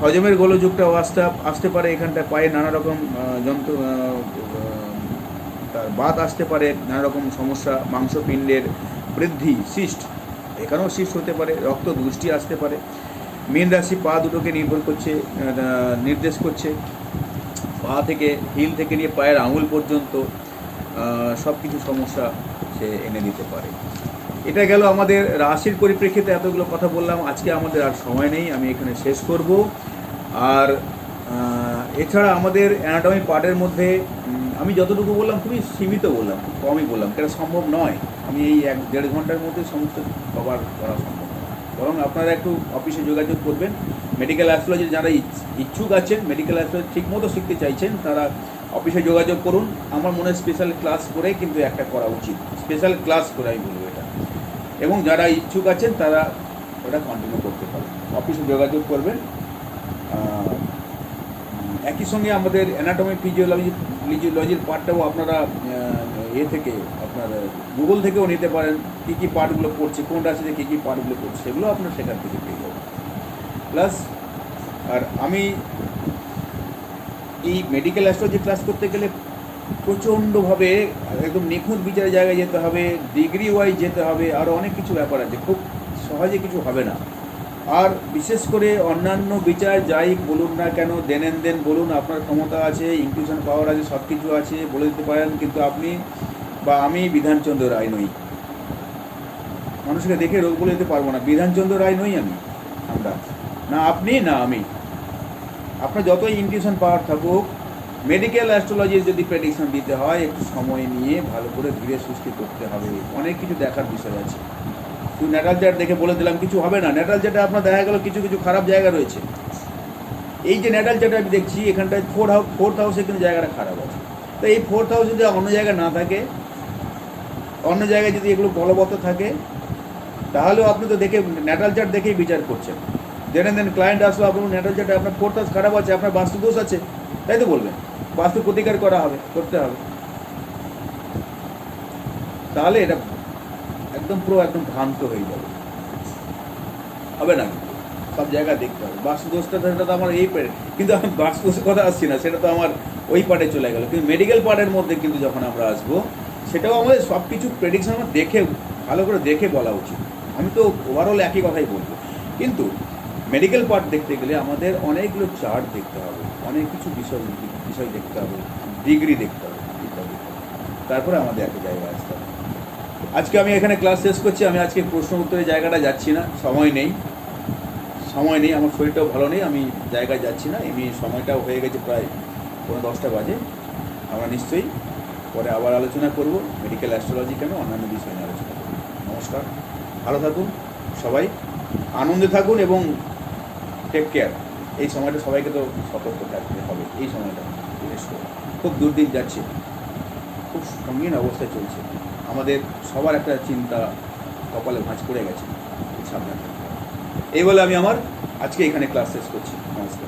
হজমের গোলযোগটাও আসতে পারে এখানটায়, পায়ে নানা রকম যন্ত্র তার বাত আসতে পারে, নানা রকম সমস্যা, মাংসপিণ্ডের বৃদ্ধি, সিস্ট, এখানেও সিস্ট হতে পারে, রক্ত দুষ্টি আসতে পারে। মীন রাশি পা দুটোকে নির্দেশ করছে। পা থেকে হিল থেকে নিয়ে পায়ের আঙুল পর্যন্ত সব কিছু সমস্যা সে এনে দিতে পারে। এটা গেল আমাদের রাশির পরিপ্রেক্ষিতে এতগুলো কথা বললাম। আজকে আমাদের আর সময় নেই, আমি এখানে শেষ করব। আর এছাড়া আমাদের অ্যানাটমি পার্টের মধ্যে আমি যতটুকু বললাম খুবই সীমিত বললাম, খুব কমই বললাম, এটা সম্ভব নয়। আমি এই 1-1.5 ঘন্টার মধ্যে সমস্ত কভার করা সম্ভব নয়। বরং আপনারা একটু অফিসে যোগাযোগ করবেন। মেডিকেল অ্যাস্ট্রোলজি যারা ইচ্ছুক আছেন, মেডিকেল অ্যাস্ট্রোলজি ঠিকমতো শিখতে চাইছেন, তারা অফিসে যোগাযোগ করুন। আমার মনে হয় স্পেশাল ক্লাস করে কিন্তু একটা করা উচিত, স্পেশাল ক্লাস করে আমি বলবো এটা। এবং যারা ইচ্ছুক আছেন তারা ওটা কন্টিনিউ করতে পারেন, অফিসে যোগাযোগ করবেন। একই সঙ্গে আমাদের অ্যানাটমি ফিজিওলজির পার্টটাও আপনারা থেকে আপনার গুগল থেকেও নিতে পারেন, কী কী পার্টগুলো পড়ছে, কোন রাশিতে কী কী পার্টগুলো পড়ছে, সেগুলো আপনার সেখান থেকে পেয়ে যাবেন। প্লাস আর আমি এই মেডিকেল অ্যাস্ট্রোলজি ক্লাস করতে গেলে প্রচণ্ডভাবে একদম নিখুঁত বিচারের জায়গায় যেতে হবে, ডিগ্রি ওয়াইজ যেতে হবে, আরও অনেক কিছু ব্যাপার আছে, খুব সহজে কিছু হবে না। আর বিশেষ করে অন্যান্য বিচার যাই বলুন না কেন, দেন বলুন, আপনার ক্ষমতা আছে, ইনটিউশন পাওয়ার আছে, সব কিছু আছে, বলে দিতে পারেন, কিন্তু আপনি বা আমি বিধানচন্দ্র রায় নই। মানুষকে দেখে রোগ বলে দিতে পারবো না, বিধানচন্দ্র রায় নই আমি, আমরা না, আপনি না আমি। আপনার যতই ইনটিউশন পাওয়ার থাকুক, মেডিকেল অ্যাস্ট্রোলজির যদি প্রেডিকশন দিতে হয়, একটু সময় নিয়ে ভালো করে ধীরে সুস্থে করতে হবে, অনেক কিছু দেখার বিষয় আছে। শুধু ন্যাটাল চার্ট দেখে বলে দিলাম কিছু হবে না। ন্যাটাল চার্টে আপনার দেখা গেল কিছু কিছু খারাপ জায়গা রয়েছে। এই যে ন্যাটাল চার্টে আমি দেখছি এখানটায় ফোর্থ হাউসে কিন্তু জায়গাটা খারাপ আছে। তো এই ফোর্থ হাউস যদি অন্য জায়গায় না থাকে, অন্য জায়গায় যদি এগুলো বলবৎ থাকে, তাহলেও আপনি তো দেখে ন্যাটাল চার্ট দেখেই বিচার করছেন। দেন ক্লায়েন্ট আসলো, আপনার ন্যাটাল চার্টে আপনার ফোর্থ হাউস খারাপ আছে, আপনার বাস্তু দোষ আছে, তাই তো বলবেন, বাস্তু প্রতিকার করতে হবে। তাহলে এটা একদম ভ্রান্ত হয়ে যাবে, হবে না। সব জায়গায় দেখতে হবে। বাস্তু দোষটা তো আমার এই পারে, কিন্তু আমি বাস্তু দোষের কথা আসছি না, সেটা তো আমার ওই পার্টে চলে গেল। কিন্তু মেডিকেল পার্টের মধ্যে কিন্তু যখন আমরা আসবো, সেটাও আমাদের সব কিছু প্রেডিকশন আমার দেখে, ভালো করে দেখে বলা উচিত। আমি তো ওভারঅল একই কথাই বলবো, কিন্তু মেডিকেল পার্ট দেখতে গেলে আমাদের অনেকগুলো চার্ট দেখতে হবে, অনেক কিছু বিষয় দেখতে হবে, ডিগ্রি দেখতে হবে, তারপরে আমাদের একটা জায়গায় আসতে হবে। আজকে আমি এখানে ক্লাস শেষ করছি। আমি আজকে প্রশ্ন উত্তরের জায়গাটা যাচ্ছি না, সময় নেই, আমার শরীরটাও ভালো নেই, আমি জায়গায় যাচ্ছি না। এমনি সময়টাও হয়ে গেছে প্রায় 10টা বাজে। আমরা নিশ্চয়ই পরে আবার আলোচনা করব, মেডিকেল অ্যাস্ট্রোলজি কেন, অন্যান্য বিষয় নিয়ে আলোচনা করব। নমস্কার, ভালো থাকুন সবাই, আনন্দে থাকুন এবং টেক কেয়ার। এই সময়টা সবাইকে তো সতর্ক থাকতে হবে। এই সময়টা বিশেষ করে খুব দুর্দিন যাচ্ছে, খুব সঙ্গীন অবস্থায় চলছে। আমাদের সবার একটা চিন্তা কপালে ভাঁজ করে গেছে, খুব সাবধান থাকতে হবে। এই বলে আমি আমার আজকে এখানে ক্লাস শেষ করছি। নমস্কার।